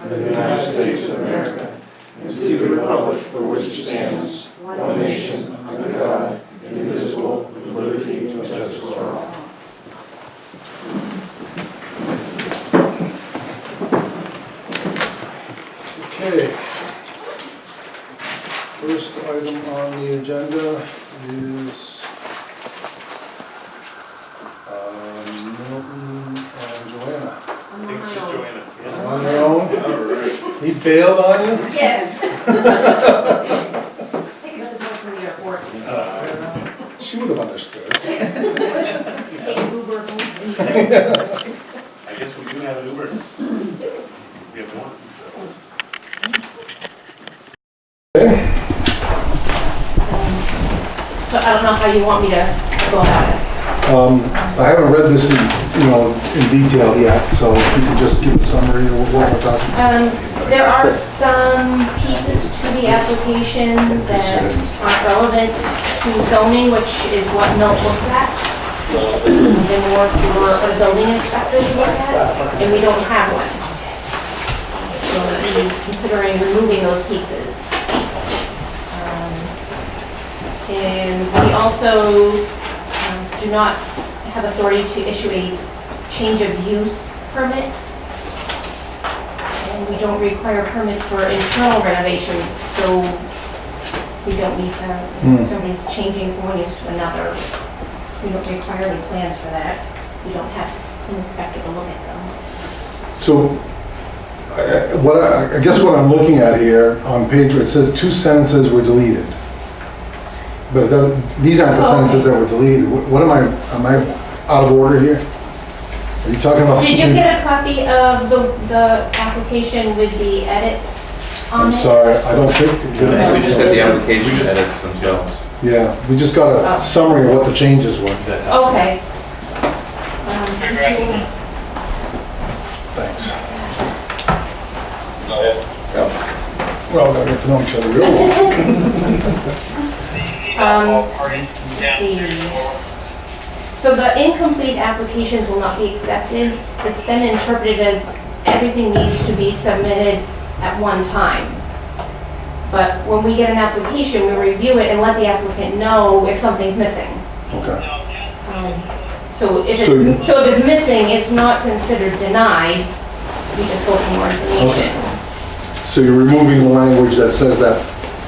of the United States of America, and to the republic for which it stands, one nation, under God, indivisible, with liberty and justice for all. Okay. First item on the agenda is Milton and Joanna. I think it's just Joanna. Yeah. On their own? All right. He bailed on you? Yes. Take it up as well from the airport. She would have understood. Take an Uber. I guess we do have an Uber. We have one. Okay. So I don't know how you want me to go about it. I haven't read this in detail yet, so if you could just give a summary of what we're talking about. There are some pieces to the application that aren't relevant to zoning, which is what Milt looks at. They more for a building inspector to look at, and we don't have one. So we're considering removing those pieces. And we also do not have authority to issue a change of use permit. And we don't require permits for internal renovations, so we don't need to, if somebody's changing from one use to another, we don't require any plans for that. We don't have an inspector to look at them. So, I guess what I'm looking at here on page, it says 2 sentences were deleted. But it doesn't, these aren't the sentences that were deleted. What am I out of order here? Are you talking about? Did you get a copy of the application with the edits on I'm it? sorry, I don't think. We just got the application edits themselves. Yeah, we just got a summary of what the changes were. Okay. Thanks. Yeah. We're all gonna get to know each other real well. Let's see. So the incomplete applications will not be accepted. It's been interpreted as everything needs to be submitted at one time. But when we get an application, we review it and let the applicant know if something's missing. Okay. So if it's missing, it's not considered denied. We just go for more information. So you're removing the language that says that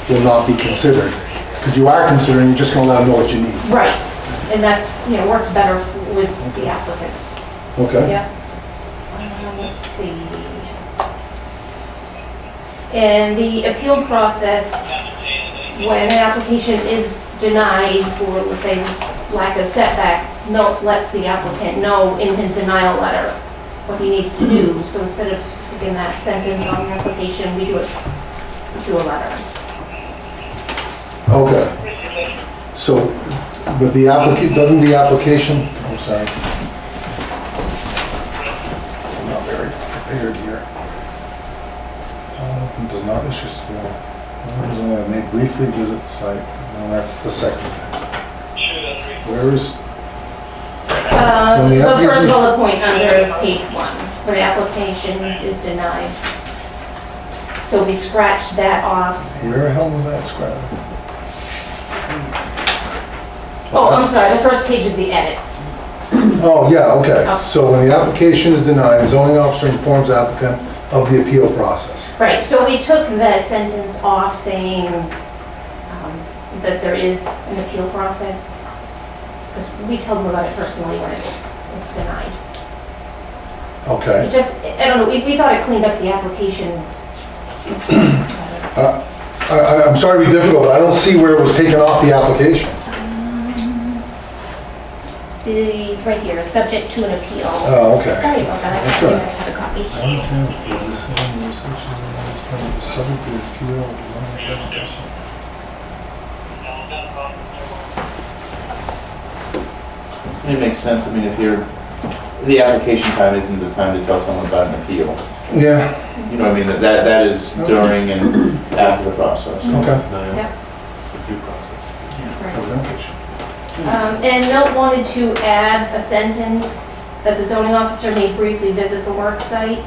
will not be considered. Because you are considering, you're just gonna let them know what you need. Right. And that's, works better with the applicants. Okay. Yeah. Let's see. And the appeal process, when an application is denied for, let's say, lack of setbacks, Milt lets the applicant know in his denial letter what he needs to do. So instead of sticking that sentence on the application, we do it through a letter. Okay. So, but the doesn't the application, I'm sorry. I'm not very prepared here. Does not issue school. May briefly visit the site. No, that's the second thing. Where is? The first bullet point under page 1, where the application is denied. So we scratched that off. Where the hell was that scratch? Oh, I'm sorry, the first page of the edits. Oh, yeah, okay. Oh. So when the application is denied, the zoning officer informs the applicant of the appeal process. Right, so we took that sentence off saying that there is an appeal process. Because we tell them about it personally when it's denied. Okay. It just, I don't know, we thought it cleaned up the application. I'm sorry to be difficult, but I don't see where it was taken off the application. Right here, subject to an appeal. Oh, okay. Sorry about that, I That's think all I right. had a copy. I understand. But this research is part of the subject to appeal. It makes sense. I mean, if the application time isn't the time to tell someone about an appeal. Yeah, You know what I mean? That is during and after the process. okay. Yep. The due process. Right. And Milt wanted to add a sentence that the zoning officer may briefly visit the work site.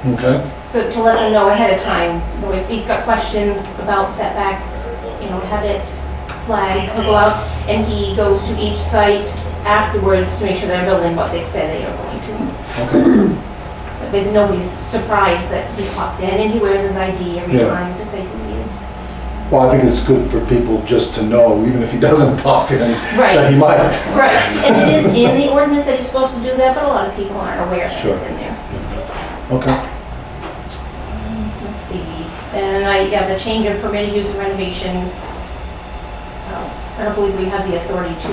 Okay, So to let them know ahead of time, you know, if he's got questions about setbacks, you know, have it flagged, he'll go out and he goes to each site afterwards to make sure they're building what they said they are going to. okay, But nobody's surprised that he popped in and he wears his ID every Yeah. time to say who he is. well, I think it's good for people just to know, even if he doesn't pop in, Right. that he might. Right, and it is in the ordinance that he's supposed to do that, but a lot of people aren't aware that Sure. it's in there. Okay, Let's see, and the change of permitted use and renovation. I don't believe we have the authority to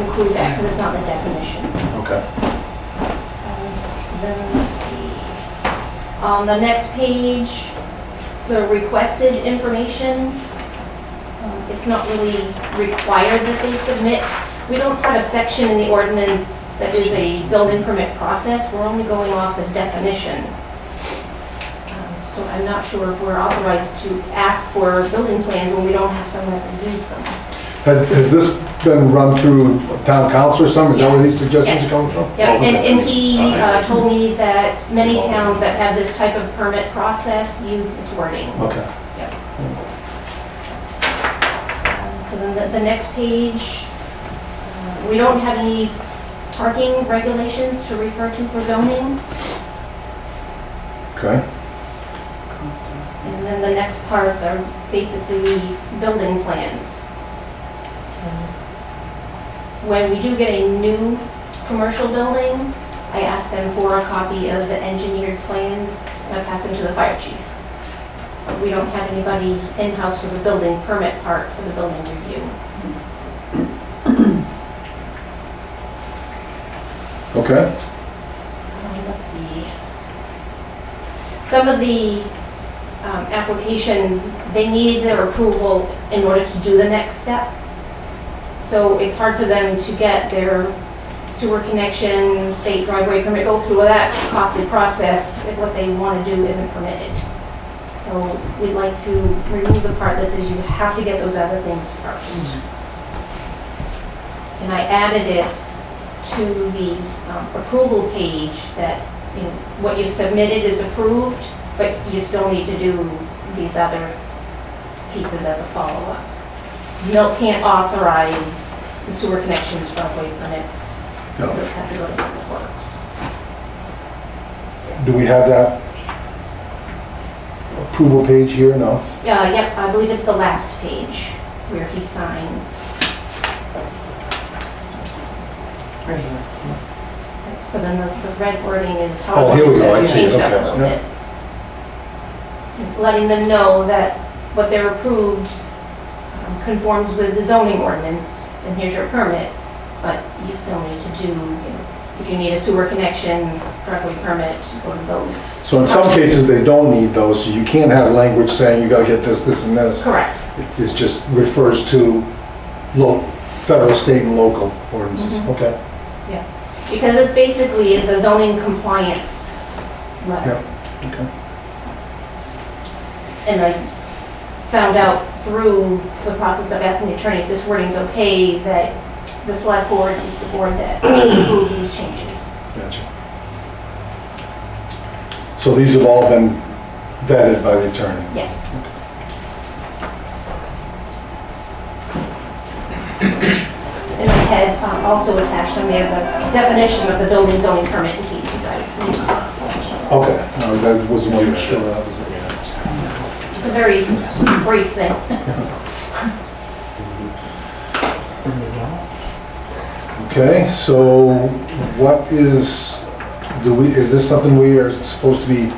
include that because it's not the definition. okay. So then, let's see. On the next page, the requested information, it's not really required that they submit. We don't have a section in the ordinance that is a building permit process. We're only going off the definition. So I'm not sure if we're authorized to ask for building plans when we don't have someone that can use them. Has this been run through town council or something? Is that where these suggestions Yes. are coming from? Yeah, and he told me that many towns that have this type of permit process use this wording. Okay, So then the next page, we don't have any parking regulations to refer to for zoning. okay, And then the next parts are basically building plans. When we do get a new commercial building, I ask them for a copy of the engineered plans and I pass them to the fire chief. But we don't have anybody in-house for the building permit part for the building review. okay, Let's see. Some of the applications, they need their approval in order to do the next step. So it's hard for them to get their sewer connection, state driveway permit, go through that costly process if what they want to do isn't permitted. So we'd like to remove the part that says you have to get those other things first. And I added it to the approval page that, you know, what you've submitted is approved, but you still need to do these other pieces as a follow-up. Milt can't authorize the sewer connections, driveway permits. No. Those have to go to Public Works. Do we have that approval page here? No? Yep, I believe it's the last page where he signs. Right here. So then the red wording is how. Oh, here we go, I see it, Changed up a okay, little yeah. bit. Letting them know that what they're approved conforms with the zoning ordinance, and here's your permit, but you still need to do, you know, if you need a sewer connection, driveway permit, go to those. So in some cases, they don't need those, so you can't have language saying you gotta get this, this, and this. Correct. It just refers to federal, state, and local ordinances. Mhm. Okay, Because it's basically, it's a zoning compliance letter. okay. And I found out through the process of asking the attorney if this wording's okay, that the select board is the board that approved these changes. Gotcha. So these have all been vetted by the attorney? Yes. And I had also attached on there the definition of the building zoning permit in case you guys need it. Okay, no, that wasn't one sure that was it. It's a very brief thing. Okay, so what is, is this something we are supposed to be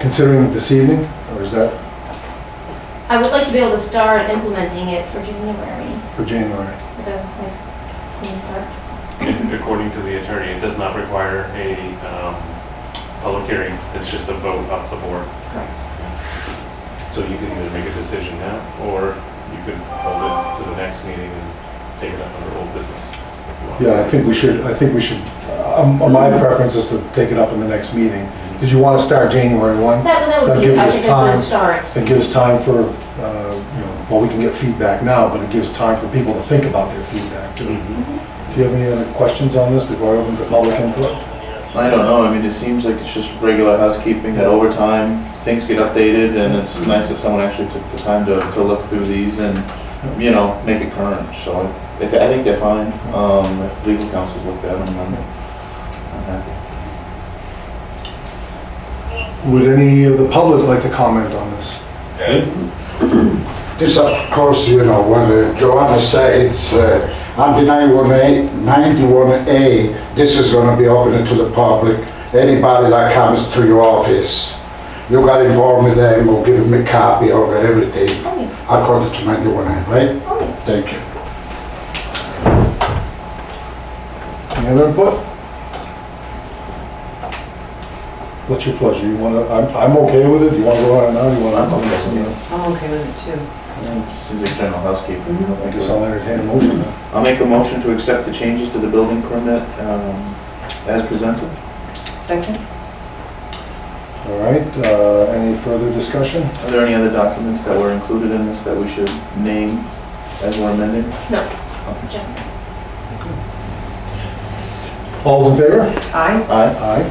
considering this evening, or is that I would like to be able to start implementing it for January, for January? with a nice clean start. According to the attorney, it does not require a public hearing, it's just a vote up the board. Correct. So you can either make a decision now, or you could hold it to the next meeting and take it up under old business. if you want. Yeah, I think we should, my preference is to take it up in the next meeting, because you want to start January 1. That So would that be, gives I us think, a time. good start. It gives time for, well, we can get feedback now, but it gives time for people to think about their feedback too. Mhm. Do you have any other questions on this before I open to public input? I don't know, I mean, it seems like it's just regular housekeeping, that over time, things get updated, and it's nice that someone actually took the time to look through these and, you know, make it current, so I think they're fine. If legal counsel's looked at them, I'm happy. Would any of the public like to comment on this? This, of course, you know, when Joanna says under 91A, this is going to be open to the public. Anybody that comes to your office, you got to inform them or give them a copy of everything Oh, yeah. according to 91A, right? Oh, yes. Thank you. Any other input? What's your pleasure? You wanna, I'm okay with it. You wanna go on it now? You wanna? I'm okay with it. I'm okay with it too. It seems like general housekeeping. I guess I'll entertain a motion then. I'll make a motion to accept the changes to the building permit as presented. Second? All right, any further discussion? Are there any other documents that were included in this that we should name as we're amending? No, just this. All's in favor? Aye. Aye. Aye.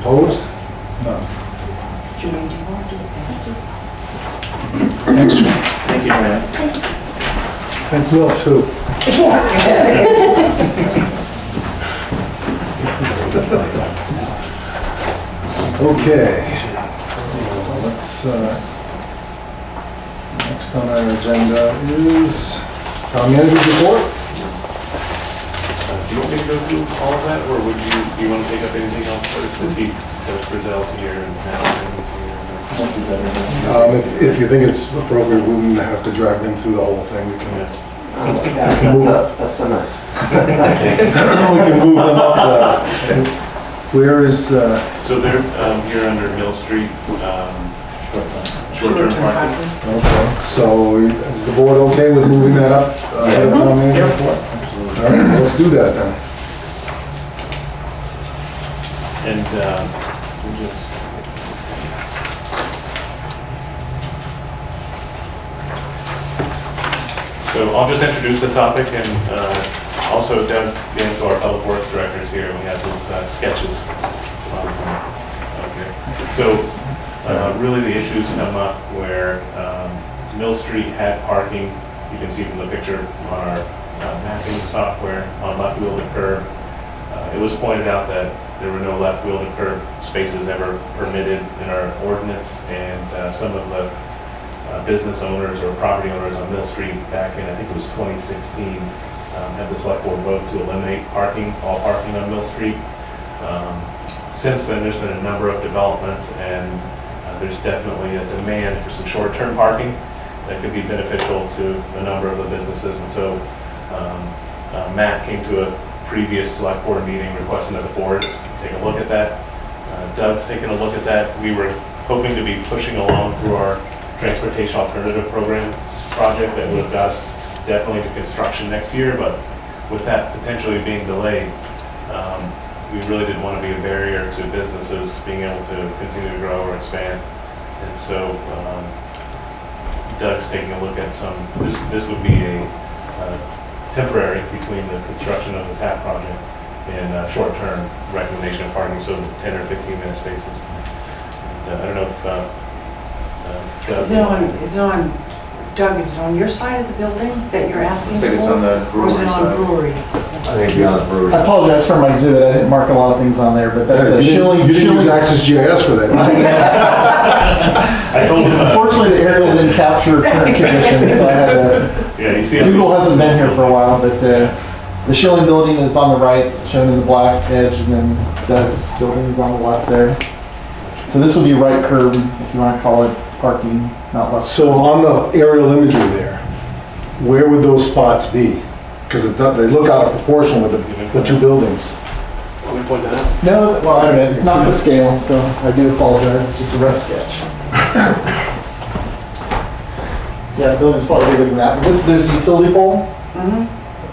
Opposed? None. Julie, do you want this back? Thanks, Jim. Thank you, Diane. Thanks, Will, too. Okay. Let's, next on our agenda is town manager's report. Do you want me to go through all of that, or would you, do you want to take up anything else first? I see Coach Grizel's here and Matt's here. If you think it's appropriate, we wouldn't have to drag them through the whole thing. We can, That's so nice. we can move them up the, where is, So they're here under Mill Street, short-term parking. okay, so is the board okay with moving that up? Ahead of town manager's report? All right, let's do that then. And we just, so I'll just introduce the topic, and also Doug into our public works directors here. We have his sketches up here. So really the issues come up where Mill Street had parking. You can see from the picture on our mapping software on left-wheeled curb. It was pointed out that there were no left-wheeled curb spaces ever permitted in our ordinance, and some of the business owners or property owners on Mill Street back in, I think it was 2016, had the select board vote to eliminate parking, all parking on Mill Street. Since then, there's been a number of developments, and there's definitely a demand for some short-term parking that could be beneficial to a number of the businesses. And so Matt came to a previous select board meeting requesting that the board take a look at that. Doug's taken a look at that. We were hoping to be pushing along through our transportation alternative program project that would have got us definitely to construction next year, but with that potentially being delayed, we really didn't want to be a barrier to businesses being able to continue to grow or expand. And so Doug's taking a look at some, this would be a temporary between the construction of the TAP project and short-term recommendation of parking, so 10 or 15-minute spaces. And, I don't know if Doug... Doug, is it on your side of the building that you're asking Looks for? like it's on the Or brewery is it on side. brewery? I think beyond the brewery. I apologize for my exhibit, I didn't mark a lot of things on there, but that's a You shilling. didn't use Access GIS for that, did you? I told him, Unfortunately, the aerial didn't capture current conditions, so I had to, yeah, you see, Google hasn't been here for a while, but the Schilling building is on the right, shown in the black edge, and then Doug's building is on the left there. So this will be right curb, if you want to call it parking, not left. So on the aerial imagery there, where would those spots be? Because they look out of proportion with the two buildings. Can we point that out? No, well, I don't know, it's not the scale, so I do apologize, it's just a rough sketch. Yeah, the building's probably bigger than that, but there's a utility pole.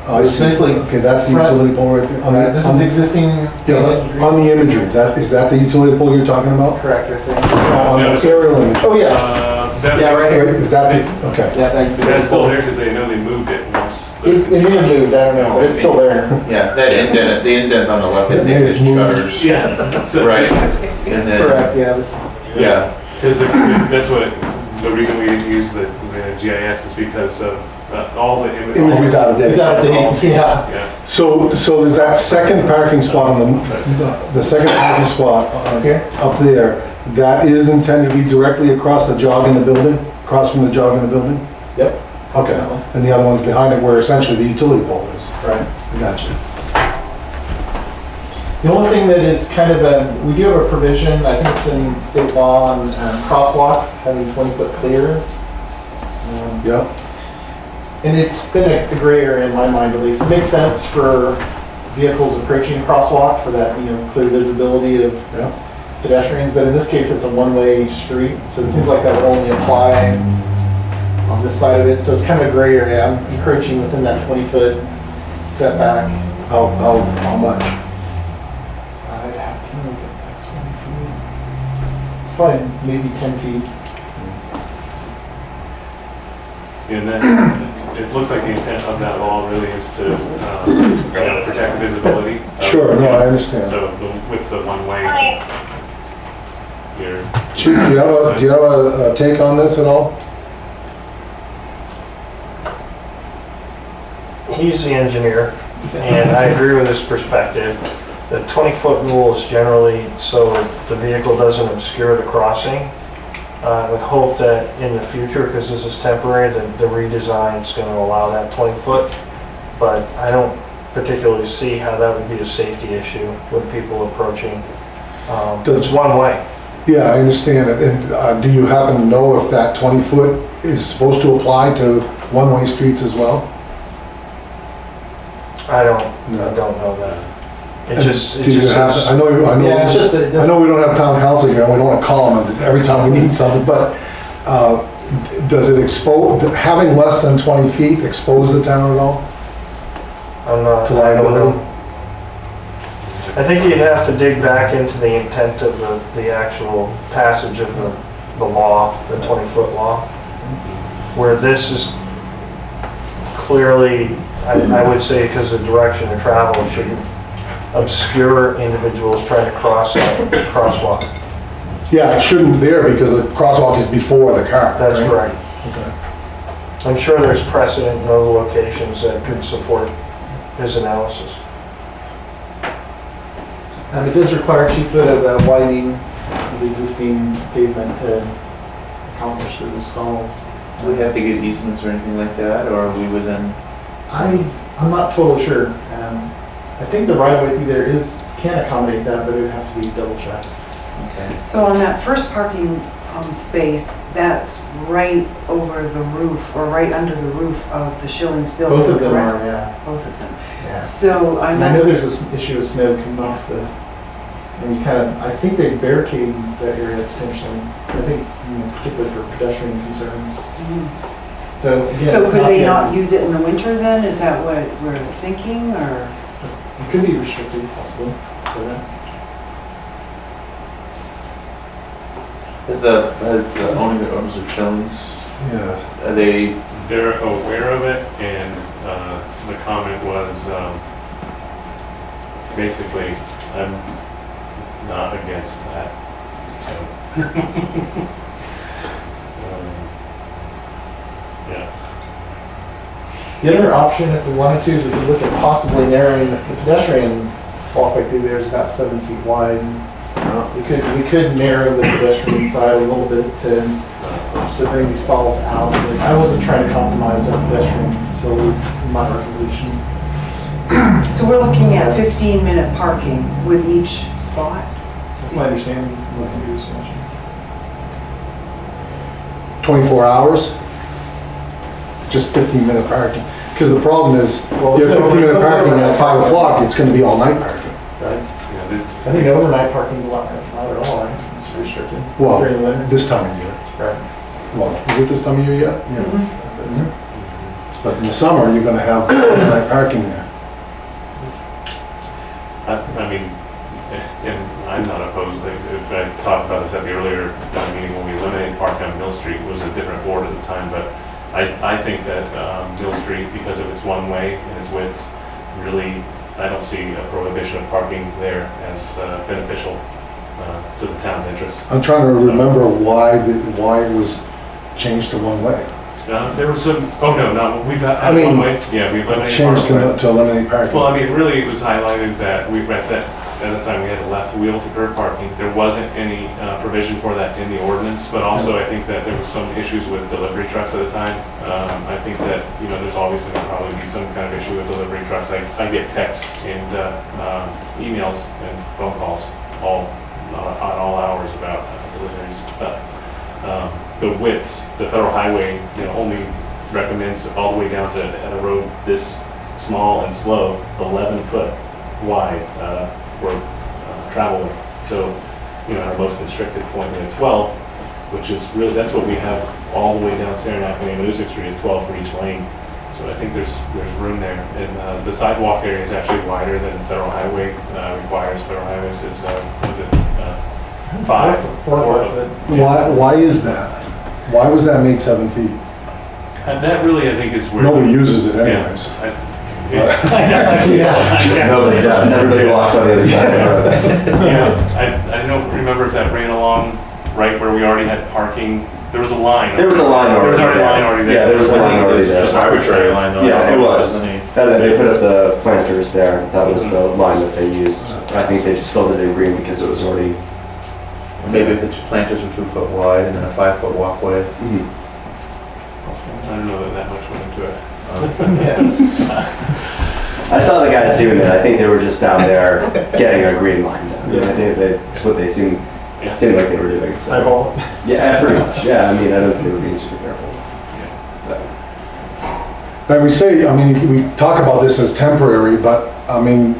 Oh, I see. Basically, Okay, that's the front- utility pole right there. On Right, this is the- existing. on the imagery, is that the utility pole you're talking about? Correct, right there. On No, the it's- aerial image? Oh, yes. That- Yeah, right Right, here. is that the, okay. Yeah, thank you. Is that still there? Because they know they moved it once It may have moved, I don't know, but it's still there. Yeah, that indent, the indent on the left, I It may think have is moved. shutters. Yeah. So- Right. And then, Correct, yeah, this is. yeah, Because that's what, the reason we didn't use the GIS is because of all the imagery. Imagery's out of date. It's out of date, yeah. Yeah. So there's that second parking spot on the second parking spot up there, that is intended to be directly across the jog in the building, across from the jog in the building? Yep. Okay, and the other one's behind it where essentially the utility pole is. Right. Gotcha. The only thing that is kind of we do have a provision, I think it's in state law on crosswalks, having 20-foot clear. Yep. And it's been a gray area in my mind at least. It makes sense for vehicles approaching a crosswalk for that, clear visibility of Yep. pedestrians, but in this case, it's a one-way street, so it seems like that would only apply on this side of it, so it's kind of a gray area. I'm encroaching within that 20-foot setback. How much? I'd have to look at that's 20 feet. It's probably maybe 10 feet. And then it looks like the intent of that law really is to protect visibility. Sure, no, I understand. So with the one-way here. Chief, do you have a take on this at all? He's the engineer, and I agree with his perspective. The 20-foot rule is generally so the vehicle doesn't obscure the crossing. I would hope that in the future, because this is temporary, the redesign is going to allow that 20-foot, but I don't particularly see how that would be a safety issue with people approaching. It's one way. Yeah, I understand it. And do you happen to know if that 20-foot is supposed to apply to one-way streets as well? I don't No. know that. It And just do you have, I know, Yeah, it's just I know we don't have town council here, and we don't want to call them every time we need something, but does it expose, having less than 20 feet expose the town at all I'm not. to I don't liability? know. I think you'd have to dig back into the intent of the actual passage of the law, the 20-foot law, where this is clearly, I would say, because the direction of travel shouldn't obscure individuals trying to cross that crosswalk. Yeah, it shouldn't there because the crosswalk is before the car. That's right? right. Okay. I'm sure there's precedent in other locations that could support his analysis. It does require 2 foot of widening of the existing pavement to accomplish those stalls. do we have to get easements or anything like that, or are we within? I'm not totally sure. I think the right of way through there can accommodate that, but it would have to be double checked. Okay. So on that first parking space, that's right over the roof, or right under the roof of the Schilling's building, Both of them correct? are, yeah. Both of them. Yeah. So I And I know know, there's this issue of snow coming off and you I think they barricade that area potentially. I think, particularly for pedestrian concerns. So again, so it's could they yet- not use it in the winter then? Is that what we're thinking, or? It could be restricted possibly for that. Has the owners of Shillings, Yeah. are they, They're aware of it, and the comment was basically, I'm not against that. So, yeah. The other option, if we wanted to, is we could look at possibly narrowing the pedestrian walkway through there is about 7 feet wide. We could narrow the pedestrian side a little bit to bring these stalls out. But I wasn't trying to compromise our pedestrian facilities in my recommendation. So we're looking at 15-minute parking with each spot? That's my understanding from what Andrew was mentioning. 24 hours? Just 15-minute parking? Because the problem is, Well, you have no, 15-minute no, parking no, at 5 o'clock, it's going to be all-night parking. Right? Yeah, there's- I think overnight parking is not at all, right? It's restricted Well, during the winter. this time of year. Right. Well, is it this time of year yet? Yeah. Mhm. But in the summer, you're going to have night parking there. I mean, and I'm not opposed, I talked about this at the earlier meeting when we eliminated parking on Mill Street, it was a different board at the time, but I think that Mill Street, because of its one-way and its width, really, I don't see a prohibition of parking there as beneficial to the town's interests. I'm trying to remember why it was changed to one way. There was some, oh no, we've had I mean, one-way, yeah, we've eliminated Changed parking. to eliminate parking. Well, I mean, really, it was highlighted that at the time we had a left wheel to curb parking. There wasn't any provision for that in the ordinance, but also I think that there was some issues with delivery trucks at the time. I think that, there's always going to probably be some kind of issue with delivery trucks. I get texts and emails and phone calls on all hours about deliveries. But the widths, the federal highway, only recommends all the way down to a road this small and slow, 11 foot wide for travel lane. So, our most constricted point at 12, which is really, that's what we have all the way down Saranac and Music Street is 12 for each lane. So I think there's room there. And the sidewalk area is actually wider than federal highway requires. Federal highways is, 5. 4 foot. Why is that? Why was that made 7 feet? And that really, I think, is where. Nobody uses it anyways. Nobody does, everybody walks on the other side of the road. I don't remember if that ran along right where we already had parking. There was a line. There was a line There was already already a there. line already there. Yeah, there was a line already there. Just an arbitrary line though. Yeah, it was. Isn't it? And then they put up the planters there, that was the line that they used. I think they just filled it in green because it was already. Maybe if the planters were 2 foot wide and then a 5 foot walkway. I don't know that much went into it. I saw the guys doing it, I think they were just down there getting a green line down. I think that's what they seemed like they were doing. So. Eyeball. Yeah, pretty much, yeah, I mean, I don't think they were being super careful. And we talk about this as temporary, but depending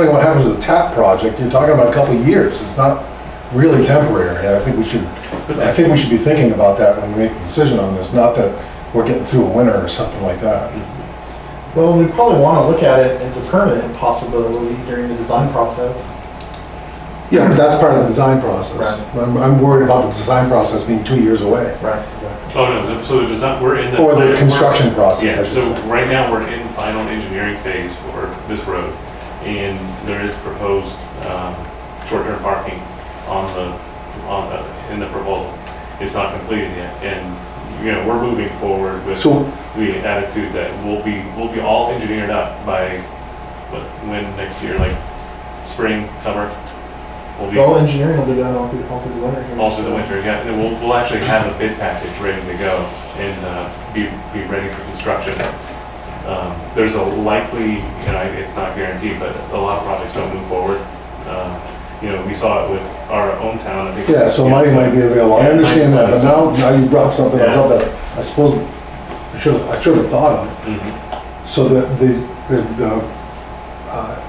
on what happens with the TAP project, you're talking about a couple of years. It's not really temporary. I think we should be thinking about that when we make a decision on this, not that we're getting through a winter or something like that. Well, we probably want to look at it as a permanent possibility during the design process. Yeah, that's part of the design process. Right. I'm worried about the design process being 2 years away. Right, exactly. Oh, no, so the design, we're in the. Or the construction process, Yeah, I should so say. right now we're in final engineering phase for this road. And there is proposed short-term parking in the proposal. It's not completed yet. And, we're moving forward with the attitude that we'll be all engineered up by, when next year, like spring, summer? Well, engineering will be done all through the winter. here, All through the so- winter, yeah. And we'll actually have a bid package ready to go and be ready for construction. There's a likely, it's not guaranteed, but a lot of projects don't move forward. We saw it with our own town, I think. Yeah, so money might be available. I understand that, but now you brought something else up that I suppose I should have thought of. Mhm. So the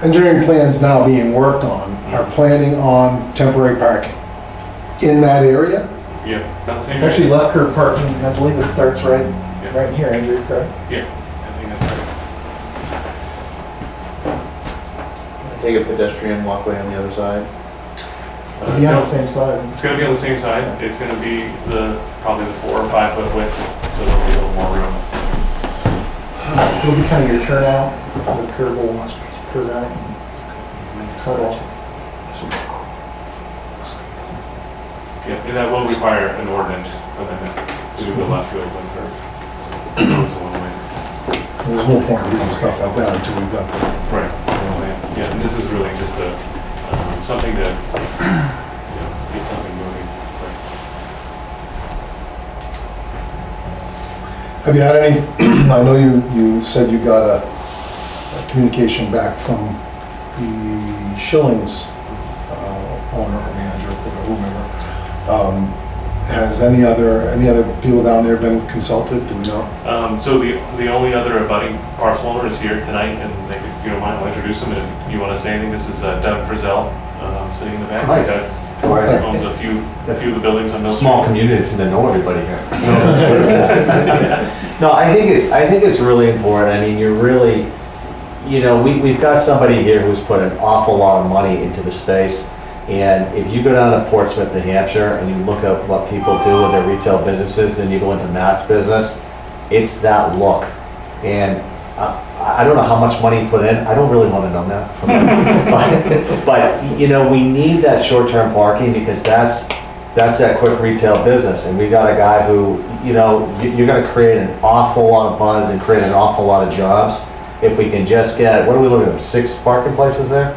engineering plans now being worked on are planning on temporary parking in that area? Yeah, about the same. It's actually left curb parking, I believe it starts right in here, Andrew, correct? Yeah, I think that's right. Take a pedestrian walkway on the other side. It'll be on No, the same side. It's gonna be on the same side. It's gonna be probably the 4 or 5 foot width, so there'll be a little more room. It'll be kind of your turnout, the curb will curve out. Sidewalk. Yeah, and that will require an ordinance amendment to do the left field one curve. It's a one-way. There's no point in doing stuff like that until we've got the Right. Yeah, and this is really just something to, get something moving. Have you had any, I know you said you got a communication back from the Schillings owner or manager, or whomever. Has any other people down there been consulted, do we know? So the only other abutting parcel owner is here tonight, and they, if you don't mind, I'll introduce him, and if you want to say anything, this is Doug Frizzell, sitting in the back. Hi. Doug Right. owns a few of the buildings on Mill Street. Small community seem to know everybody here. No, I think it's really important. I mean, you're really, we've got somebody here who's put an awful lot of money into the space. And if you go down to Portsmouth, New Hampshire, and you look at what people do with their retail businesses, then you go into Matt's business, it's that look. And I don't know how much money you put in, I don't really want to know that. from them. But, you know, we need that short-term parking because that's that quick retail business. And we got a guy who, you know, you're gonna create an awful lot of buzz and create an awful lot of jobs if we can just get, what are we looking at, 6 parking places there?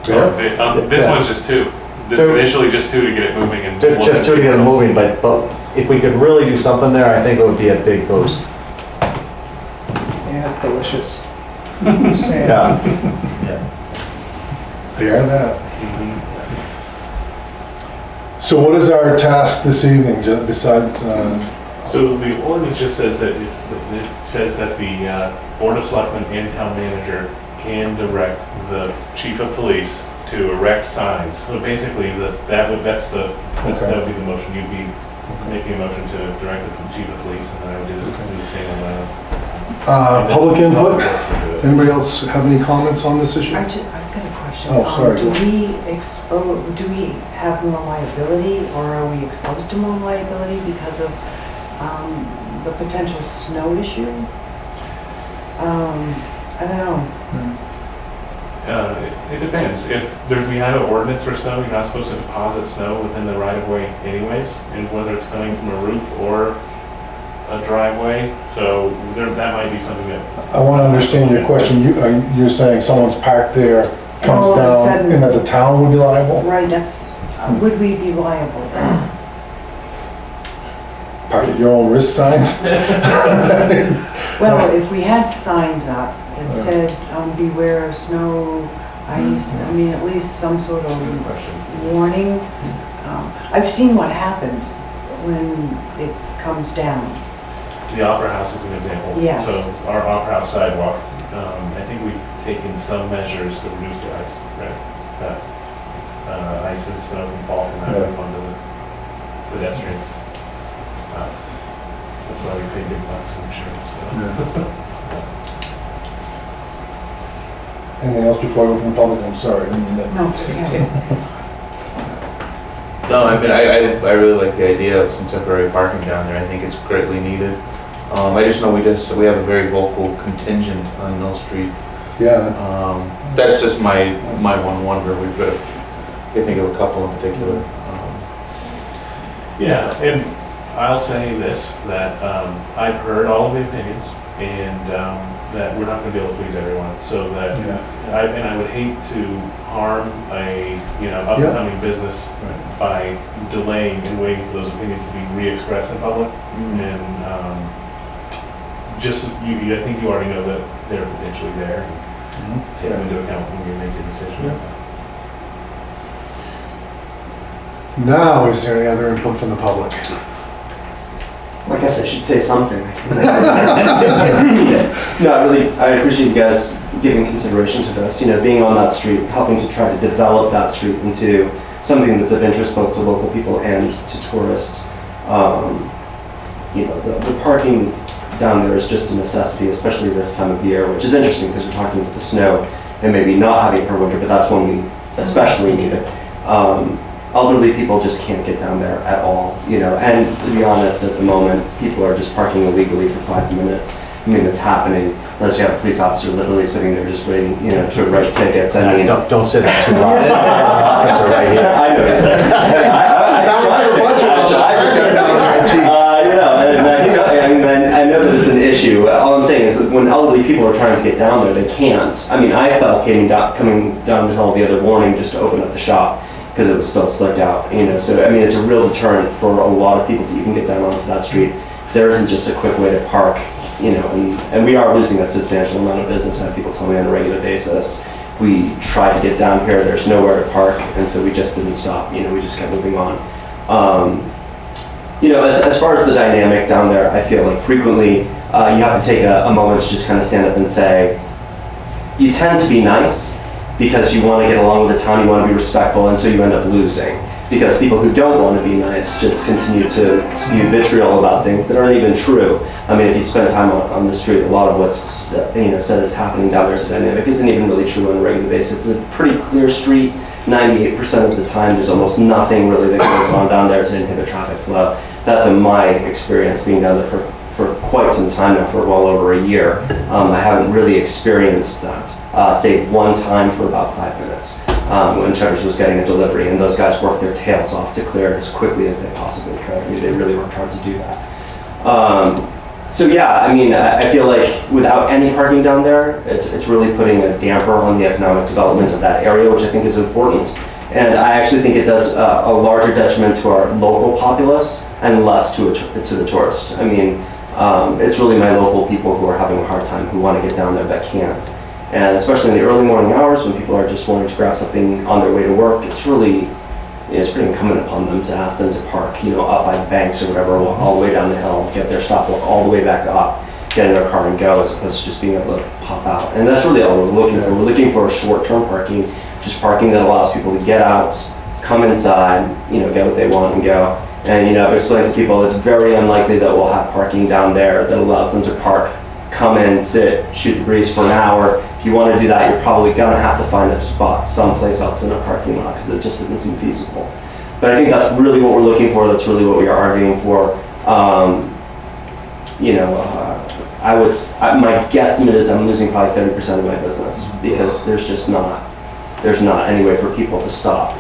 This one's just 2. Two. Initially just 2 to get it moving and. Just to get it moving, but if we could really do something there, I think it would be a big boost. Yeah, it's delicious. Yeah. They are that. Mhm. So what is our task this evening, besides, So the ordinance just says that it says that the Board of Selectmen and Town Manager can direct the Chief of Police to erect signs. So basically, that would be the motion. You'd be making a motion to direct the Chief of Police, and then I would do the same on the. public input? Anybody else have any comments on this issue? I've got a question. Oh, sorry. Do we have more liability, or are we exposed to more liability because of the potential snow issue? I don't know. It depends. If we have an ordinance for snow, you're not supposed to deposit snow within the right of way anyways, and whether it's coming from a roof or a driveway, so that might be something that. I want to understand your question. You're saying someone's parked there, And all comes of a down, sudden- and that the town would be liable? Right, would we be liable? Park at your own risk signs? Well, if we had signs up that said, beware of snow, ice, I mean, at least some sort of warning. I've seen what happens when it comes down. The Opera House is an example. Yes. So our Opera House sidewalk, I think we've taken some measures to reduce the ice, right? That ice and snow can fall from that roof onto the pedestrians. That's why we pay big bucks in insurance. So. Anything else before I open the public? I'm sorry. I didn't mean that. No, it's okay. No, I mean, I really like the idea of some temporary parking down there. I think it's greatly needed. I just know we have a very vocal contingent on Mill Street. Yeah, That's just my one wonder. We've got, I think of a couple in particular. Yeah, and I'll say this, that I've heard all of the opinions, and that we're not going to be able to please everyone. So that, I would hate to harm a upcoming business by delaying and waiting for those opinions to be re-expressed in public. And I think you already know that they're potentially there. And take them into account when you make your decision. Now, is there any other input from the public? I guess I should say something. No, I appreciate you guys giving consideration to this. You know, being on that street, helping to try to develop that street into something that's of interest both to local people and to tourists. The parking down there is just a necessity, especially this time of year, which is interesting because we're talking about the snow and maybe not having it for winter, but that's when we especially need it. Elderly people just can't get down there at all, and to be honest, at the moment, people are just parking illegally for 5 minutes. I mean, it's happening, unless you have a police officer literally sitting there just waiting, to write tickets. I mean, Don't say that too loud. There's an officer right here. I know it's there. I know that it's an issue. All I'm saying is that when elderly people are trying to get down there, they can't. I mean, I felt coming down the hill the other morning just to open up the shop because it was still slicked out, So, I mean, it's a real deterrent for a lot of people to even get down onto that street. There isn't just a quick way to park, and we are losing a substantial amount of business. I have people tell me on a regular basis. We tried to get down here, there's nowhere to park, and so we just didn't stop, we just kept moving on. As far as the dynamic down there, I feel like frequently you have to take a moment to just kind of stand up and say, you tend to be nice because you want to get along with the town, you want to be respectful, and so you end up losing. Because people who don't want to be nice just continue to spew vitriol about things that aren't even true. I mean, if you spend time on the street, a lot of what's said is happening down there as a dynamic isn't even really true on a regular basis. It's a pretty clear street. 98% of the time, there's almost nothing really that goes on down there to inhibit traffic flow. That's been my experience being down there for for quite some time now, for well over a year. I haven't really experienced that, save one time for about 5 minutes when Cheddar's was getting a delivery, and those guys worked their tails off to clear it as quickly as they possibly could. I mean, they really worked hard to do that. So yeah, I mean, I feel like without any parking down there, it's really putting a damper on the economic development of that area, which I think is important. And I actually think it does a larger detriment to our local populace and less to the tourists. I mean, it's really my local people who are having a hard time, who want to get down there but can't. And especially in the early morning hours when people are just wanting to grab something on their way to work, it's pretty incumbent upon them to ask them to park, up by the banks or whatever, walk all the way down the hill, get their stop, walk all the way back up, get in their car and go, as opposed to just being able to pop out. And that's really all we're looking for. We're looking for a short-term parking, just parking that allows people to get out, come inside, get what they want and go. And, I've explained to people it's very unlikely that we'll have parking down there that allows them to park, come in, sit, shoot the breeze for an hour. If you want to do that, you're probably going to have to find a spot someplace else in a parking lot because it just doesn't seem feasible. But I think that's really what we're looking for. That's really what we are arguing for. My guesstimate is I'm losing probably 30% of my business because there's not any way for people to stop,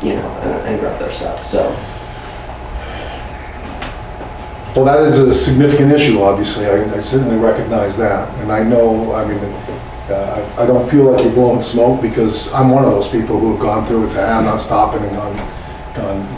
and grab their stuff. So. Well, that is a significant issue, obviously. I certainly recognize that. And I know, I don't feel like you're blowing smoke because I'm one of those people who have gone through and said, I'm not stopping and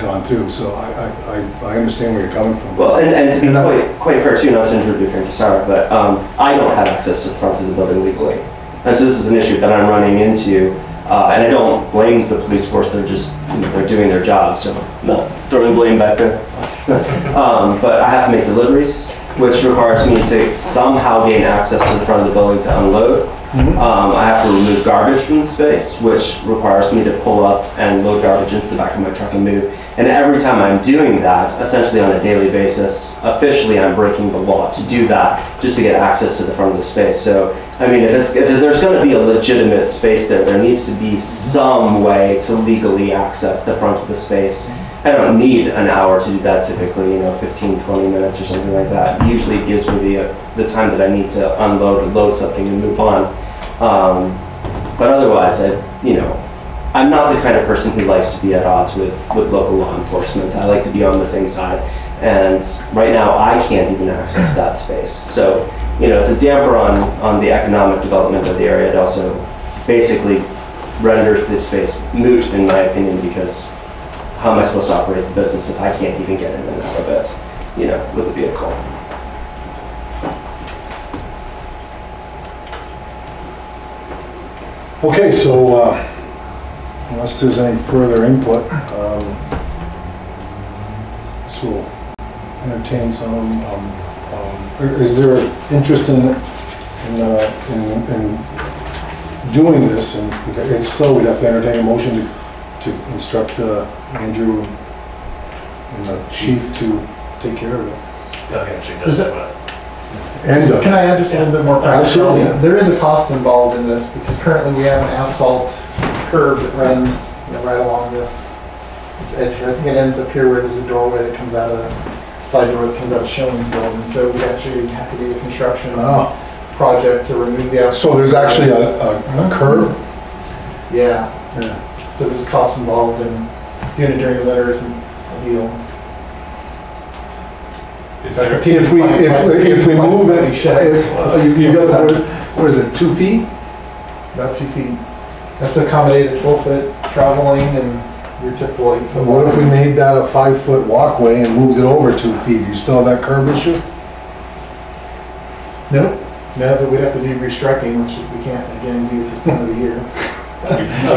gone through. So I understand where you're coming from. Well, and to be quite fair too, not to interrupt you, Frank, sorry, but I don't have access to the front of the building legally. And so this is an issue that I'm running into. And I don't blame the police force, they're just, they're doing their job, so I'm not throwing blame back there. But I have to make deliveries, which requires me to somehow gain access to the front of the building to unload. I have to remove garbage from the space, which requires me to pull up and load garbage into the back of my truck and move. And every time I'm doing that, essentially on a daily basis, officially I'm breaking the law to do that just to get access to the front of the space. So, I mean, if there's going to be a legitimate space there needs to be some way to legally access the front of the space. I don't need an hour to do that typically, 15, 20 minutes or something like that. Usually it gives me the time that I need to unload and load something and move on. But otherwise, I'm not the kind of person who likes to be at odds with local law enforcement. I like to be on the same side. And right now, I can't even access that space. So, it's a damper on the economic development of the area. It also basically renders this space moot, in my opinion, because how am I supposed to operate the business if I can't even get in and out of it, with a vehicle? Okay, so unless there's any further input, this will entertain some. Is there interest in doing this? And it's so we'd have to entertain a motion to instruct Andrew and the chief to take care of it. Doug actually Does does it- it. And Can I add just a little bit more practicality? Absolutely. There is a cost involved in this because currently we have an asphalt curb that runs right along this edge here. I think it ends up here where there's a doorway that comes out of the side door that comes out of Schilling's building. So we actually have to do a construction project to remove the asphalt. so there's actually a curb? Yeah. Yeah. So there's a cost involved in doing it during the winter isn't ideal. Is there, If we move it, you got, what is it, 2 feet? It's about 2 feet. That's to accommodate a 12-foot travel lane and your typical 8-foot. What if we made that a 5-foot walkway and moved it over 2 feet? You still have that curb issue? No, but we'd have to do restriping, which we can't again do at this time of the year. A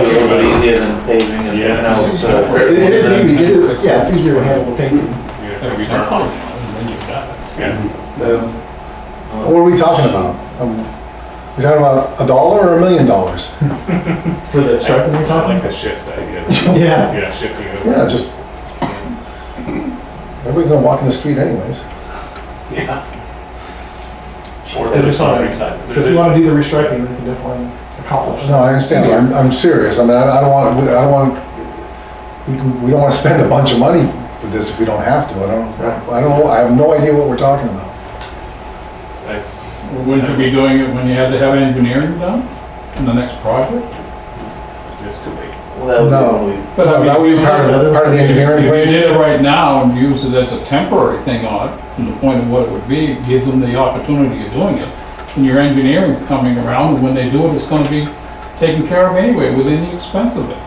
little bit easier than paving and, It is easy, it's easier to handle the painting. yeah. So, What are we talking about? We talking about $1 or $1 million? for the striping you're I talking? like the shift idea. Yeah. Yeah, shifting over. Yeah, just, everybody's gonna walk in the street anyways. Yeah. Or to the concrete side. So if you want to do the restriping, we can definitely accomplish that. No, I understand, I'm serious. I mean, I don't want, we don't want to spend a bunch of money for this if we don't have to. I don't know, I have no idea what we're talking about. Well, wouldn't you be doing it when you had to have engineering done in the next project? It's too late. Well, that would be No. when we- But I That would be mean, part of the engineering If you plan. did it right now and use it as a temporary thing on it, from the point of what it would be, it gives them the opportunity of doing it. And your engineering coming around, and when they do it, it's gonna be taken care of anyway, within the expense of it.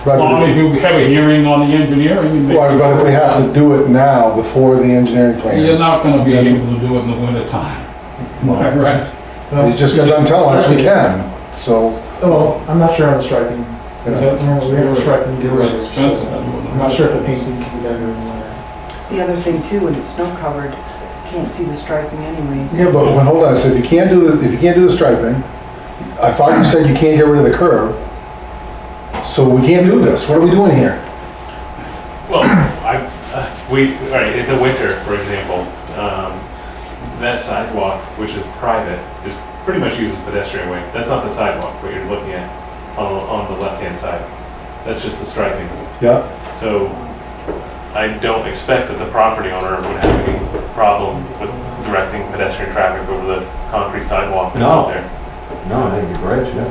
As Right, long but as if- you have a hearing on the engineering and make. Well, but if we have to do it now, before the engineering plans. You're not gonna be then- able to do it in the winter time. Well, Right? You just got done telling us we can, so. Well, I'm not sure on the striping. We Yeah. have the striping. They're really expensive. I'm not sure if the painting can be done during the winter. The other thing too, when it's snow covered, can't see the striping anyways. Yeah, but hold on, so if you can't do the striping, I thought you said you can't get rid of the curb. So we can't do this, what are we doing here? Well, all right, in the winter, for example, that sidewalk, which is private, is pretty much used as pedestrian way. That's not the sidewalk, what you're looking at on the left-hand side. That's just the striping. Yeah, So I don't expect that the property owner would have any problem with directing pedestrian traffic over the concrete sidewalk that's out No. there. No, I think it'd be great, yeah.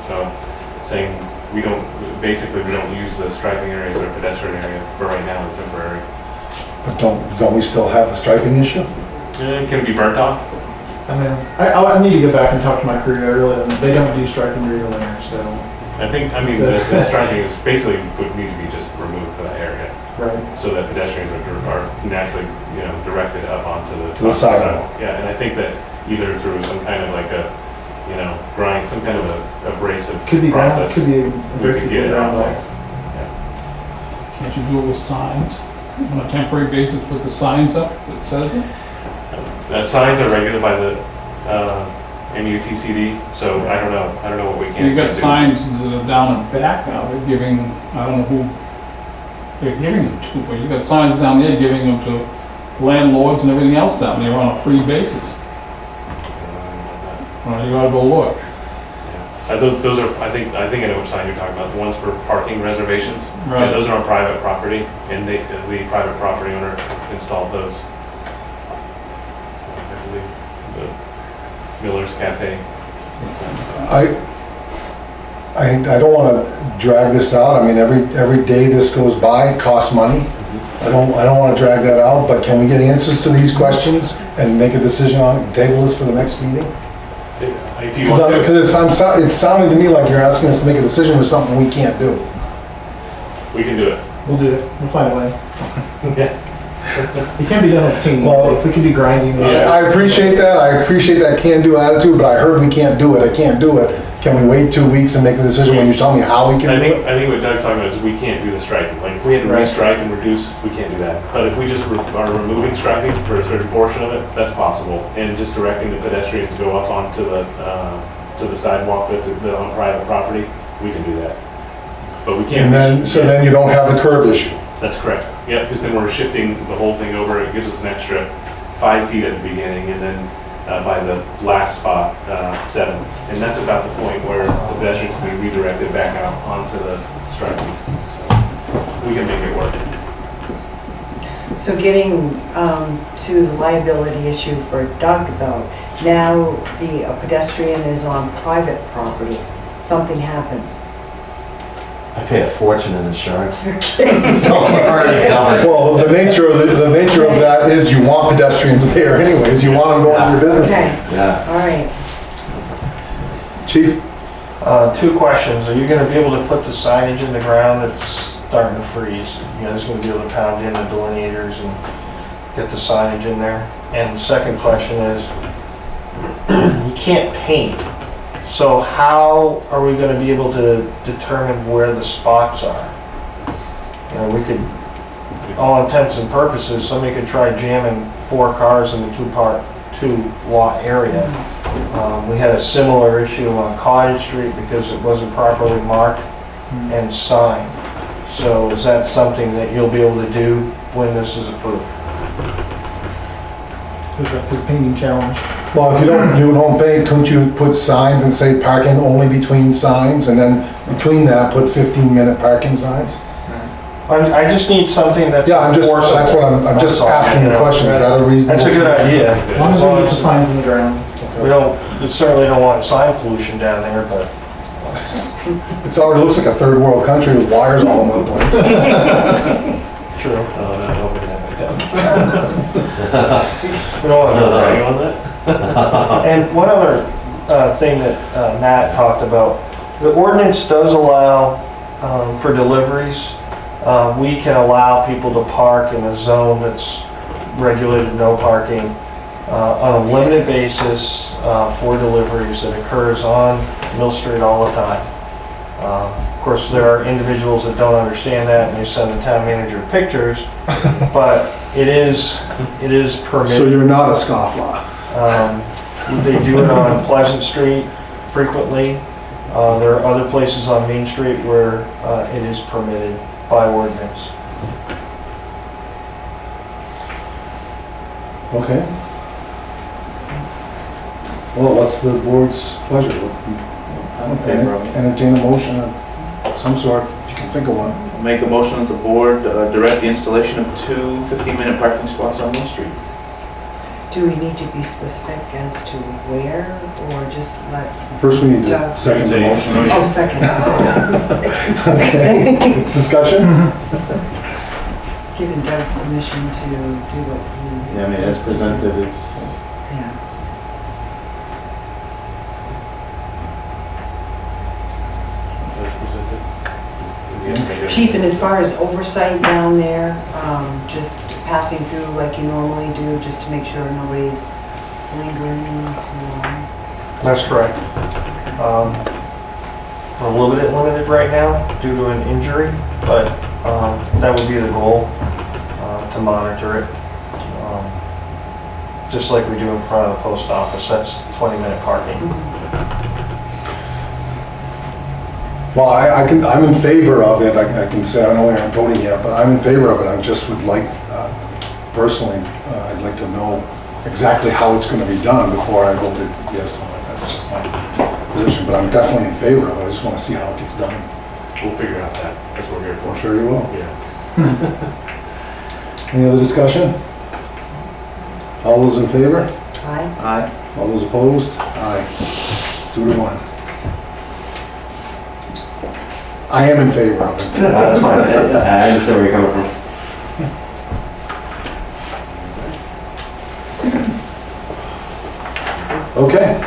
So saying we don't use the striping areas or pedestrian area for right now, it's temporary. but don't we still have the striping issue? Can it be burnt off? I mean, I need to go back and talk to my crew. I really don't, they don't do striping during the winter, so. I mean, the striping is basically would need to be just removed for that area, Right. so that pedestrians are naturally, directed up onto the. To the sidewalk. Yeah, and I think that either through some kind of like a, grind, some kind of a abrasive Could be ground, process. could be We could basically get it ground off. like. Can't you do it with signs, on a temporary basis, put the signs up that says it? Signs are regulated by the MUTCD, so I don't know what we can do. You got signs that are down and back now, they're giving, I don't know who they're giving them to, but you got signs down there giving them to landlords and everything else down there on a free basis. Well, you gotta go look. Those are, I think I know which sign you're talking about, the ones for parking reservations. Yeah, Right. those are on private property, and the private property owner installed those. I believe, the Miller's Cafe. I don't wanna drag this out, I mean, every day this goes by, it costs money. I don't wanna drag that out, but can we get answers to these questions and make a decision on it, table this for the next meeting? If you want to, Because it's sounding to me like you're asking us to make a decision with something we can't do. we can do it. We'll do it. We'll find a way. Yeah. It can be done with painting. Well, If we can do grinding. I appreciate that can-do attitude, but I heard we can't do it, I can't do it. Can we wait 2 weeks and make a decision when you tell me how we I can do it? think what Doug's talking about is we can't do the striping. Like, if we had to Right. restripe and reduce, we can't do that. But if we just are removing striping for a certain portion of it, that's possible. And just directing the pedestrians to go up onto the sidewalk that's on private property, we can do that. But we can't. So then you don't have the curb issue. That's correct. Yeah, because then we're shifting the whole thing over. It gives us an extra 5 feet at the beginning, and then by the last spot, 7. And that's about the point where the pedestrians can be redirected back out onto the striping. So we can make it work. So getting to the liability issue for Doug though, now the pedestrian is on private property, something happens. I pay a fortune in insurance. So I'm already covered. Well, the nature of that is you want pedestrians there anyways, you want them going to your businesses. Okay, Yeah. all right. Chief? 2 questions. Are you gonna be able to put the signage in the ground? It's starting to freeze. You guys gonna be able to pound in the delineators and get the signage in there? And the second question is, you can't paint. So how are we gonna be able to determine where the spots are? We could, all intents and purposes, somebody could try jamming 4 cars in the 2 lot area. We had a similar issue on Cottage Street because it wasn't properly marked and signed. So is that something that you'll be able to do when this is approved? The painting challenge. Well, if you don't paint, couldn't you put signs and say parking only between signs, and then between that, put 15-minute parking signs? I just need something that's Yeah, that's enforceable. what I'm just That's all, asking you the know. question, is that a reasonable? That's a good solution? idea. As long as we get the signs in the ground. We certainly don't want sign pollution down there, but It already looks like a third world country with wires all over the place. true. Oh, no, over there. We don't want Are you to. on that? And one other thing that Matt talked about, the ordinance does allow for deliveries. We can allow people to park in a zone that's regulated no parking on a limited basis for deliveries that occurs on Mill Street all the time. Of course, there are individuals that don't understand that and they send the town manager pictures, but it is permitted. So you're not a scofflaw. They do it on Pleasant Street frequently. There are other places on Main Street where it is permitted by ordinance. Okay. Well, what's the board's pleasure? Entertain a motion of some sort, if you can think of one. I'll make a motion that the board direct the installation of 2 15-minute parking spots on Mill Street. Do we need to be specific as to where, or just let, First, we need to Doug. second the motion. oh, second. Okay, discussion? Giving Doug permission to do what he. Yeah, I mean, as presented, it's, Yeah. Chief, and as far as oversight down there, just passing through like you normally do, just to make sure nobody's lingering too long. That's correct. We're a little bit limited right now due to an injury, but that would be the goal, to monitor it. Just like we do in front of the post office, that's 20-minute parking. Well, I'm in favor of it. I can say, I don't know where I'm voting yet, but I'm in favor of it. I just would like, personally, I'd like to know exactly how it's gonna be done before I voted yes on it. That's just my position, but I'm definitely in favor of it. I just wanna see how it gets done. We'll figure out that. That's what we're here I'm for. sure you will. Yeah. Any other discussion? All those in favor? Aye. aye. All those opposed? Aye. It's 2-1. I am in favor of it. That's fine, I understand where you're coming from. Okay.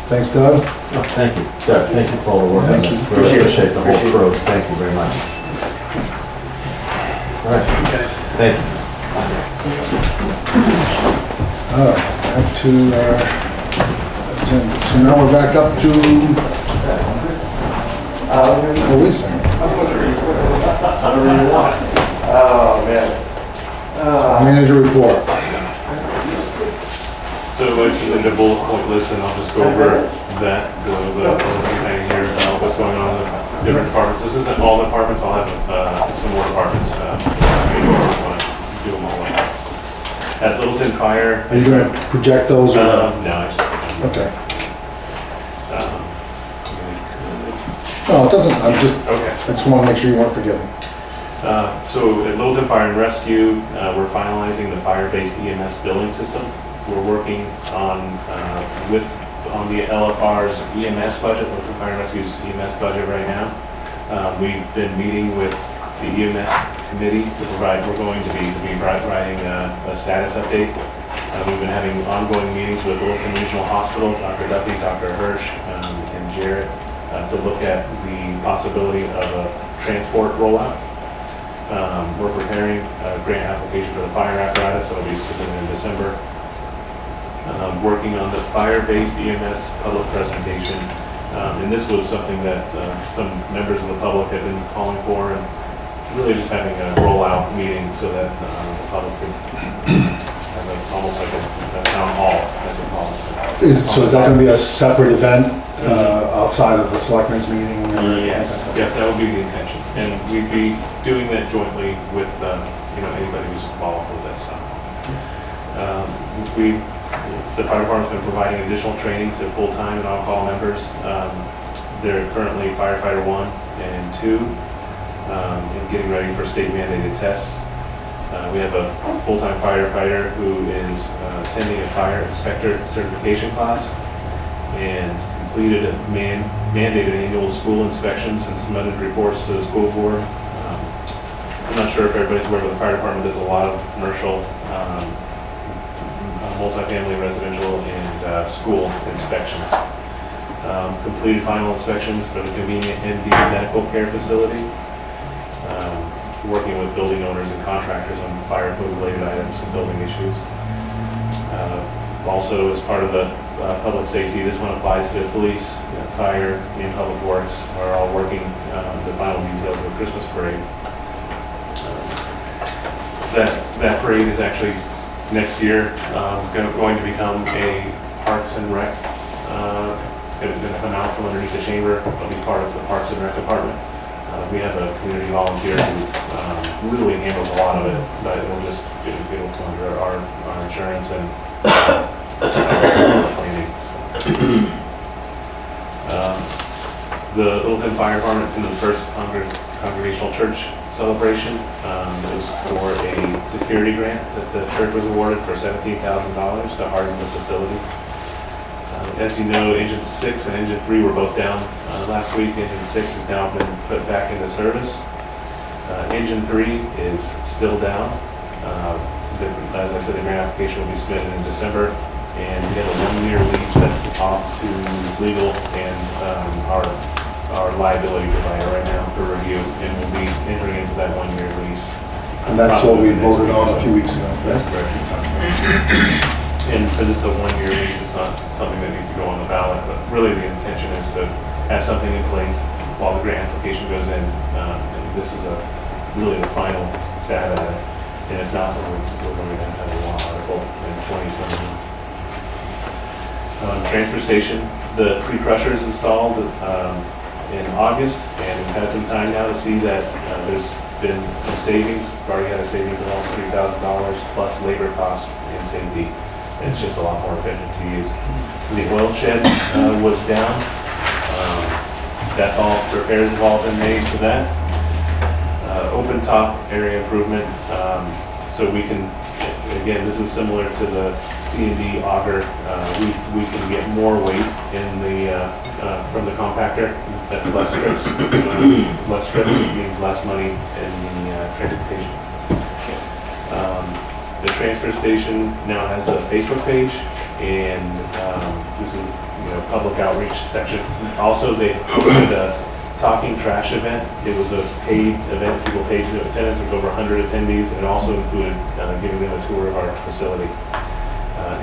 Thanks, Doug. Oh, thank you, Doug, thank you for all the work on Thank this. you. Really appreciate the whole crew, thank you very much. All right, thank you. All right, back to our agenda. So now we're back up to, oh, wait a second. Oh, man. Manager report. So it's in the bullet point list, and I'll just go over that, the thing here, what's going on in the different departments. This isn't all departments, I'll have some more departments, maybe we want to do them all like. At Littleton Fire. Are you gonna project those or? No, I just. Okay. um, No, it doesn't, Okay. I just wanna make sure you weren't forgetting. So at Littleton Fire and Rescue, we're finalizing the fire-based EMS billing system. We're working on the LFR's EMS budget, Littleton Fire and Rescue's EMS budget right now. We've been meeting with the EMS committee to provide, we're going to be providing a status update. We've been having ongoing meetings with Littleton Regional Hospital, Dr. Duffy, Dr. Hirsch, and Jarrett, to look at the possibility of a transport rollout. We're preparing a grant application for the fire apparatus, that'll be submitted in December. Working on the fire-based EMS public presentation. And this was something that some members of the public have been calling for, and really just having a rollout meeting so that the public could have almost like a town hall, as they call it. So is that gonna be a separate event outside of the selectmen's meeting? Yes, yeah, that would be the intention. And we'd be doing that jointly with, anybody who's involved with that stuff. The fire department's been providing additional training to full-time and on-call members. They're currently firefighter 1 and 2. and getting ready for state mandated tests. We have a full-time firefighter who is attending a fire inspector certification class and completed mandated annual school inspections and submitted reports to the school board. I'm not sure if everybody's aware, but the fire department does a lot of commercial, multifamily, residential, and school inspections. Completed final inspections for the convenient ND medical care facility. Working with building owners and contractors on fire code related items and building issues. Also, as part of the public safety, this one applies to police, fire, and public works are all working the final details of the Christmas parade. That parade is actually next year going to become a Parks and Rec. It's going to come out from underneath the chamber. It'll be part of the Parks and Rec department. We have a community volunteer who really handles a lot of it, but it'll come under our insurance and planning. The Littleton Fire Department's into the first congregational church celebration. It was for a security grant that the church was awarded for $17,000 to harden the facility. As you know, Engine 6 and Engine 3 were both down last week. Engine 6 has now been put back into service. Engine 3 is still down. As I said, the grant application will be submitted in December, and we have a one-year lease that's off to legal and our liability provider right now for review, and we'll be entering into that one-year lease. And that's what we voted on a few weeks ago. That's correct. And since it's a one-year lease, it's not something that needs to go on the ballot, but really the intention is to have something in place while the grant application goes in. And this is really the final stab at it. And if not, then we're going to have a warrant article in 2020. Transfer station, the pre-crusher is installed in August, and we've had some time now to see that there's been some savings. We've already had a savings of almost $3,000 plus labor costs in safety. It's just a lot more efficient to use. The oil shed was down. That's all repairs have all been made for that. Open top area improvement. So we can, again, this is similar to the C&D auger. We can get more weight in the from the compactor. That's less trips. Less trips means less money in the transportation. The transfer station now has a Facebook page, and this is public outreach section. Also, they hosted a talking trash event. It was a paid event. People paid to attendance with over 100 attendees, and it also included giving them a tour of our facility.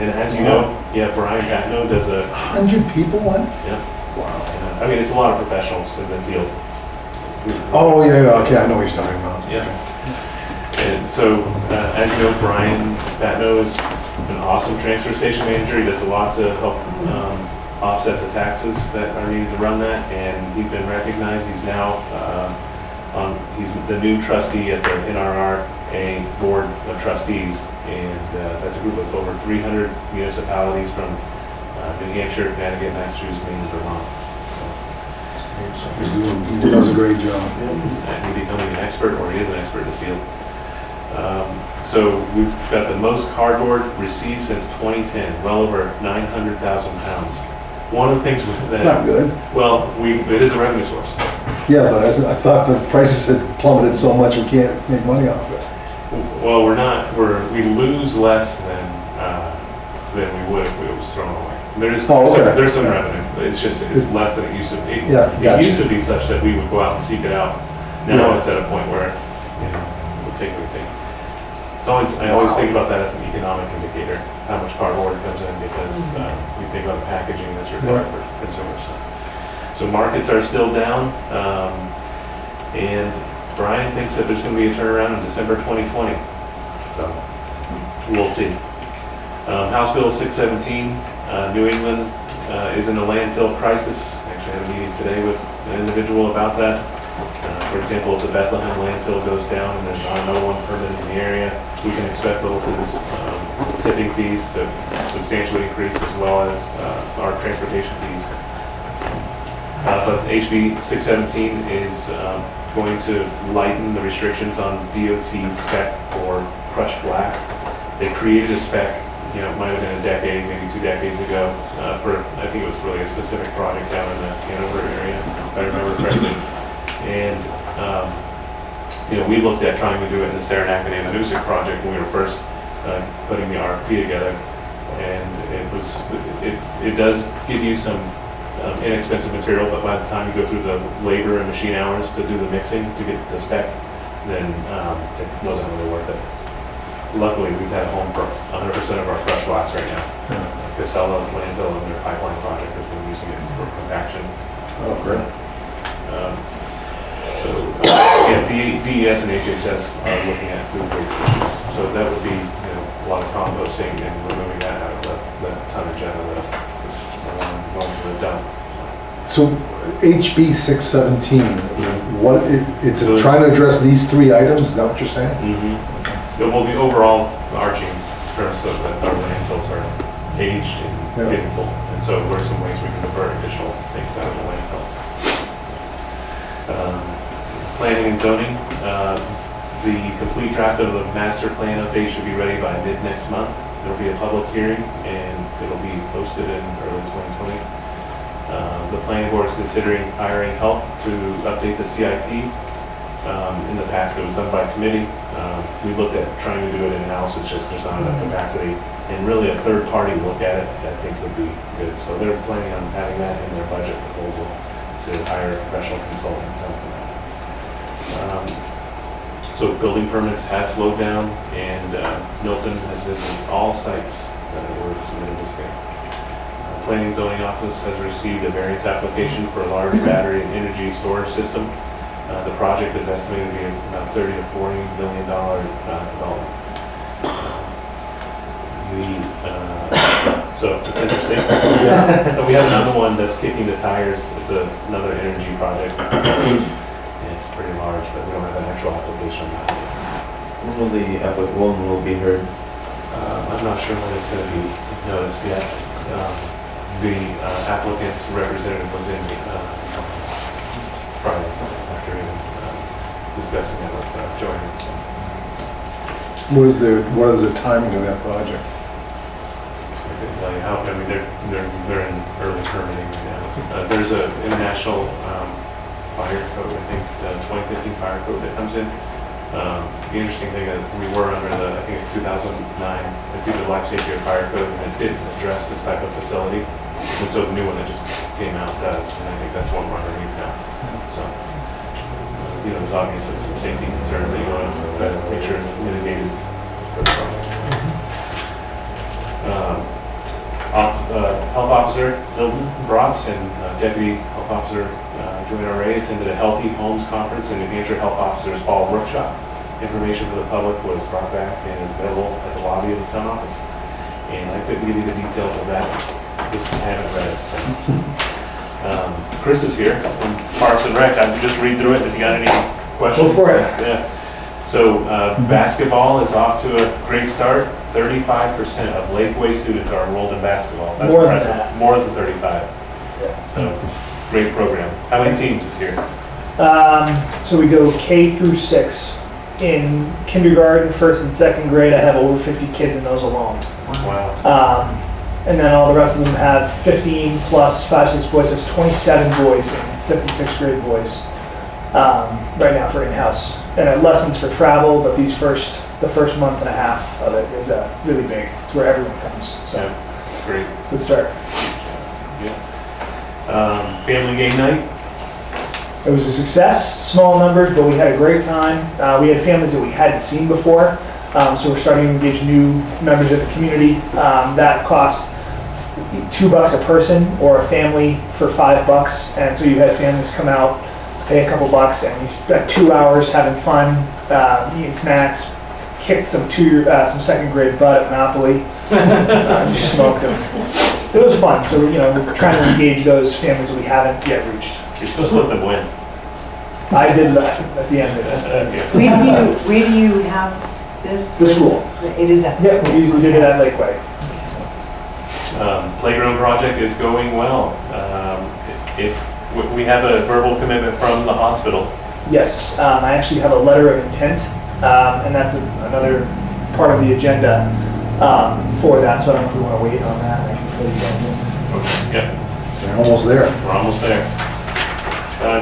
And as you know, Brian Patno does 100 people went? Yeah. Wow. I mean, it's a lot of professionals in the field. Oh, yeah, okay, I know what you're talking about. Yeah. And so, as you know, Brian Patno is an awesome transfer station manager. He does a lot to help offset the taxes that are needed to run that, and he's been recognized. He's now he's the new trustee at the NRRA Board of Trustees, and that's a group of over 300 municipalities from New Hampshire, Connecticut, Massachusetts, Maine, and Vermont. He does a great job. And he's becoming an expert, or he is an expert in the field. So we've got the most cardboard received since 2010, well over 900,000 pounds. One of the things that... That's not good. Well, it is a revenue source. Yeah, but I thought the prices had plummeted so much we can't make money off it. Well, we lose less than we would if it was thrown away. There's some revenue, but it's less than it used to be. Yeah, It gotcha. used to be such that we would go out and seek it out. Now it's at a point where, we'll take what we take. I always think about that as an economic indicator, how much cardboard comes in, because you think about the packaging that's required for consumers. So markets are still down, and Brian thinks that there's going to be a turnaround in December 2020. So we'll see. House Bill 617, New England is in a landfill crisis. Actually, I had a meeting today with an individual about that. For example, if the Bethlehem landfill goes down and there's not another one permitted in the area, we can expect Littleton's tipping fees to substantially increase, as well as our transportation fees. But HB 617 is going to lighten the restrictions on DOT spec for crushed glass. They created a spec, it might have been a decade, maybe 2 decades ago, for, I think it was really a specific project down in the Hanover area, if I remember correctly. And, we looked at trying to do it in the Saranac and Amanuset project when we were first putting the RFP together. And it does give you some inexpensive material, but by the time you go through the labor and machine hours to do the mixing to get the spec, then it wasn't really worth it. Luckily, we've had a home for 100% of our crushed glass right now. Casella landfill and their pipeline project has been using it for compaction. Oh, great. DES and HHS are looking at food waste issues. So that would be, a lot of composting and removing that out of the tonnage out of going to the dump. So HB 617, it's So trying to address these 3 items, is that what you're saying? Well, the overall arching premise of that our landfills are aged and getting full. And so what are some ways we can divert additional things out of the landfill? Planning and zoning, the complete draft of the master plan update should be ready by mid next month. There'll be a public hearing and it'll be posted in early 2020. The planning board is considering hiring help to update the CIP. In the past, it was done by committee. We looked at trying to do it in-house, it's just there's not enough capacity. And really a third party look at it, I think would be good. So they're planning on having that in their budget proposal to hire a professional consultant to help them out. So building permits have slowed down and Milton has visited all sites that were submitted this year. Planning and zoning office has received a variance application for a large battery and energy storage system. The project is estimated to be about $30 to $40 million development. So it's interesting. We have another one that's kicking the tires. It's another energy project. It's pretty large, but we don't have an actual application on that yet. When will be heard? I'm not sure when it's going to be noticed yet. The applicant's representative was in Friday after even discussing it with Joanne. So. What is the timing of that project? I couldn't tell you how. I mean, they're in early permitting right now. There's an international fire code, I think, the 2015 fire code that comes in. The interesting thing is we were under I think it's 2009, it's either life safety or fire code, and it didn't address this type of facility. And so the new one that just came out does, and I think that's what we're underneath now. So, there's obviously some safety concerns that you want to make sure it's mitigated for the project. Health Officer Littleton Selectboard and Deputy Health Officer Joanne Ray attended a Healthy Homes Conference and New Hampshire Health Officers Fall Workshop. Information for the public was brought back and is available at the lobby of the town office. And I couldn't give you the details of that, just haven't read it. So. Chris is here from Parks and Rec. I'll just read through it if you got any questions. Go for it. Yeah. So basketball is off to a great start. 35% of Lakeway students are enrolled in basketball. That's More than impressive. that. More than 35. Yeah. So great program. How many teams is here? So we go K through 6. In kindergarten, first and second grade, I have over 50 kids in those alone. Wow. And then all the rest of them have 15 plus 5, 6 boys. There's 27 boys in 5th and 6th grade boys right now for in-house. And I have lessons for travel, but the first month and a half of it is really big. It's where everyone comes. So Yeah, great. good start. Yeah. Family game night. It was a success, small numbers, but we had a great time. We had families that we hadn't seen before, so we're starting to engage new members of the community. That cost $2 a person or a family for $5, and so you had families come out, pay a couple bucks, and we spent 2 hours having fun, eating snacks, kicked some second grade butt at Monopoly, just smoked them. It was fun, so we're trying to engage those families that we haven't yet reached. You're supposed to let them win. I did that at the end of it. Okay. Where do you have this? The school. It is at the Yeah, school. we did it at Lakeway. Playground project is going well. If We have a verbal commitment from the hospital. Yes, I actually have a letter of intent, and that's another part of the agenda for that, so I don't know if we want to wait on that. I can fill you guys in. Okay. Yep, They're almost there. we're almost there.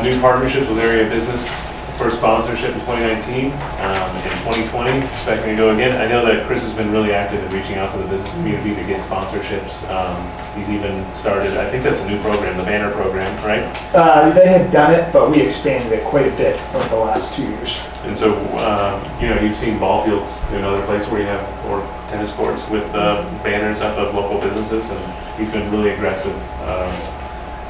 New partnerships with area business for sponsorship in 2019. In 2020, expecting to go again. I know that Chris has been really active in reaching out to the business community to get sponsorships. He's even started, I think that's a new program, the banner program, right? They had done it, but we expanded it quite a bit over the last 2 years. And so, you've seen ball fields in other places where you have, or tennis courts with banners up of local businesses, and he's been really aggressive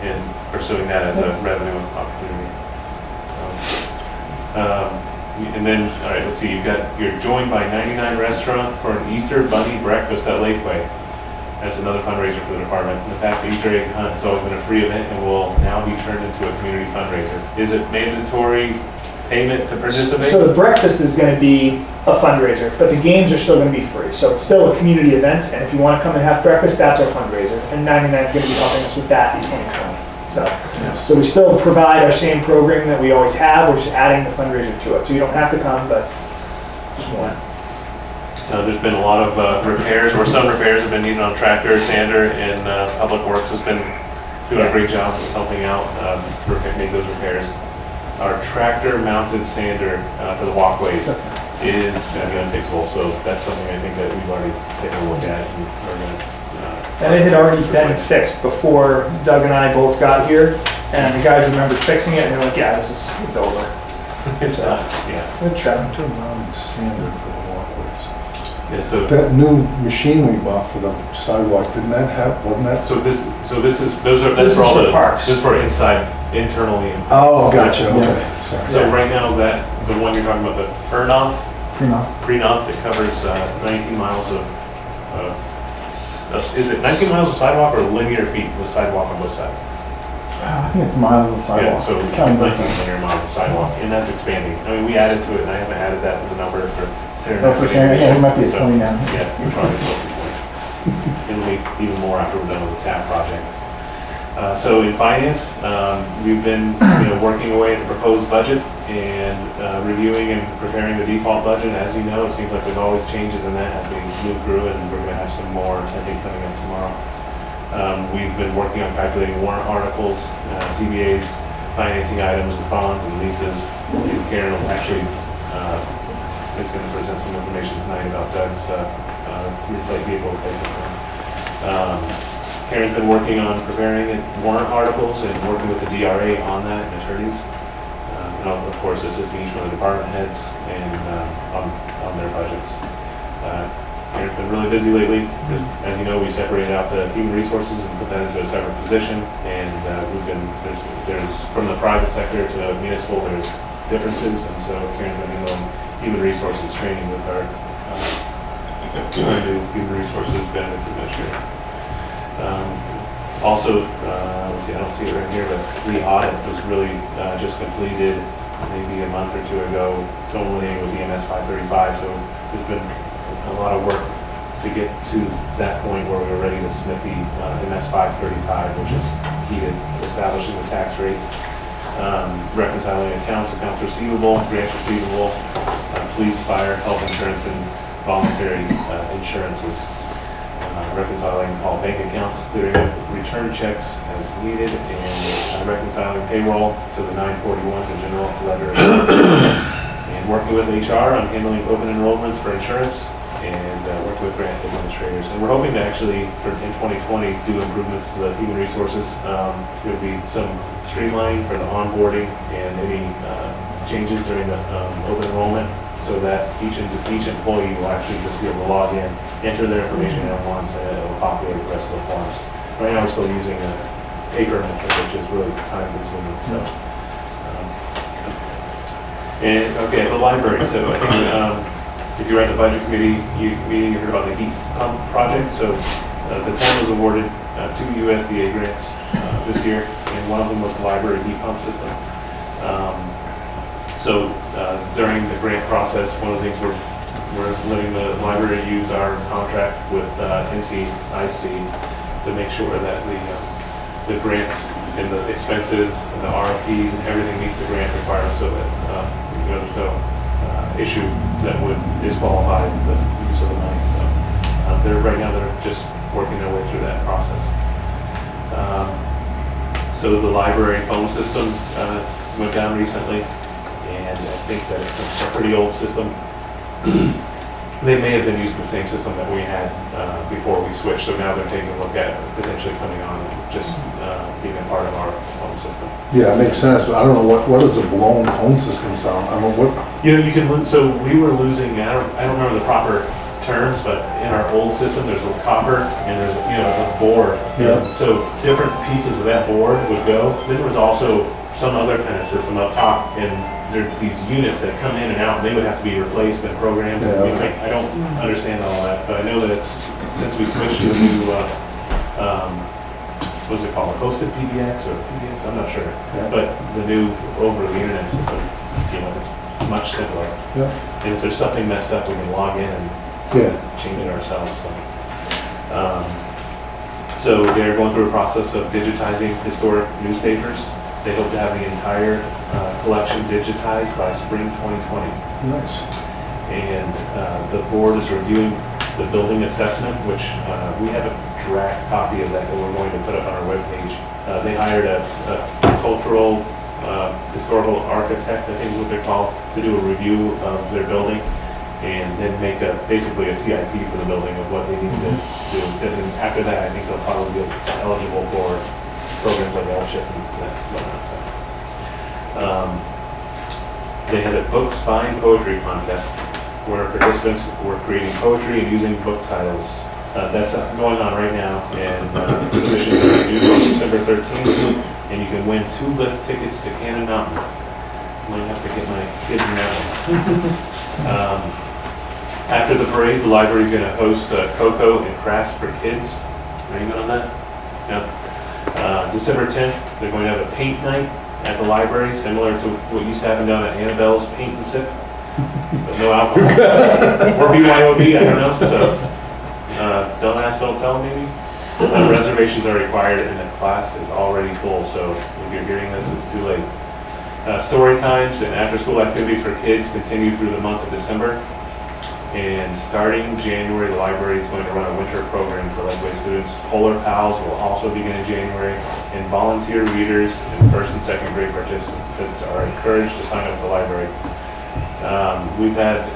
in pursuing that as a revenue opportunity. And then, all right, let's see, you're joined by 99 Restaurant for an Easter Bunny Breakfast at Lakeway. That's another fundraiser for the department. In the past, the Easter egg hunt has always been a free event and will now be turned into a community fundraiser. Is it mandatory payment to participate? So the breakfast is going to be a fundraiser, but the games are still going to be free. So it's still a community event, and if you want to come and have breakfast, that's our fundraiser. And 99 is going to be helping us with that in 2020. So we still provide our same program that we always have. We're just adding the fundraiser to it. So you don't have to come, but just more. There's been a lot of repairs, or some repairs have been needed on tractor, sander, and Public Works has been doing a great job of helping out make those repairs. Our tractor-mounted sander for the walkways is going to be unfixable, so that's something I think that we've already taken a look at, and we're going to. And it had already been fixed before Doug and I both got here, and the guys remembered fixing it, and they're like, "Yeah, it's over." It's yeah. Good job. Mounted sander for the walkways. Yeah, so That new machine we bought for the sidewalks, wasn't that? that's This for all is for the parks. This is for internally. Oh, gotcha, okay, sorry. So right now, the one you're talking about, the Prenoth, it covers 19 miles of, is it 19 miles of sidewalk or linear feet with sidewalk on both sides? I think it's miles of sidewalk. Yeah, so Counting both 19 sides. linear miles of sidewalk, and that's expanding. I mean, we added to it, and I haven't added that to the number for Sarah. Oh, for Sarah, yeah, it might be at 20 now. Yeah, we're probably close to 20. It'll be even more after we're done with the TAP project. So in finance, we've been working away at the proposed budget and reviewing and preparing the default budget. As you know, it seems like there's always changes in that as we move through, and we're going to have some more, I think, coming up tomorrow. We've been working on calculating warrant articles, CBAs, financing items, and bonds and leases. And Karen will actually is going to present some information tonight about Doug's vehicle replacement. Karen's been working on preparing warrant articles and working with the DRA on that and attorneys. And of course, assisting each one of the department heads and on their budgets. Karen's been really busy lately. As you know, we separated out the human resources and put that into a separate position. And there's from the private sector to municipal, there's differences. And so Karen's been doing human resources training with our new human resources benefits administrator. Also, let's see, I don't see it right here, but the audit was really just completed maybe a month or two ago, culminating with the MS 535. So there's been a lot of work to get to that point where we were ready to submit the MS 535, which is key to establishing the tax rate, reconciling accounts receivable, grants receivable, police, fire, health insurance, and voluntary insurances. Reconciling all bank accounts, clearing up return checks as needed, and reconciling payroll to the 941s and general ledger. And working with HR on handling open enrollments for insurance, and working with grant administrators. And we're hoping to actually, in 2020, do improvements to the human resources. There'll be some streamlining for the onboarding and any changes during the open enrollment, so that each employee will actually just be able to log in, enter their information at once, and it will populate the rest of the forms. Right now, we're still using a paper method, which is really time consuming. So, and okay, the library. So I think if you were at the budget committee meeting, you heard about the heat pump project. So the town was awarded 2 USDA grants this year, and one of them was the library heat pump system. So during the grant process, one of the things we're letting the library use our contract with NCIC to make sure that the grants and the expenses and the RFPs and everything meets the grant requirements, so that, there's no issue that would disqualify the use of the money. So, right now, they're just working their way through that process. So the library phone system went down recently, and I think that it's a pretty old system. They may have been using the same system that we had before we switched, so now they're taking a look at potentially coming on and just being a part of our phone system. Yeah, it makes sense, but I don't know, what does a blown phone system sound? I don't know what, You know, you can, so we were losing, I don't remember the proper terms, but in our old system, there's a copper and there's, a board. Yeah. So different pieces of that board would go. Then there was also some other kind of system up top, and there are these units that come in and out, and they would have to be replaced and programmed. Yeah, okay. I don't understand all that, but I know that since we switched to the new, what's it called, hosted PBX or PBX, I'm not sure. Yeah. But the new over the internet system, it's much simpler. yeah, And if there's something messed up, we can log in and yeah, change it ourselves. So they're going through a process of digitizing historic newspapers. They hope to have the entire collection digitized by spring 2020. nice. And the board is reviewing the building assessment, which we have a draft copy of that we're going to put up on our webpage. They hired a cultural, historical architect, I think is what they're called, to do a review of their building and then make basically a CIP for the building of what they need to do. And after that, I think they'll probably be eligible for programs like L-Chip and whatnot. They had a book spine poetry contest where participants were creating poetry and using book titles. That's going on right now, and submissions are due on December 13th, and you can win 2 lift tickets to Cannon Mountain. Might have to get my kids in that one. After the parade, the library is going to host cocoa and crafts for kids. Are you going on that? No. December 10th, they're going to have a paint night at the library, similar to what used to happen down at Annabelle's Paint and Sip. But no alcohol. Or BYOB, I don't know. So, don't ask, don't tell, maybe. Reservations are required, and the class is already full. So if you're hearing this, it's too late. Story times and after-school activities for kids continue through the month of December. And starting January, the library is going to run a winter program for Lakeway students. Polar Pals will also begin in January, and volunteer readers and first and second grade participants are encouraged to sign up for the library. We've had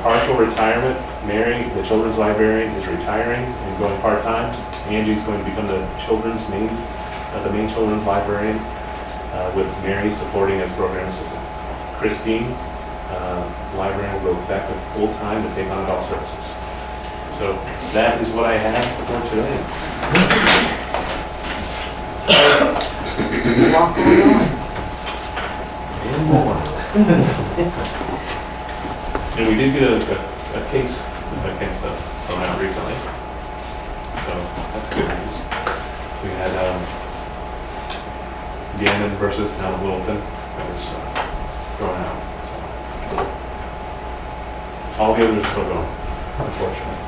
partial retirement. Mary, the children's librarian, is retiring and going part-time. Angie's going to become the main children's librarian, with Mary supporting as program assistant. Christine, the librarian, will go back to full-time to take on adult services. So that is what I have for today. Walk on. And more. And we did get a case against us thrown out recently. So that's good news. We had Gannon versus Town of Littleton that was thrown out. So. All the others are still going, unfortunately.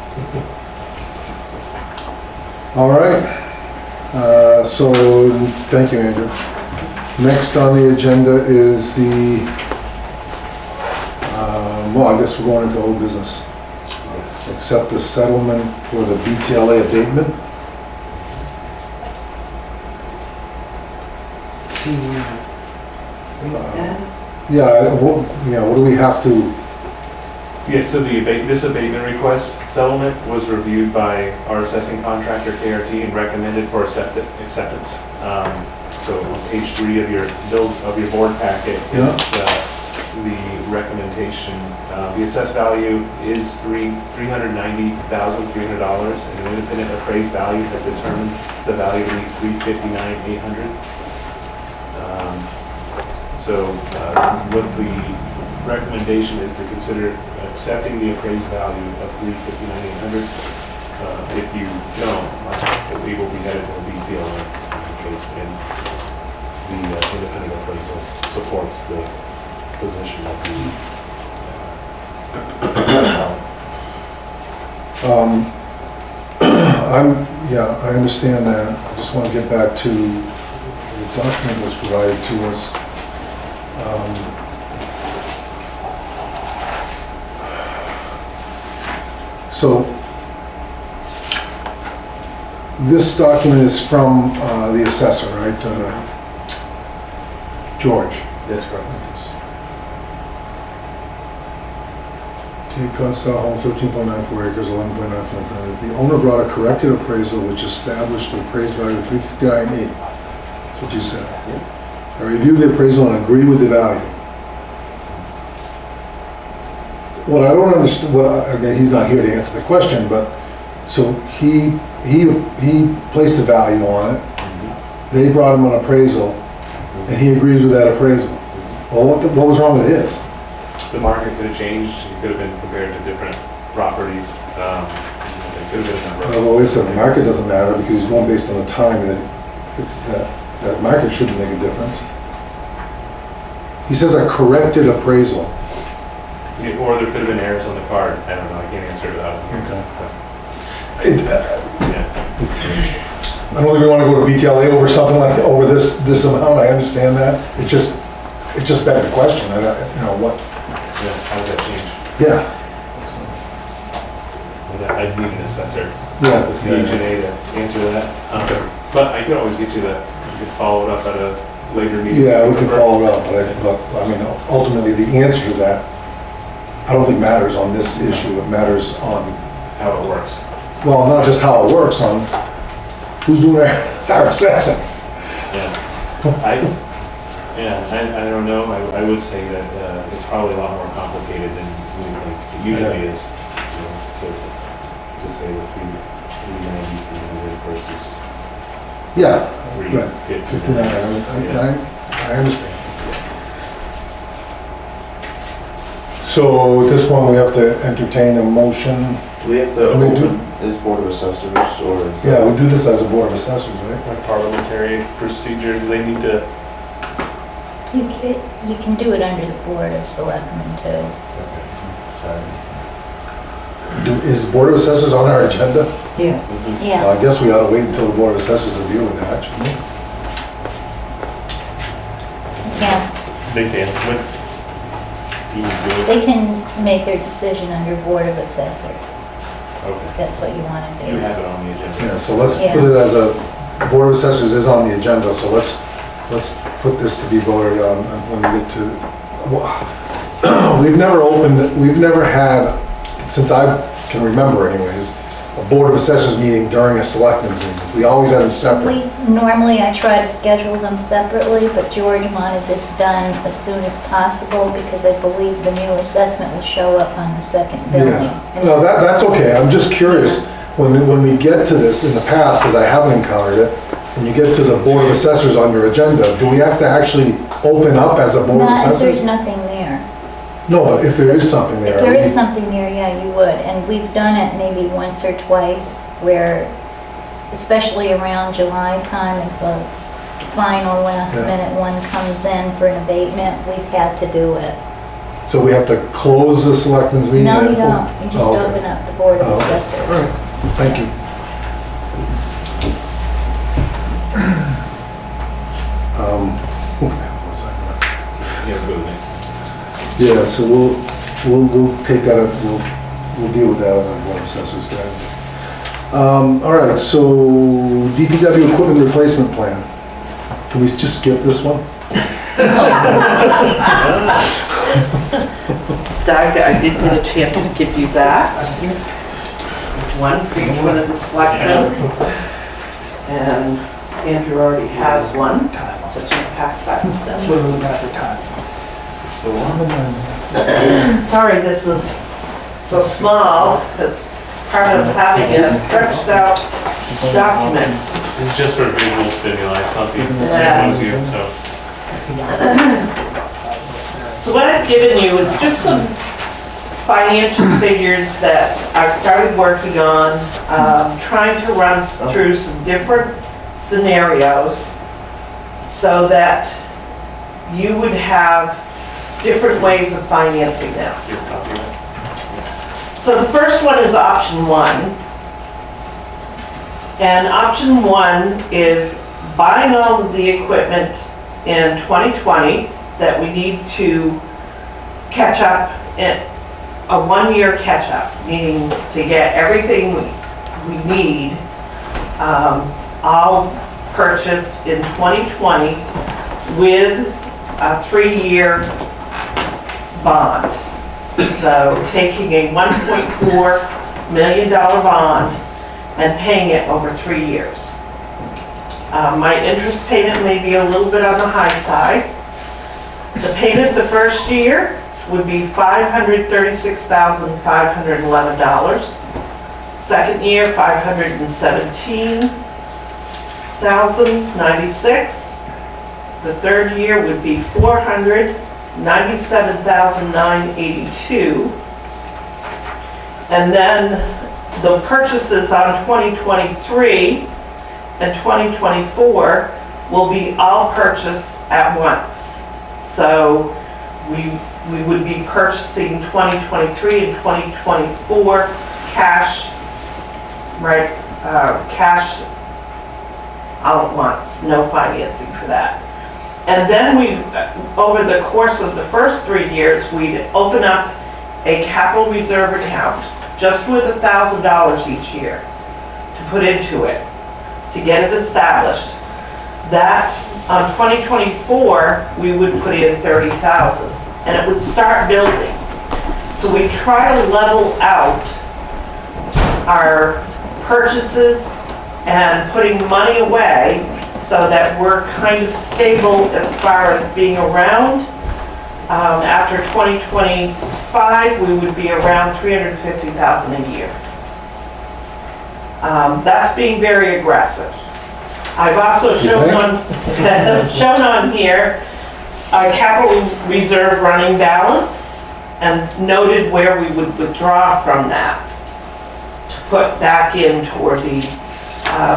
All right, so, thank you, Andrew. Next on the agenda is the, well, I guess we're going into old business. Yes. Accept the settlement for the BTLA abatement. Yeah, what do we have to, Yeah, so this abatement request settlement was reviewed by our assessing contractor, KRT, and recommended for acceptance. So on page 3 of your board packet is the recommendation. The assessed value is $390,300, and an independent appraised value has determined the value to be $359,800. So what the recommendation is to consider accepting the appraised value of $359,800. If you don't, we will be headed to a BTLA case, and the independent appraisal supports the position of I understand that. I just want to get back to the document was provided to us. So, this document is from the assessor, right? George. That's correct. Cape Cod South Home, 13.94 acres, 11.94. The owner brought a corrected appraisal which established the appraised value of $359,800. That's what you said. I reviewed the appraisal and agree with the value. What I don't understand, again, he's not here to answer the question, but, so he placed a value on it. They brought him an appraisal, and he agrees with that appraisal. Well, what was wrong with his? The market could have changed, it could have been compared to different properties. It could have been a number of. Well, wait a second, the market doesn't matter because he's going based on the time that market shouldn't make a difference. He says a corrected appraisal. Yeah, or there could have been errors on the card, I don't know, I can't answer that. Okay. I don't think we want to go to BTLA over something like, over this amount, I understand that. It just begged the question, what? Yeah, how does that change? Yeah. I'd need an assessor, Yeah. the CHNA to answer that. But I could always get you that, you could follow it up at a later meeting. Yeah, we can follow it up, but I mean, ultimately, the answer to that, I don't think matters on this issue, it matters on, How it works. well, not just how it works, on who's doing our assessing. I don't know, I would say that it's probably a lot more complicated than we think it usually is. To say the 390 versus Yeah, 359. right, 59, I understand. So at this point, we have to entertain a motion. Do we have to Do we do- open as Board of Assessors, or is Yeah, that? we do this as a Board of Assessors, right? Like parliamentary procedure, do they need to? You can do it under the Board of Selectmen too. Is the Board of Assessors on our agenda? Yes. Well, Yeah, I guess we ought to wait until the Board of Assessors is dealing with that, shouldn't we? yeah. They can, what? Do you do it? They can make their decision under Board of Assessors. Okay. That's what you want to You do. have it on the agenda. Yeah, so let's Yeah. put it as a, the Board of Assessors is on the agenda, so let's put this to be voted on when we get to, we've never had, since I can remember anyways, a Board of Assessors meeting during a Selectmen's meeting. We always had them separate. Normally I try to schedule them separately, but George wanted this done as soon as possible because I believe the new assessment will show up on the second building. Yeah, no, that's okay, I'm just curious, when we get to this in the past, because I haven't encountered it, when you get to the Board of Assessors on your agenda, do we have to actually open up as a Board of Not if there's Assessors? nothing there. No, but if there is something there. If there is something there, yeah, you would. And we've done it maybe once or twice where, especially around July time, if a final last Yeah. minute one comes in for an abatement, we've had to do it. So we have to close the Selectmen's meeting? No, and- you don't. You just Oh, okay. open up the Board of Oh, okay. Assessors. All right, thank you. What was I on? Yeah, go next. Yeah, so we'll take that, we'll deal with that as a Board of Assessors, guys. All right, so DPW equipment replacement plan. Can we just skip this one? Doug, I did get a chance to give you that. One for each one of the selectmen. And Andrew already has one, so just pass that to them. Sorry, this is so small. It's part of having a stretched out document. This is just for visual stimuli, something Yeah. that shows you, so. So what I've given you is just some financial figures that I've started working on, trying to run through some different scenarios so that you would have different ways of financing this. Your copy of that? So the first one is option one. And option one is buying all of the equipment in 2020 that we need to catch up, in a one-year catch-up, meaning to get everything we need all purchased in 2020 with a 3-year bond. So taking a $1.4 million bond and paying it over 3 years. My interest payment may be a little bit on the high side. The payment the first year would be $536,511. Second year, $517,096. The third year would be $497,982. And then the purchases on 2023 and 2024 will be all purchased at once. So we would be purchasing 2023 and 2024 cash, right, cash all at once, no financing for that. And then over the course of the first 3 years, we'd open up a capital reserve account just with $1,000 each year to put into it, to get it established. That on 2024, we would put in $30,000 and it would start building. So we try to level out our purchases and putting money away so that we're kind of stable as far as being around. After 2025, we would be around $350,000 a year. That's being very aggressive. I've also shown on here a capital reserve running balance and noted where we would withdraw from that to put back in toward the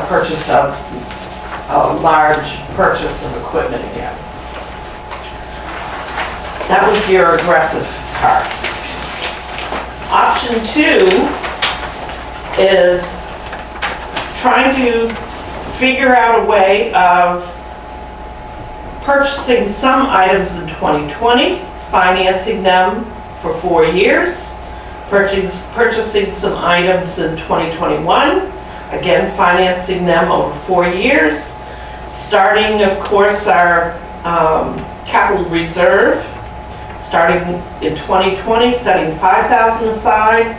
purchase of a large purchase of equipment again. That was your aggressive part. Option 2 is trying to figure out a way of purchasing some items in 2020, financing them for 4 years, purchasing some items in 2021, again financing them over 4 years, starting of course our capital reserve, starting in 2020, setting $5,000 aside,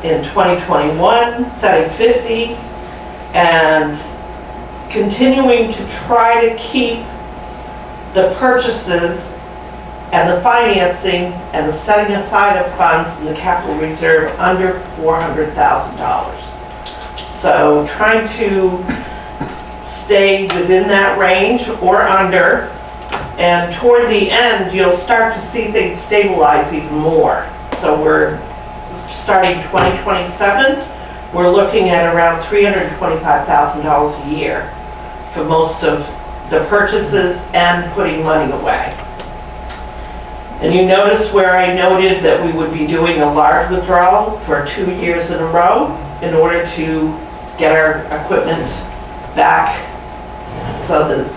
in 2021, setting $50,000, and continuing to try to keep the purchases and the financing and the setting aside of funds in the capital reserve under $400,000. So trying to stay within that range or under, and toward the end you'll start to see things stabilize even more. So we're starting 2027, we're looking at around $325,000 a year for most of the purchases and putting money away. And you notice where I noted that we would be doing a large withdrawal for 2 years in a row in order to get our equipment back so that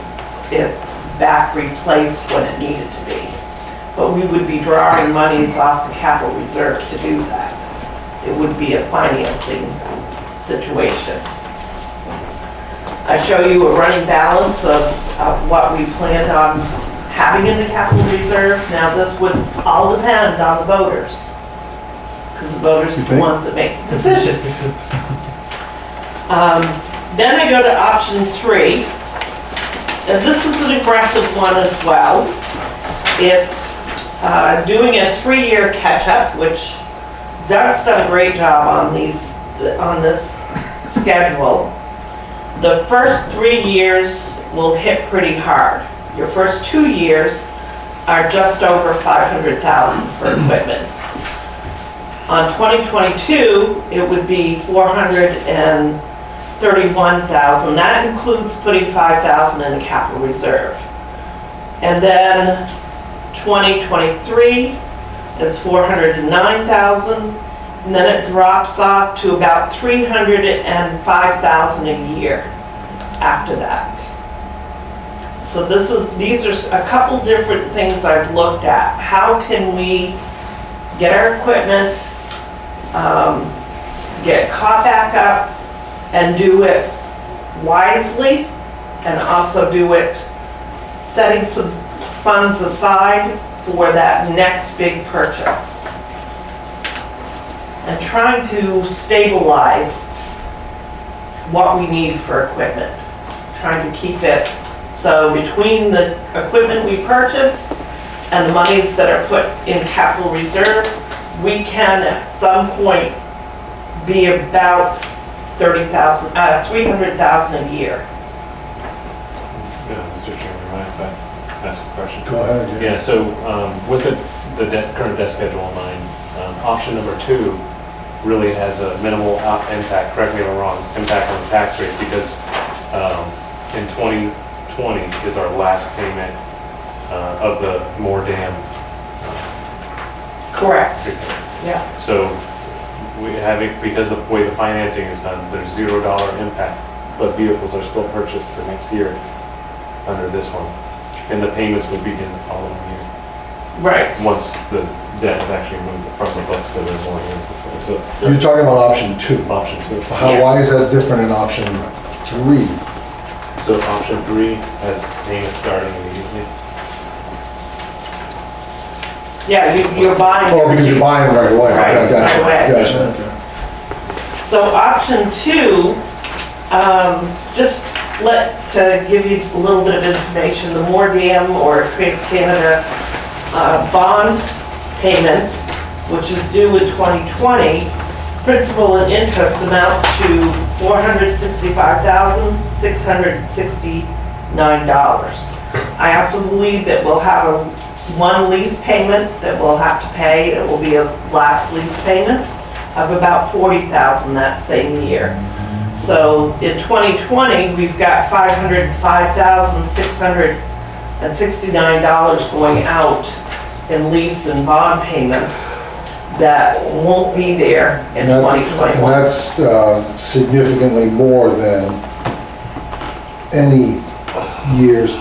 it's back replaced when it needed to be. But we would be drawing monies off the capital reserve to do that. It would be a financing situation. I show you a running balance of what we planned on having in the capital reserve. Now this would all depend on the voters, because the voters are the ones that make the decisions. Then I go to option 3, and this is an aggressive one as well. It's doing a 3-year catch-up, which Doug's done a great job on this schedule. The first 3 years will hit pretty hard. Your first 2 years are just over $500,000 for equipment. On 2022, it would be $431,000. That includes putting $5,000 in a capital reserve. And then 2023 is $409,000. And then it drops off to about $305,000 a year after that. So these are a couple different things I've looked at. How can we get our equipment, get caught back up, and do it wisely, and also do it setting some funds aside for that next big purchase. And trying to stabilize what we need for equipment. Trying to keep it, so between the equipment we purchase and the monies that are put in capital reserve, we can at some point be about 300,000 a year. Yeah, Mr. Chairman, mind if I ask a question? Go ahead. Yeah, so with the current debt schedule in mind, option number 2 really has a minimal impact, correct me if I'm wrong, impact on the tax rate, because in 2020 is our last payment of the Moore Dam. Correct. Yeah. So we have it, because of the way the financing is done, there's $0 impact, but vehicles are still purchased for next year under this one. And the payments would begin the following year, Right. once the debt is actually moved from the books to the Moore Dam. So you're talking about option 2. Option 2. Why is that different in option 3? So option 3 has payments starting immediately. Yeah, you're buying. Oh, because you're buying right away. Right, Okay, gotcha, right away. gotcha, okay. So option 2, just to give you a little bit of information, the Moore Dam or Trans-Canada bond payment, which is due in 2020, principal and interest amounts to $465,669. I also believe that we'll have one lease payment that we'll have to pay. It will be a last lease payment of about $40,000 that same year. So in 2020, we've got $505,669 going out in lease and bond payments that won't be there in And 2021. that's significantly more than any year's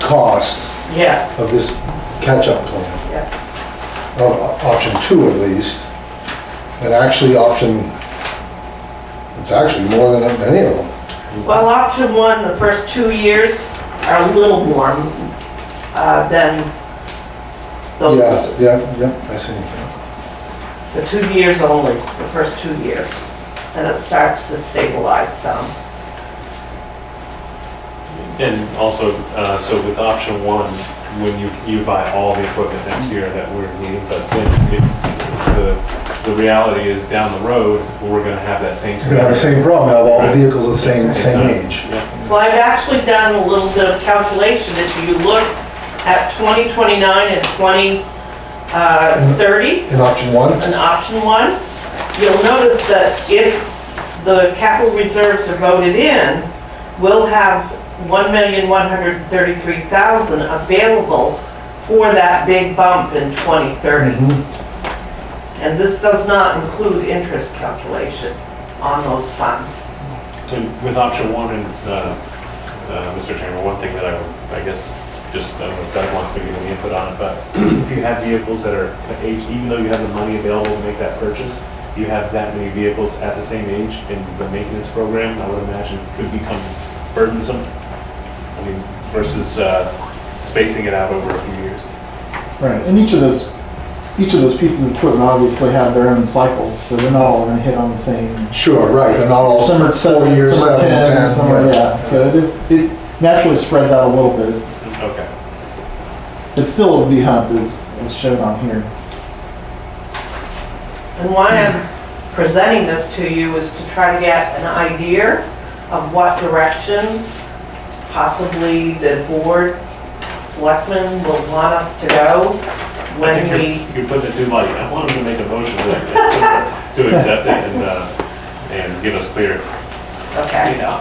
cost Yes, of this catch-up plan. yeah. Option 2 at least. And actually it's actually more than any of them. Well, option 1, the first 2 years are a little more than those, Yeah, I see. the 2 years only, the first 2 years. And it starts to stabilize some. And also, so with option 1, when you buy all the equipment next year that we're needing, but then the reality is down the road, we're gonna have that same. You're gonna have the same problem, have all the vehicles of the same age. Yeah. Well, I've actually done a little bit of calculation. If you look at 2029 and 2030, In option 1? in option 1, you'll notice that if the capital reserves are voted in, we'll have $1,133,000 available for that big bump in 2030. And this does not include interest calculation on those funds. So with option 1 and, Mr. Chairman, one thing that I guess, just, I don't know if Doug wants to give any input on it, but if you have vehicles that are age, even though you have the money available to make that purchase, you have that many vehicles at the same age, and the maintenance program, I would imagine, could become burdensome. I mean, versus spacing it out over a few years. Right, and each of those pieces of equipment obviously have their own cycles, so they're not all gonna hit on the same. Sure, right, they're not all Some are 4 years, some are 7, 10. some are- yeah. So it naturally spreads out a little bit. Okay. It still will be hump as shown on here. And why I'm presenting this to you is to try to get an idea of what direction possibly the board, selectmen will want us to go when we... You're putting it too muddy. I want him to make a motion to accept it and give us clear. Okay. Yeah,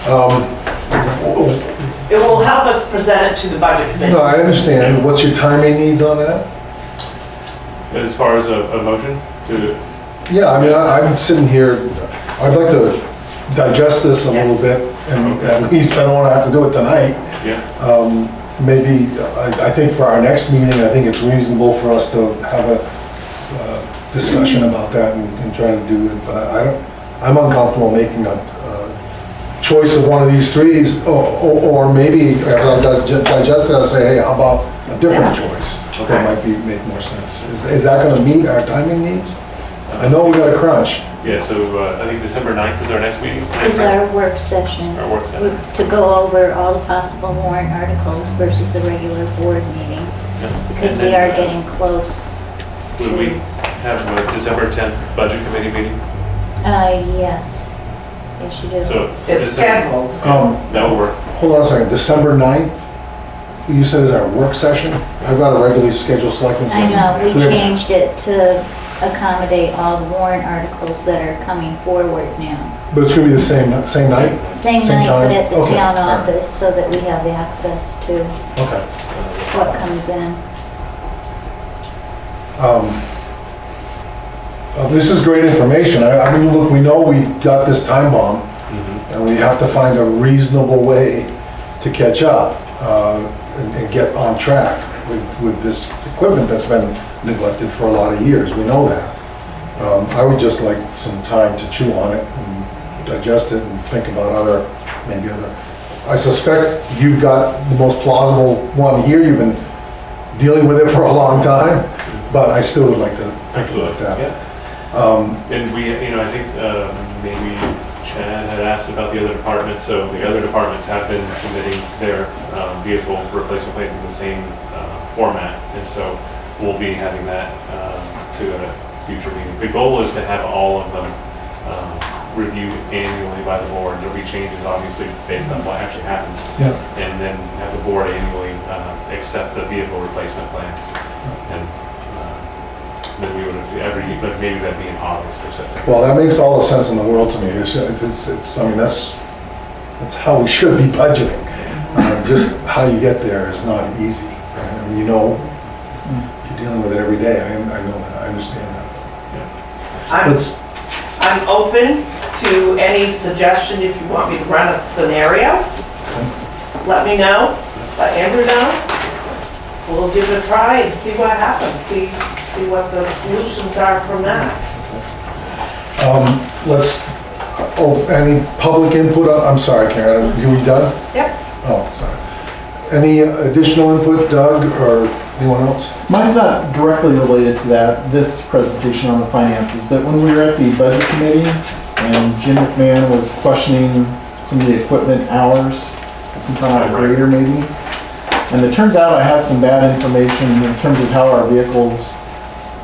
so. It will help us present it to the budget committee. No, I understand. What's your timing needs on that? As far as a motion to, Yeah, I mean, I'm sitting here, I'd like to digest this a little Yes. bit, and at least I don't wanna have to do it tonight. Yeah. Maybe, I think for our next meeting, I think it's reasonable for us to have a discussion about that and try to do it, but I'm uncomfortable making a choice of one of these threes, or maybe if I digest it, I'll say, hey, how about a different choice? That might make more sense. Is that gonna meet our timing needs? I know we got a crunch. Yeah, so I think December 9th is our next meeting. Is our work session. Our work session. To go over all the possible warrant articles versus a regular board meeting, Yeah. because And we then, are getting close. Would we have a December 10th budget committee meeting? Yes. Yes, you do. So It's December- scheduled. That will work. Hold on a second, December 9th, you said is our work session? I've got a regularly scheduled selectmen's I meeting. know, we have- changed it to accommodate all the warrant articles that are coming forward now. But it's gonna be the same night? Same night, but time? at the Okay, town all right. office, so that we have the access to Okay. what comes in. This is great information. I mean, look, we know we've got this time bomb, and we have to find a reasonable way to catch up and get on track with this equipment that's been neglected for a lot of years. We know that. I would just like some time to chew on it and digest it and think about maybe other. I suspect you've got the most plausible one here. You've been dealing with it for a long time, but I still would like to think about that. Yeah. And we, I think maybe Chad had asked about the other departments, so the other departments have been submitting their vehicle replacement plans in the same format, and so we'll be having that to a future meeting. The goal is to have all of them reviewed annually by the board. There'll be changes, obviously, based on what actually happens. Yeah. And then have the board annually accept the vehicle replacement plan. And then we would, but maybe that'd be in August or September. Well, that makes all the sense in the world to me. I mean, that's how we should be budgeting. Just how you get there is not easy. I mean, you're dealing with it every day. I know that, I understand that. I'm open to any suggestion if you want me to run a scenario. Let me know, let Andrew know. We'll give it a try and see what happens, see what the solutions are from that. Any public input? I'm sorry, Karen, you done? Yep. Oh, sorry. Any additional input, Doug, or anyone else? Mine's not directly related to this presentation on the finances, but when we were at the budget committee and Jim McMahon was questioning some of the equipment hours, I think on our grader maybe, and it turns out I had some bad information in terms of how our vehicles,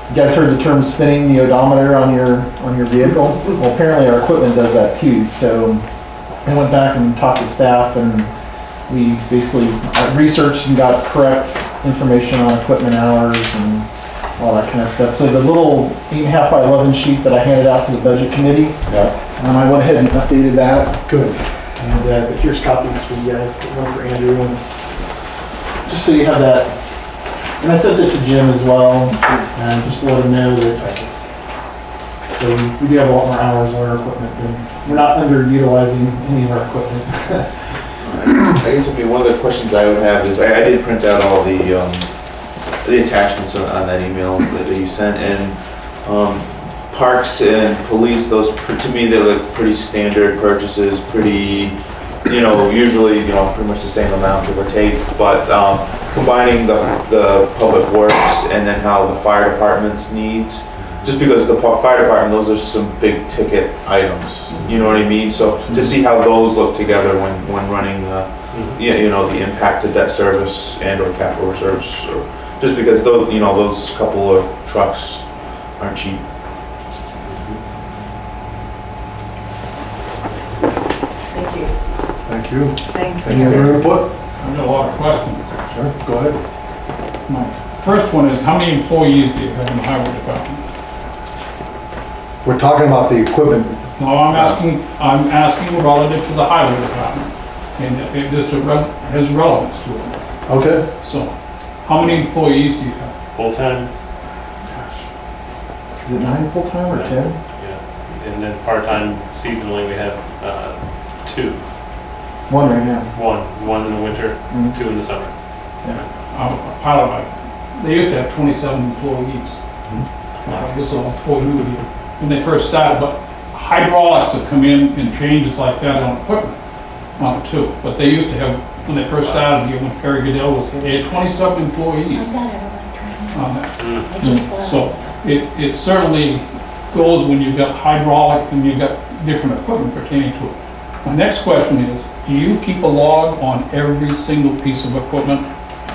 you guys heard the term spinning the odometer on your vehicle? Well, apparently our equipment does that too, so I went back and talked to staff and we basically researched and got correct information on equipment hours and all that kind of stuff. So the little 8.5 by 11 sheet that I handed out to the budget committee, I went ahead and updated that. Good. And but here's copies for you guys, one for Andrew, and just so you have that. And I sent it to Jim as well, and just to let him know that so we do have a lot more hours on our equipment, and we're not underutilizing any of our equipment. I guess one of the questions I would have is, I did print out all the attachments on that email that you sent, and parks and police, those, to me, they look pretty standard purchases, pretty, usually, pretty much the same amount, give or take, but combining the public works and then how the fire department's needs, just because the fire department, those are some big ticket items, you know what I mean? So to see how those look together when running, the impact of debt service and or capital reserves, or just because those, those couple of trucks aren't cheap. Thank you. Thank you. Thanks. Any other input? I got a lot of questions. Sure, go ahead. My first one is, how many employees do you have in the highway department? We're talking about the equipment. No, I'm asking relative to the highway department, and it just has relevance to it. Okay. So, how many employees do you have? Full-time? Is it 9 full-time or 10? Yeah. and then part-time seasonally, we have 2. One right now. One in the winter, Mhm. 2 in the summer. Part of it, they used to have 27 employees. This is all before you were here, when they first started, but hydraulics have come in and changes like that on equipment, on it too. But they used to have, when they first started here, when Perry Goodell was here, they had 27 employees I got it electronic. on that. I just thought. So it certainly goes when you've got hydraulic and you've got different equipment pertaining to it. My next question is, do you keep a log on every single piece of equipment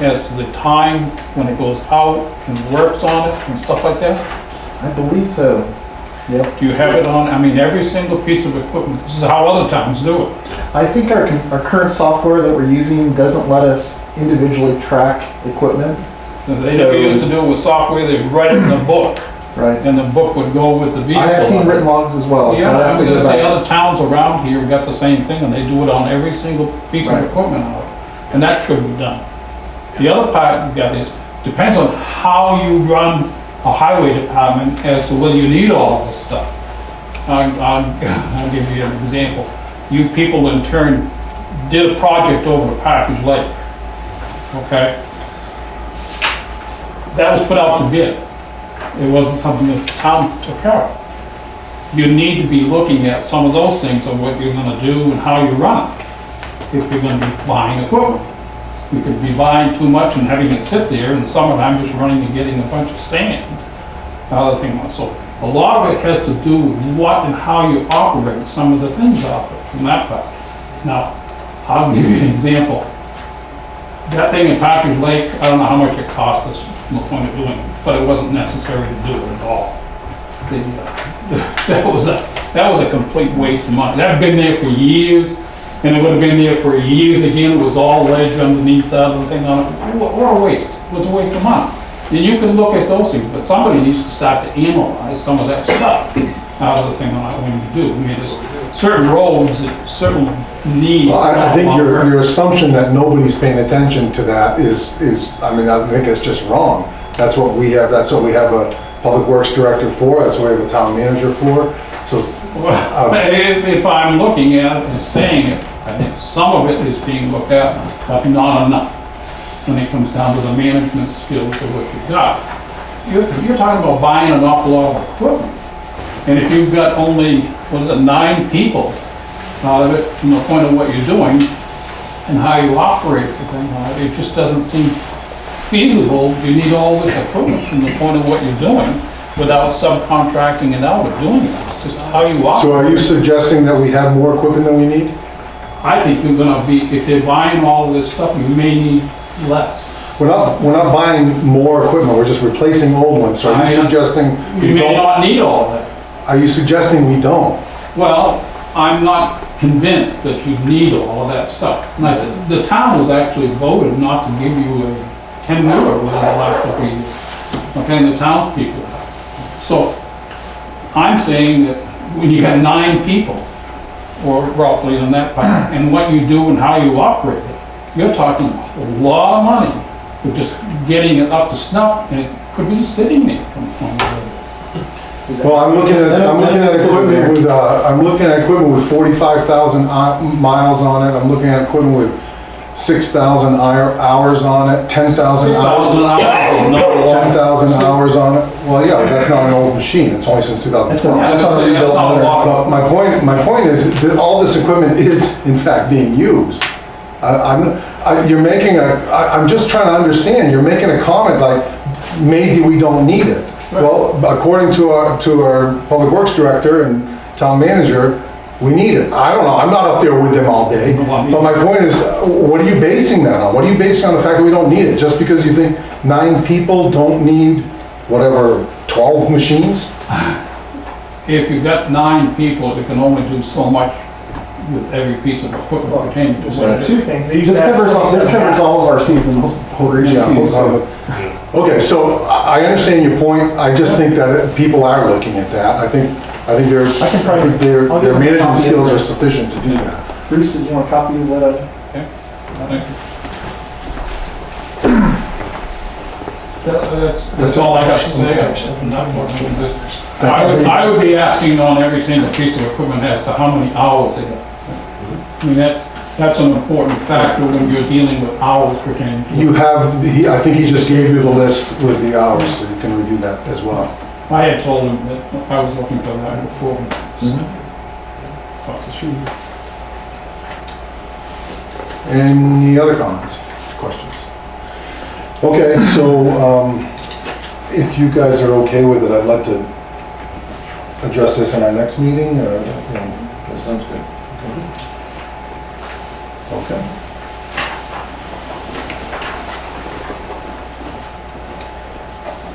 as to the time when it goes out and works on it and stuff like that? I believe so. Yep. Do you have it on, I mean, every single piece of equipment? This is how other towns do it. I think our current software that we're using doesn't let us individually track equipment. They never used to do it with software, they'd write it in a book, Right. and the book would go with the vehicle. I have seen written logs as well. so Yeah, I'd I have to mean, go there's the back. other towns around here got the same thing, and they do it on every single piece of Right. equipment on it, and that should be done. The other part you got is, depends on how you run a highway department as to whether you need all of this stuff. I'll give you an example. You people in turn did a project over at Partridge Lake, okay? That was put out to bid. It wasn't something that the town took care of. You need to be looking at some of those things of what you're gonna do and how you run it, if you're gonna be buying equipment. You could be buying too much and having it sit there in the summertime just running and getting a bunch of sand. Other thing, so a lot of it has to do with what and how you operate some of the things out there from that part. Now, I'll give you an example. That thing in Partridge Lake, I don't know how much it cost us from the point of doing it, but it wasn't necessary to do it at all. That was a complete waste of money. That had been there for years, and it would have been there for years again. It was all ledge underneath that other thing on it. What a waste. It was a waste of money. And you can look at those things, but somebody needs to start to analyze some of that stuff out of the thing on it when you do. I mean, there's certain roads that certainly need. Well, I think your assumption that nobody's paying attention to that is, I mean, I think it's just wrong. That's what we have a public works director for, that's what we have a town manager for, so. If I'm looking at it and saying it, I think some of it is being looked at, but not enough when it comes down to the management skills of what you've got. You're talking about buying an awful lot of equipment. And if you've got only, 9 people out of it, from the point of what you're doing and how you operate the thing, it just doesn't seem feasible. You need all this equipment from the point of what you're doing without subcontracting it out or doing it. It's just how you operate. So are you suggesting that we have more equipment than we need? I think you're gonna be, if they're buying all of this stuff, you may need less. We're not buying more equipment, we're just replacing old ones, so are you suggesting You we may don't? not need all of that. Are you suggesting we don't? Well, I'm not convinced that you need all of that stuff. And I said, the town was actually voted not to give you a 10-wheeler within the last couple of years. Okay, and the townspeople. So, I'm saying that when you got 9 people, or roughly in that part, and what you do and how you operate it, you're talking a lot of money for just getting it up to snuff, and it could be sitting there from one of Well, I'm looking at equipment with 45,000 miles on it, I'm looking at equipment with 6,000 hours on it, 10,000 hours. 6,000 hours is not a lot. 10,000 hours on it. Well, yeah, but that's not an old machine, it's only since 2012. Yeah, that's not a lot. But my point is that all this equipment is in fact being used. I'm just trying to understand, you're making a comment like, maybe we don't need it. Well, according to our public works director and town manager, we need it. I don't know, I'm not up there with them all day. But my point is, what are you basing that on? What are you basing on the fact that we don't need it? Just because you think 9 people don't need, whatever, 12 machines? If you've got 9 people, you can only do so much with every piece of equipment pertaining to what it is. 2 things. They This used to have covers all of our seasons. Okay, so I understand your point. I just think that people are looking at that. I think their management skills are sufficient to do that. Bruce, did you want a copy of that? Okay. That's all I got to say. I'm not much of this. I would be asking on every single piece of equipment as to how many hours it is. I mean, that's an important factor when you're dealing with hours pertaining to. You have, I think he just gave you the list with the hours, so you can review that as well. I had told him that I was looking for that before. Any other comments, questions? Okay, so if you guys are okay with it, I'd like to address this in our next meeting, or, That sounds good. okay.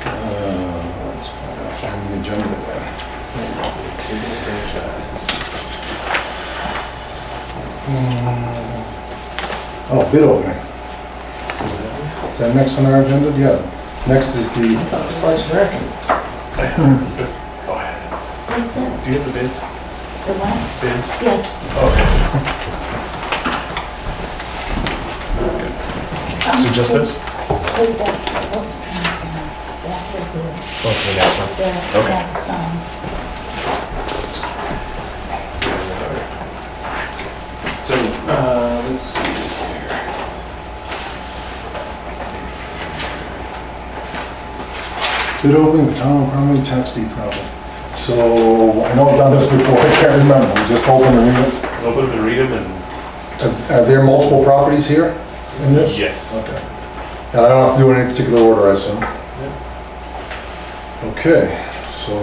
Let's find the agenda there. Oh, bid opening. Is that next on our agenda? Yeah. Next is the, What's that? Do you have the bids? The what? Bids? Yes. So just this? Take that, oops, that would be. Okay, next one. The Okay. next sign. So, let's see here. bid opening, the town property tax deed problem. So, I know I've done this before, I can't remember, we just open and read it. Open them and read them and. Are there multiple properties here in this? Yes. Okay. And I don't have to do it in any particular order, I assume? Okay, so.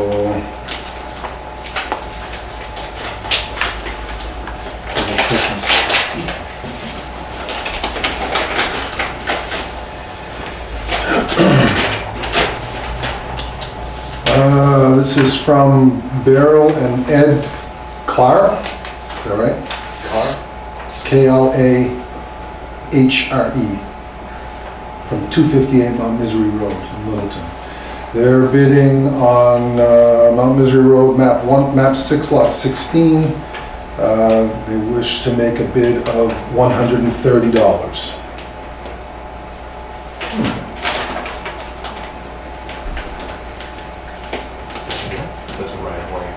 This is from Beryl and Ed Clark, is that right? K-L-A-H-R-E, from 258 Mount Misery Road in Littleton. They're bidding on Mount Misery Road, map 6, lot 16. They wish to make a bid of $130. Such a right of way.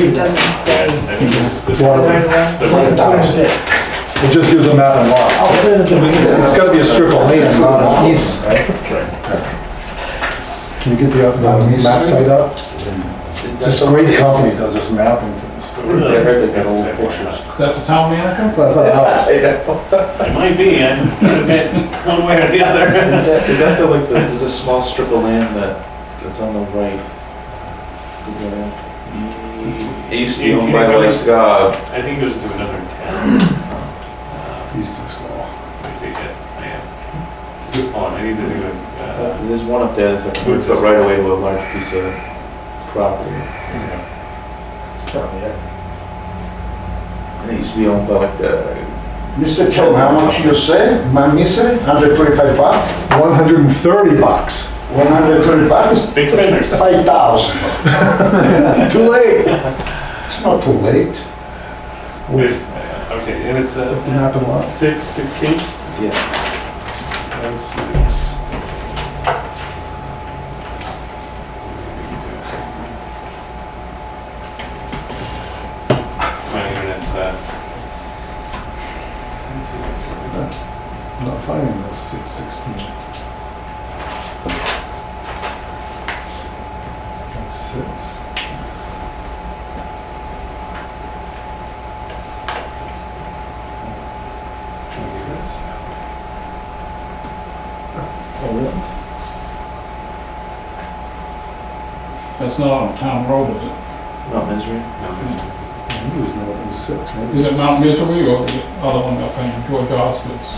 It doesn't say. I think this Water. Right away? The right It just gives a map and lots. It's gotta be a strip of land, not an easement, right? Can you get the map site up? It's this great company does this mapping for this. I heard they got old pictures. Is that the town manager? So that's not ours. It might be, I'm gonna admit, one way or the other. Is that there's a small strip of land that's on the right? It used to be owned by I think it goes to another town. He's too slow. I see it, I am. Good point, I need to do it. there's one up there that's like 100 foot right away with a large piece of property. And it used to be owned by like the, Mr. Chairman, how much you say? My misery, $125? $130. $130? Big spenders. 5,000. Too late. It's not too late. This, okay, and it's What's the map and lots? 616? yeah. My internet's, I'm not finding those 616. 6. Oh, really? That's not on a town road, is it? Mount Misery. Maybe it was not, it was 6. Maybe Is it it's Mount 6. Misery or is it other one up in George Osgood's?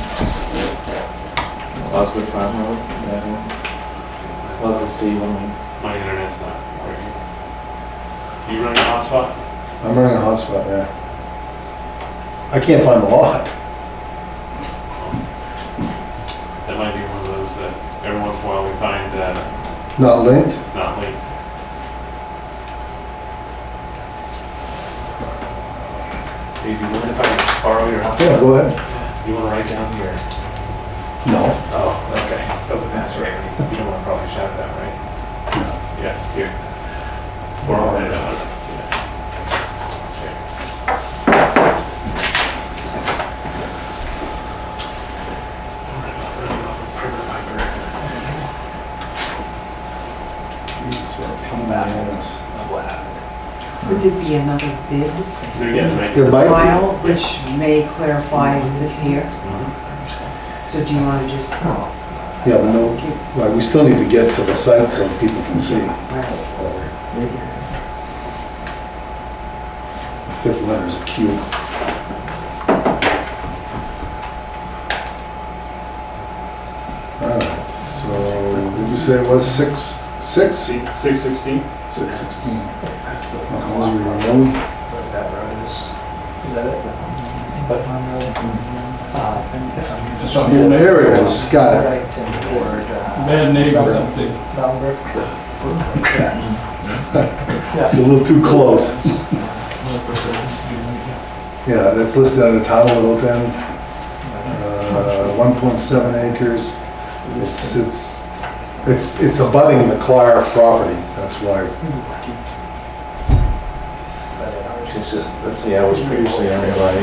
Osgood Farm Road, that one. Love to see when we. my internet's not working. You running a hotspot? I'm running a hotspot, yeah. I can't find the lot. That might be one of those that every once in a while we find Not linked? not linked. Hey, do you mind if I borrow your hotspot? Yeah, go ahead. You wanna write down here? No. Oh, okay. Doesn't matter. You don't wanna probably shout that, right? Yeah, here. Or I'll write it out. Could there be another bid There might file which may clarify this here? So do you want to just? be. Yeah, but no, like, we still need to get to the site so people can see. The fifth letter is a Q. Alright, so, did you say it was 616? 616? 616. Those we remove. That road is that it? But on There it is, got it. Bad neighbors up there. It's a little too close. Yeah, that's listed on the town of Littleton. 1.7 acres. It's abutting the Clark property, that's why. Let's see, I was previously owned by,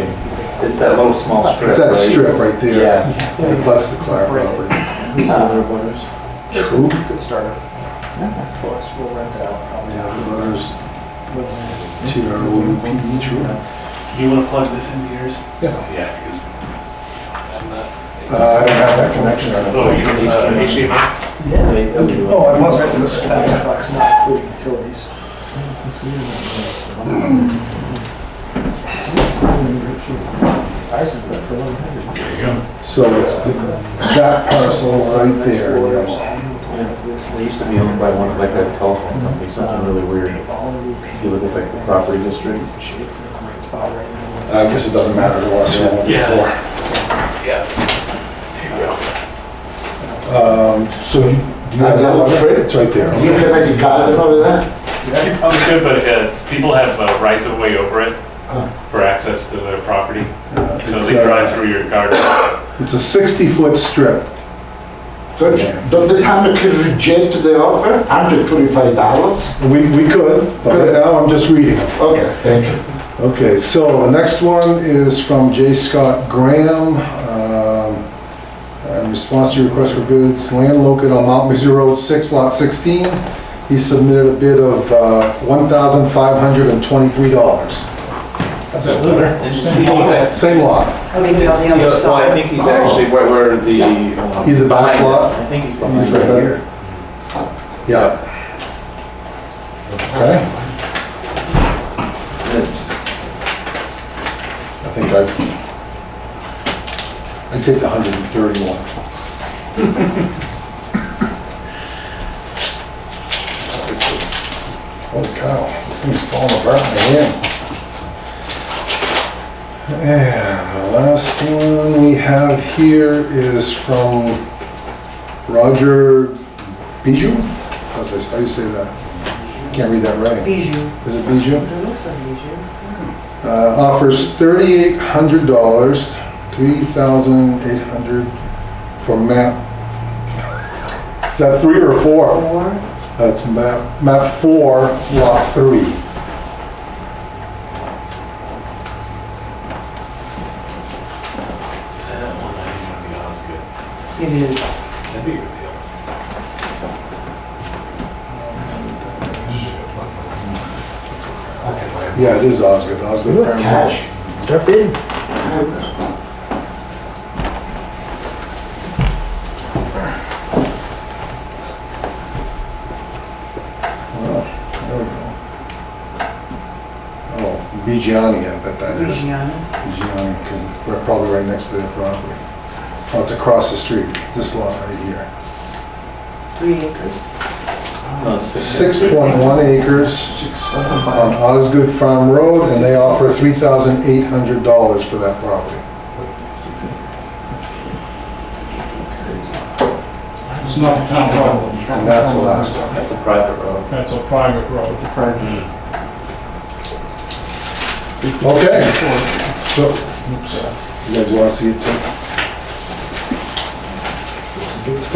it's that little small strip, It's that right? strip right there. Yeah. It abuts the Clark property. Who's the other butters? True. Good starter. For us, we'll rent it out probably. Yeah, the butters, TROUPE, true. Do you wanna plug this into yours? Yeah. Yeah, because I'm not. I don't have that connection, I Oh, don't you think. HDMI? Oh, I must have. This tax box not including utilities. Ours is the 100. There you go. So it's that parcel right there, yeah. They used to be owned by one, like that telephone company, something really weird. If you look at like the property districts. I guess it doesn't matter to us who owned it Yeah. before. Yeah. Here you go. So do you have that letter? It's right there. You have any garden over there? You probably could, but people have rights of way over it for access to their property. So It's, they drive through your garden. It's a 60-foot strip. Don't the town could reject the offer, $125? We could, but right now I'm just reading them. Okay, thank you. Okay, so the next one is from J. Scott Graham. In response to your request for bids, land located on Mount Missouri Road 6, lot 16. He submitted a bid of $1,523. That's it. Same lot. I mean, on the other Well, I side. think he's actually where the. He's the back behind it. lot? I think he's He's behind right it. here. Yeah. Okay. I think I take the 131. Holy cow, this thing's falling apart in my hand. And the last one we have here is from Roger Bijou? How do you say that? Can't read that right. Bijou. Is it Bijou? It looks like Bijou. Offers $3,800, $3,800 for map. Is that 3 or 4? Or, That's map 4, lot 3. That one I think would be Osgood. it is. That'd be a good deal. Yeah, it is Osgood. Osgood Farm. Cash. Drop in. Oh, there we go. Oh, Bigiani, I bet that is. Louisiana. Bigiani, because we're probably right next to their property. Oh, it's across the street. It's this lot right here. 3 acres. No, 6.1 acres on Osgood Farm Road, and they offer $3,800 for that property. It's not a town road. And that's the last one. That's a private road. That's a private road. It's a private. Okay. So, oops. You guys want to see it too? It's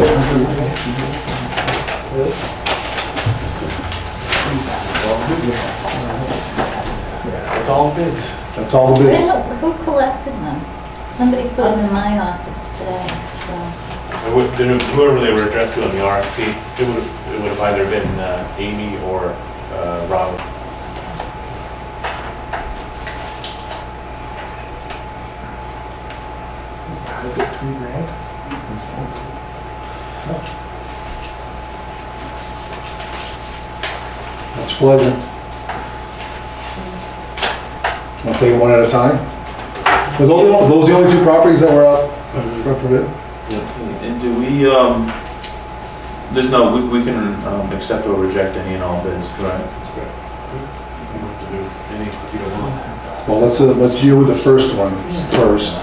all bids. That's all the I bids. don't know, who collected them? Somebody put them in my office today, so. Whoever they were addressed to on the RFP, it would have either been Amy or Robert. That's a pleasure. I'll take them one at a time. Were those the only two properties that were up for bid? And do we, there's no, we can accept or reject any and all bids, correct? Well, let's deal with the first one first.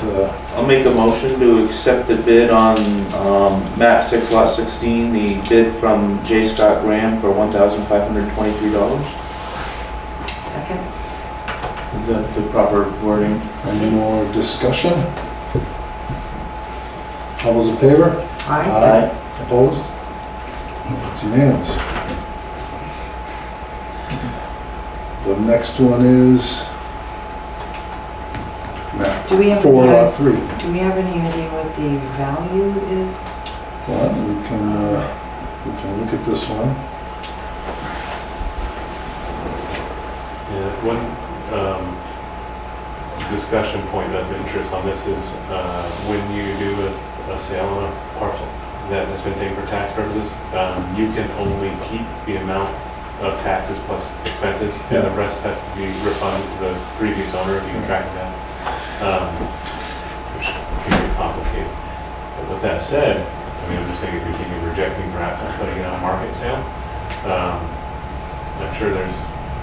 I'll make a motion to accept the bid on map 6 lot 16, the bid from J. Scott Graham for $1,523. Second? Is that the proper wording? Any more discussion? All those in favor? Aye. Opposed? It's unanimous. The next one is map Do we have 4 any- lot 3. Do we have any idea what the value is? Well, we can look at this one. Yeah, one discussion point of interest on this is when you do a sale on a parcel that has been taken for tax purposes, you can only keep the amount of taxes plus expenses, and the rest has to be refunded to the previous owner if you can track that, which can be complicated. But with that said, I mean, I'm just thinking if you're thinking of rejecting perhaps not putting it on market sale, I'm sure there's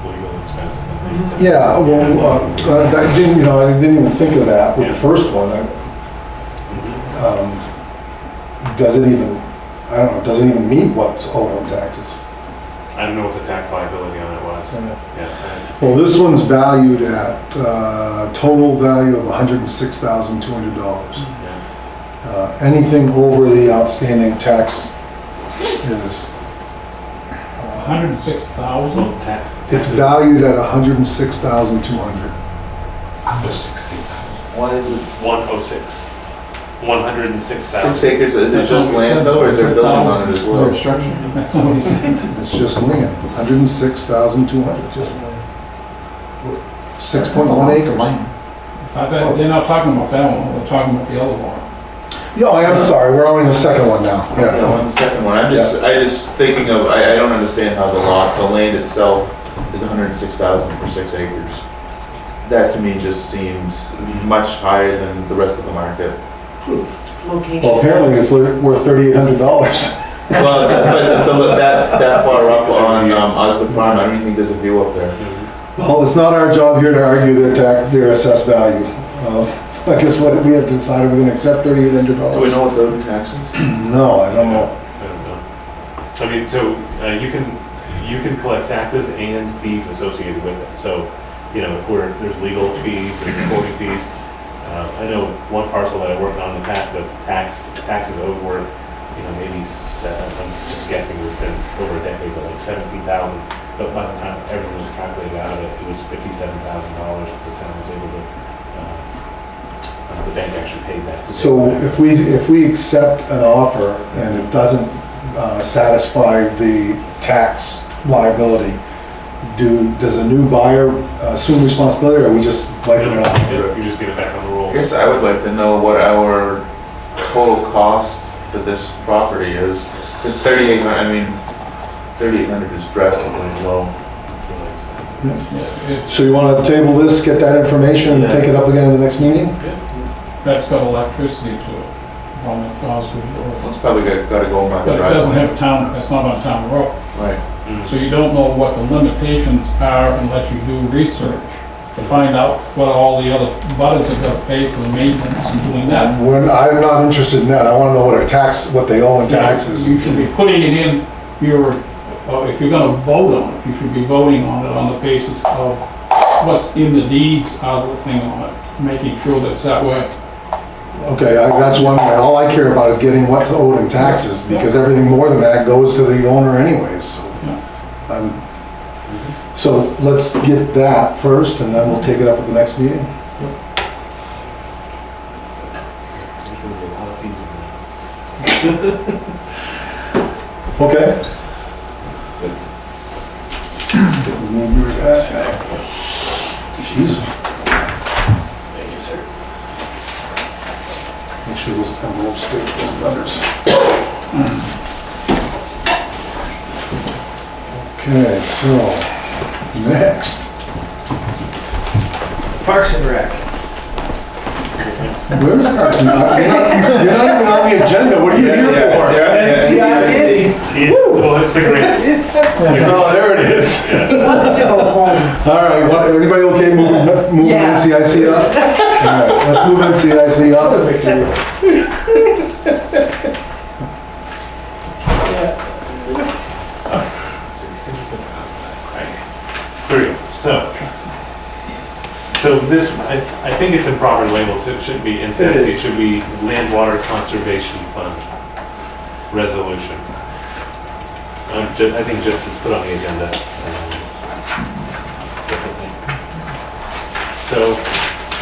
legal expenses and things. Yeah, well, I didn't even think of that with the first one. Does it even, I don't know, does it even meet what's owed on taxes? I don't know what the tax liability on it was. Yeah. Well, this one's valued at total value of $106,200. Anything over the outstanding tax is, 106,000? Well, tax. it's valued at $106,200. What is it? 106. 106,000. 6 acres, is it just land though, or is there building on it as well? That's what he said. It's just land, $106,200. Just land. 6.1 acres. I bet they're not talking about that one, they're talking about the other one. Yeah, I am sorry, we're on the second one now. Yeah, on the second one, I just thinking of, I don't understand how the land itself is 106,000 for 6 acres. That to me just seems much higher than the rest of the market. Location? Well, apparently it's worth $3,800. Well, but that far up on Osgood Farm, I don't even think there's a view up there. Well, it's not our job here to argue their assessed value. I guess what we have decided, we're gonna accept $3,800. Do we know what's owed in taxes? No, I don't know. I don't know. I mean, so you can collect taxes and fees associated with it. So, you know, there's legal fees and recording fees. I know one parcel that I worked on in the past, the taxes owed were, you know, maybe I'm just guessing it's been over a decade, but like 17,000. But by the time everything was calculated out of it, it was $57,000. The town was able to. The bank actually paid that. So if we accept an offer and it doesn't satisfy the tax liability, does a new buyer assume responsibility, or are we just wiping it off? You just get it back on the roll. I guess I would like to know what our total cost for this property is. Because 3,800, I mean, 3,800 is drastically low. So you want to table this, get that information, and take it up again in the next meeting? That's got electricity to it, on the Osgood Road. It's probably got to go on my But it doesn't driveway. have town, it's not on town road. Right. So you don't know what the limitations are unless you do research to find out what all the other butters have got to pay for the maintenance and doing that. I'm not interested in that. I want to know what they owe in taxes. You should be putting it in if you're gonna vote on it, you should be voting on it on the basis of what's in the deeds, other thing on it, making sure that it's that way. Okay, that's one way. All I care about is getting what's owed in taxes, because everything more than that goes to the owner anyways, so. So let's get that first, and then we'll take it up at the next meeting. Okay. Move yours back. Jesus. Thank you, sir. Make sure those envelopes stay with those letters. Okay, so, next. Parks and Rec. Where's Parks and Rec? You're not even on the agenda, what are you here for? Well, it's the great. Oh, there it is. He wants to go home. All right, anybody okay moving Yeah. NCIC up? All right, let's move NCIC up. Here we go. So this, I think it's improper labeled, so it shouldn't be NCIC, it should be Land Water Conservation Fund Resolution. I think just it's put on the agenda.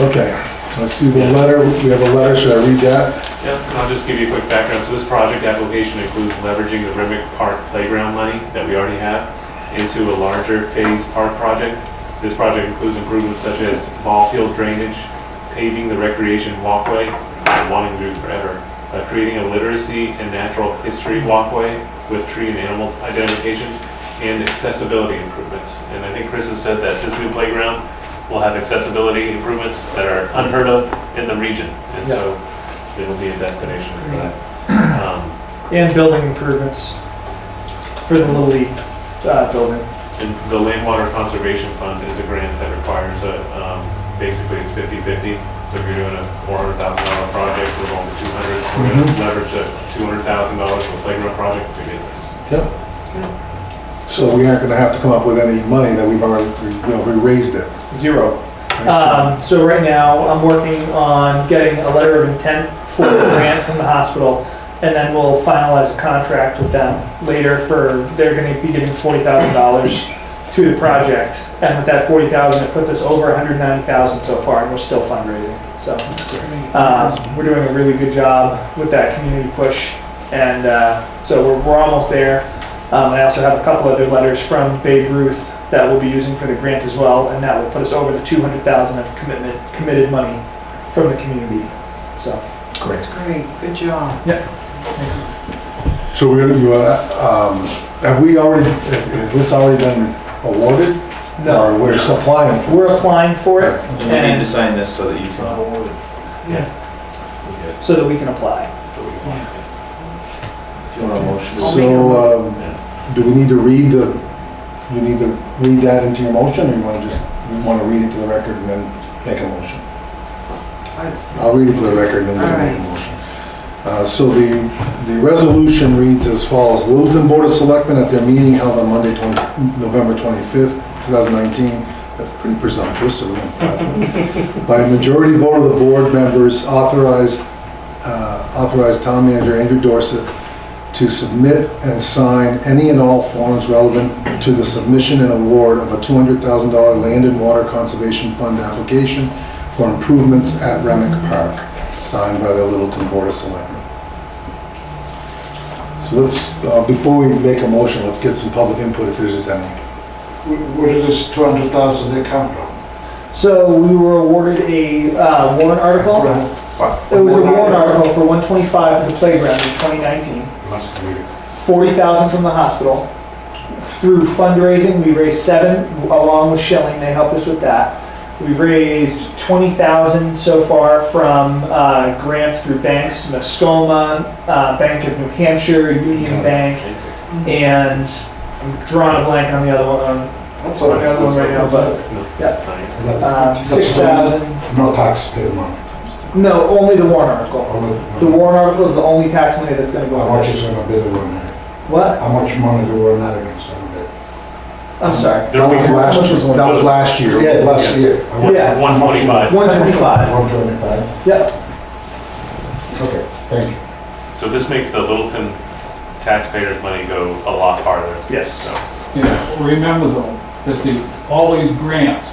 Okay, so I see the letter, we have a letter, should I read that? Yeah, and I'll just give you a quick background. So this project application includes leveraging the Remick Park playground money that we already have into a larger phase park project. This project includes improvements such as ball field drainage, paving the recreation walkway, I've been wanting to do forever, creating a literacy and natural history walkway with tree and animal identification, and accessibility improvements. And I think Chris has said that this new playground will have accessibility improvements that are unheard of in the region. And so it'll be a destination for that. And building improvements for the Little League building. And the Land Water Conservation Fund is a grant that requires basically it's 50-50. So if you're doing a $400,000 project, we're going to 200. We're going to leverage a $200,000 for a playground project to get this. Yep. So we aren't gonna have to come up with any money that we've already, we raised it. Zero. So right now, I'm working on getting a letter of intent for the grant from the hospital, and then we'll finalize a contract with them later they're gonna be giving $40,000 to the project. And with that $40,000, it puts us over $190,000 so far, and we're still fundraising. So we're doing a really good job with that community push, and so we're almost there. I also have a couple other letters from Babe Ruth that we'll be using for the grant as well, and that will put us over the $200,000 of committed money from the community. So That's great, good job. So we're gonna, have we already, has this already been awarded? No. Or we're supplying for we're this? applying for it, And you need to sign this so that you can. so that we can apply. If you want a motion. So, do we need to read you need to read that into your motion, or you want to read it to the record and then make a motion? I'll read it to the record and then you can make a motion. So the resolution reads as follows. Littleton Board of Selectmen at their meeting held on Monday, November 25th, 2019. That's pretty presumptuous, so we're going to pass it. By a majority vote of the board members authorized Town Manager Andrew Dorset to submit and sign any and all forms relevant to the submission and award of a $200,000 Land and Water Conservation Fund application for improvements at Remick Park, signed by the Littleton Board of Selectmen. So let's, before we make a motion, let's get some public input if there's any. Where did this 200,000 come from? So we were awarded a warrant article. It was a warrant article for 125 for the playground in 2019. Must be. 40,000 from the hospital. Through fundraising, we raised 7 along with Schilling. They helped us with that. We've raised 20,000 so far from grants through banks, Muskoma, Bank of New Hampshire, Union Bank, and I'm drawing a blank on the other one. That's all On the other one right now, but yeah, 6,000. No taxpayer money. No, only the warrant article. The warrant article is the only tax money that's going to go. How on much this. is going to be the one there? What? How much money do we not against going to be? I'm sorry. That was last year. Yeah, last year. Yeah. 125. 125. 125. Yep. Thank you. So this makes the Littleton taxpayers' money go a lot farther. Yes. So, Yeah, remember though, that all these grants,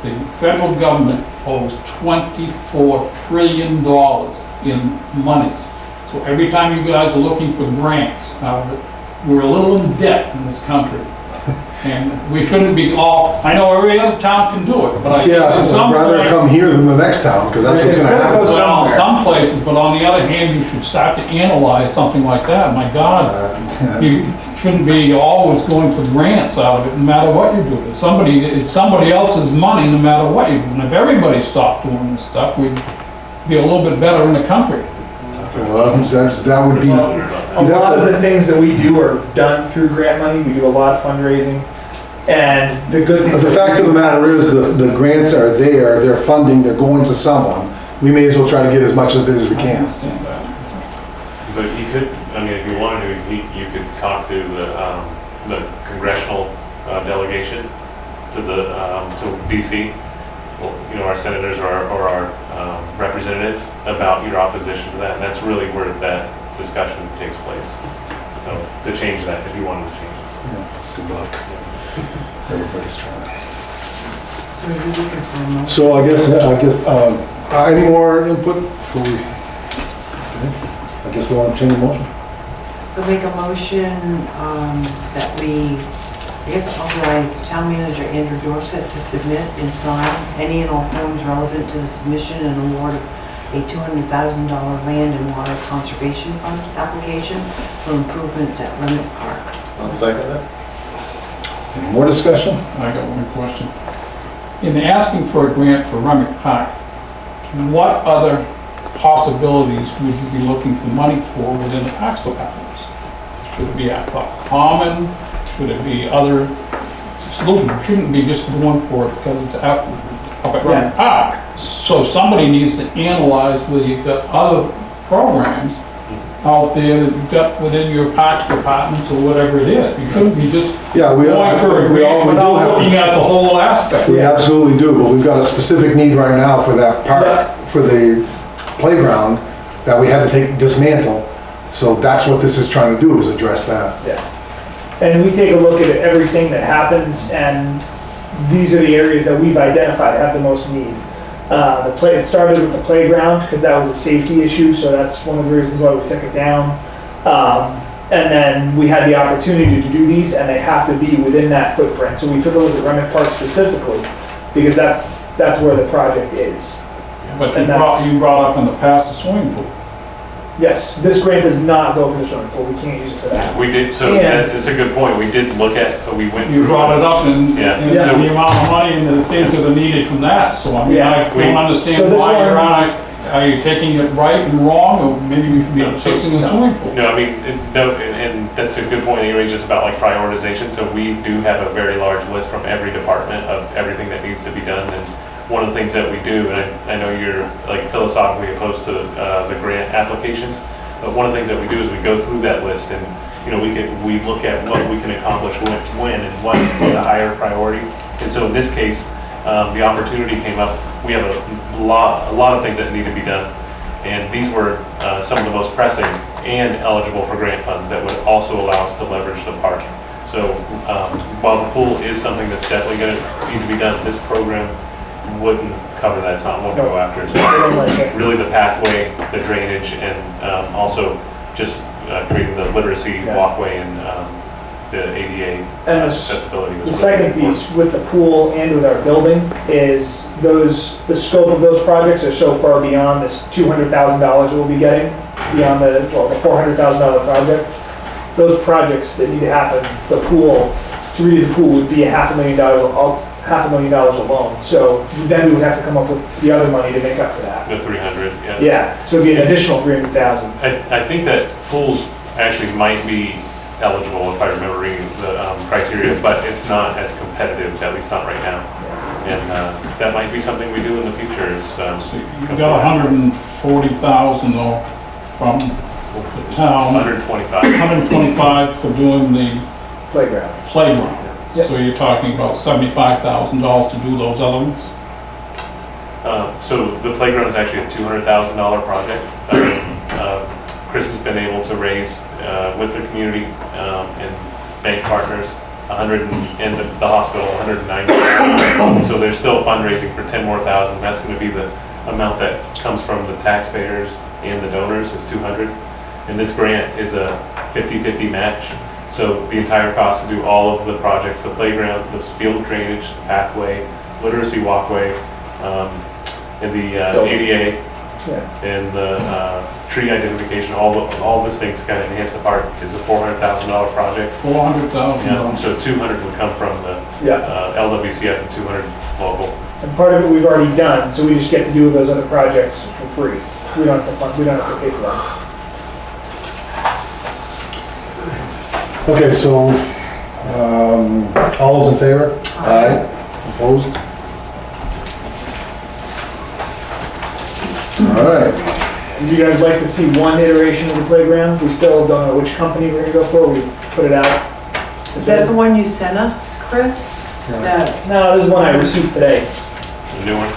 the federal government owes $24 trillion in monies. So every time you guys are looking for grants, we're a little in debt in this country. And we shouldn't be all, I know every other town can do it, but I think Yeah, at some I'd rather point- come here than the next town, because that's what's gonna happen. Well, some places, but on the other hand, you should start to analyze something like that. My God, you shouldn't be always going for grants out of it, no matter what you do. It's somebody else's money, no matter what you do. And if everybody stopped doing this stuff, we'd be a little bit better in the country. Well, that would be, A you'd lot have of to, the things that we do are done through grant money. We do a lot of fundraising. And the good thing. but the fact of the matter is, the grants are there, they're funding, they're going to someone. We may as well try to get as much of it as we can. but you could, I mean, if you wanted to, you could talk to the congressional delegation to DC, well, you know, our senators or our representative about your opposition to that. And that's really where that discussion takes place. So, to change that, if you wanted to change it. Good luck. Everybody's trying. So are you looking for a motion? So I guess, any more input before we, I guess we'll entertain a motion. I'll make a motion that we, I guess, authorize Town Manager Andrew Dorset to submit and sign any and all forms relevant to the submission and award of a $200,000 land and water conservation fund application for improvements at Granite Park. I'll second that. Any more discussion? I got one question. In asking for a grant for Remick Park, what other possibilities would you be looking for money for within the Parks Department? Should it be at the Common? Should it be other solutions? It shouldn't be just going for it because it's up at Remick Park. So somebody needs to analyze whether you've got other programs out there that you've got within your Parks Departments or whatever it is. You shouldn't be just Yeah, we going for a grant without looking have, at the whole aspect. we absolutely do, but we've got a specific need right now for that park, for the playground that we had to dismantle. So that's what this is trying to do, is address that. Yeah. And we take a look at everything that happens, and these are the areas that we've identified have the most need. It started with the playground because that was a safety issue, so that's one of the reasons why we took it down. And then we had the opportunity to do these, and they have to be within that footprint. So we took a look at Remick Park specifically because that's where the project is. But And you brought up in the past the swimming pool. Yes, this grant does not go for the swimming pool. We can't use it for that. We did, so Yeah. that's a good point. We did look at, we went through. You brought it up and Yeah. and the amount of money and the things that are needed from that. So I mean, Yeah. I don't So understand this why you're one- on, are you taking it right and wrong, or maybe we should be No, so- fixing the swimming pool? No, I mean, no, and that's a good point that you raised just about like prioritization. So we do have a very large list from every department of everything that needs to be done. And one of the things that we do, and I know you're like philosophically opposed to the grant applications, but one of the things that we do is we go through that list and, you know, we look at what we can accomplish when and what is a higher priority. And so in this case, the opportunity came up. We have a lot of things that need to be done. And these were some of the most pressing and eligible for grant funds that would also allow us to leverage the park. So while the pool is something that's definitely going to need to be done, this program wouldn't cover that. It's not what we go after. So really the pathway, the drainage, and also just creating the literacy walkway and the ADA And accessibility. The second piece with the pool and with our building is the scope of those projects are so far beyond this $200,000 we'll be getting, beyond the $400,000 project. Those projects that need to happen, to redo the pool would be $500,000 alone. So then we would have to come up with the other money to make up for that. The 300, yeah. Yeah, so it'd be an additional $300,000. I think that pools actually might be eligible, if I remember reading the criteria, but it's not as competitive, at least not right now. And that might be something we do in the future. Is So you got 140,000 though from the town. 125. 125 for doing the Playground. playground. Yep. So you're talking about $75,000 to do those other ones? So the playground is actually a $200,000 project. Chris has been able to raise, with the community and bank partners, 100, and the hospital, 190. So there's still fundraising for 10 more thousand. That's going to be the amount that comes from the taxpayers and the donors is 200. And this grant is a 50-50 match. So the entire cost to do all of the projects, the playground, the field drainage, pathway, literacy walkway, and the ADA, and the tree identification, all these things to kind of enhance the park is a $400,000 project. $400,000. Yeah, so 200 would come from the LWCF and 200 local. And part of it we've already done, so we just get to do those other projects for free. We don't have to fund, we don't have to pay for them. Okay, so, all those in favor? Aye. Opposed? All right. Would you guys like to see one iteration of the playground? We still don't know which company we're gonna go for. We put it out. Is that the one you sent us, Chris? Yeah. That, No, this is one I received today. The new one.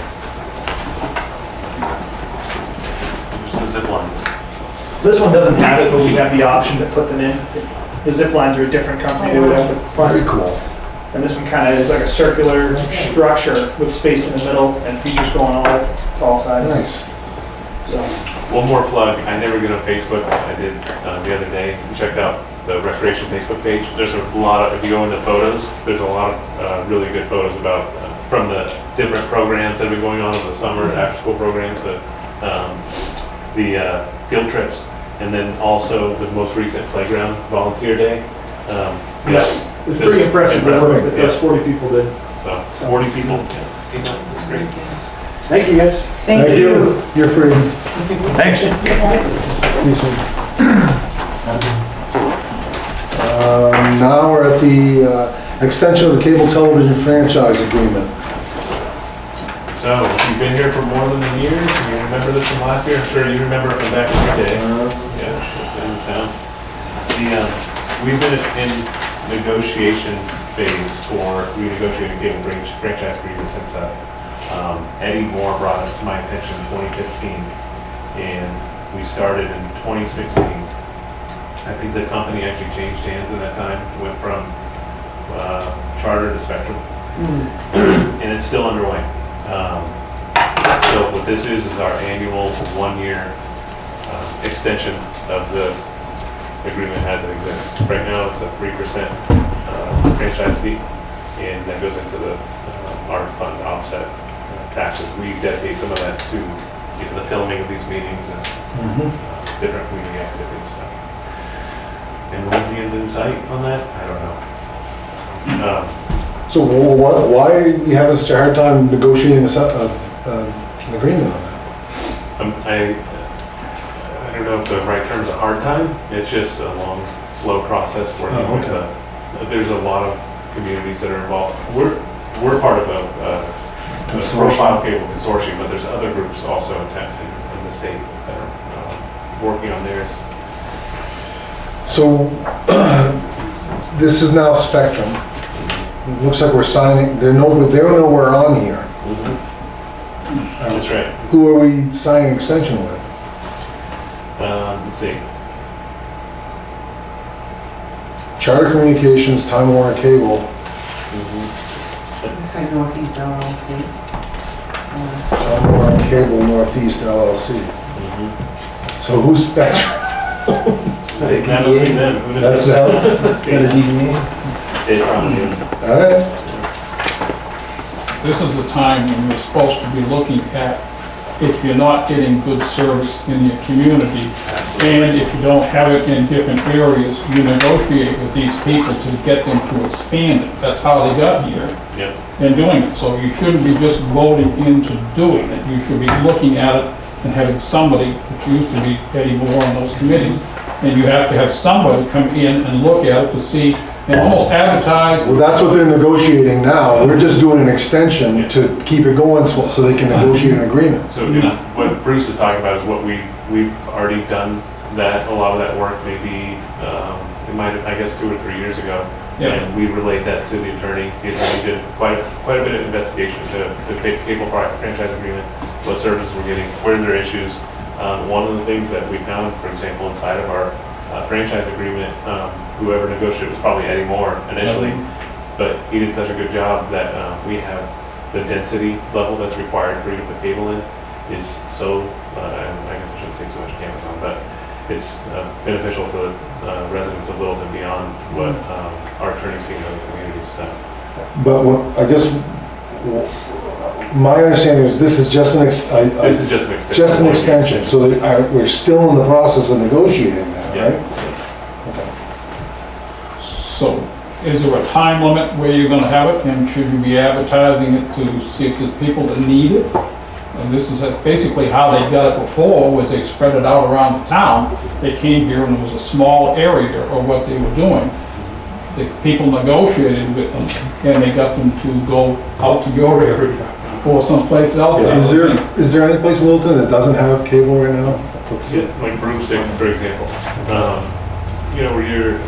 There's the zip lines. This one doesn't have it, but we have the option to put them in. The zip lines are a different company. They would have the Very front. cool. And this one kind of is like a circular structure with space in the middle and features going on it to all sides. Nice. So, One more plug, I never get on Facebook, I did the other day, and checked out the Recreation Facebook page. There's a lot of, if you go into photos, there's a lot of really good photos about, from the different programs that have been going on in the summer, after-school programs, the field trips, and then also the most recent playground volunteer day. yeah, it's pretty impressive the work that those 40 people did. So 40 people, it's great. Thank you, guys. thank you. You're free. Thanks. See you soon. Now we're at the extension of the cable television franchise agreement. So, you've been here for more than a year, you remember this from last year? I'm sure you remember it from back in the day. Yeah, in town. We've been in negotiation phase for renegotiating cable franchise agreement since Eddie Moore brought it to my attention in 2015, and we started in 2016. I think the company actually changed hands in that time, went from Charter to Spectrum, and it's still underway. So what this is our annual 1-year extension of the agreement as it exists. Right now, it's a 3% franchise fee, and that goes into the ARP fund offset taxes. We dedicate some of that to the filming of these meetings and different community activities. So. And when's the end in sight on that? I don't know. So why are you having such a hard time negotiating an agreement on that? I don't know if the right term's a hard time. It's just a long, slow process working with there's a lot of communities that are involved. We're part of a profile cable consortium, but there's other groups also in the state that are working on theirs. So this is now Spectrum. It looks like we're signing, they're nowhere on here. That's right. Who are we signing extension with? Let's see. Charter Communications, Time Warner Cable. Looks like Northeast LLC. Time Warner Cable Northeast LLC. So who's Spectrum? That must be them. Who does That's them? Got a DVA? It probably is. All right. This is the time when you're supposed to be looking at if you're not getting good service in your community, and if you don't have it in different areas, you negotiate with these people to get them to expand it. That's how they got here and doing it. So you shouldn't be just voting into doing it. You should be looking at it and having somebody, which used to be Eddie Moore on those committees, and you have to have somebody come in and look at it to see, and almost advertise. Well, that's what they're negotiating now. We're just doing an extension to keep it going so they can negotiate an agreement. So what Bruce is talking about is what we've already done a lot of that work maybe, it might have, I guess, 2 or 3 years ago. Yeah. And we relayed that to the attorney. The attorney did quite a bit of investigation to the cable franchise agreement, what services we're getting, where there are issues, One of the things that we found, for example, inside of our franchise agreement, whoever negotiated was probably Eddie Moore initially, but he did such a good job that we have the density level that's required for you to put cable in is so, and I guess I shouldn't say too much cameras on, but it's beneficial to the residents of Littleton beyond what our attorneys see in other communities. So. But I guess, my understanding is this is just an This is just an extension. just an extension, so that we're still in the process of negotiating that, Yeah. right? Okay. So is there a time limit where you're gonna have it, and should you be advertising it to see if there's people that need it? And this is basically how they got it before, was they spread it out around the town. They came here and it was a small area of what they were doing. The people negotiated with them, and they got them to go out to your area or someplace else. Is there any place in Littleton that doesn't have cable right now? Yeah, like Broomstick, for example. You know, where your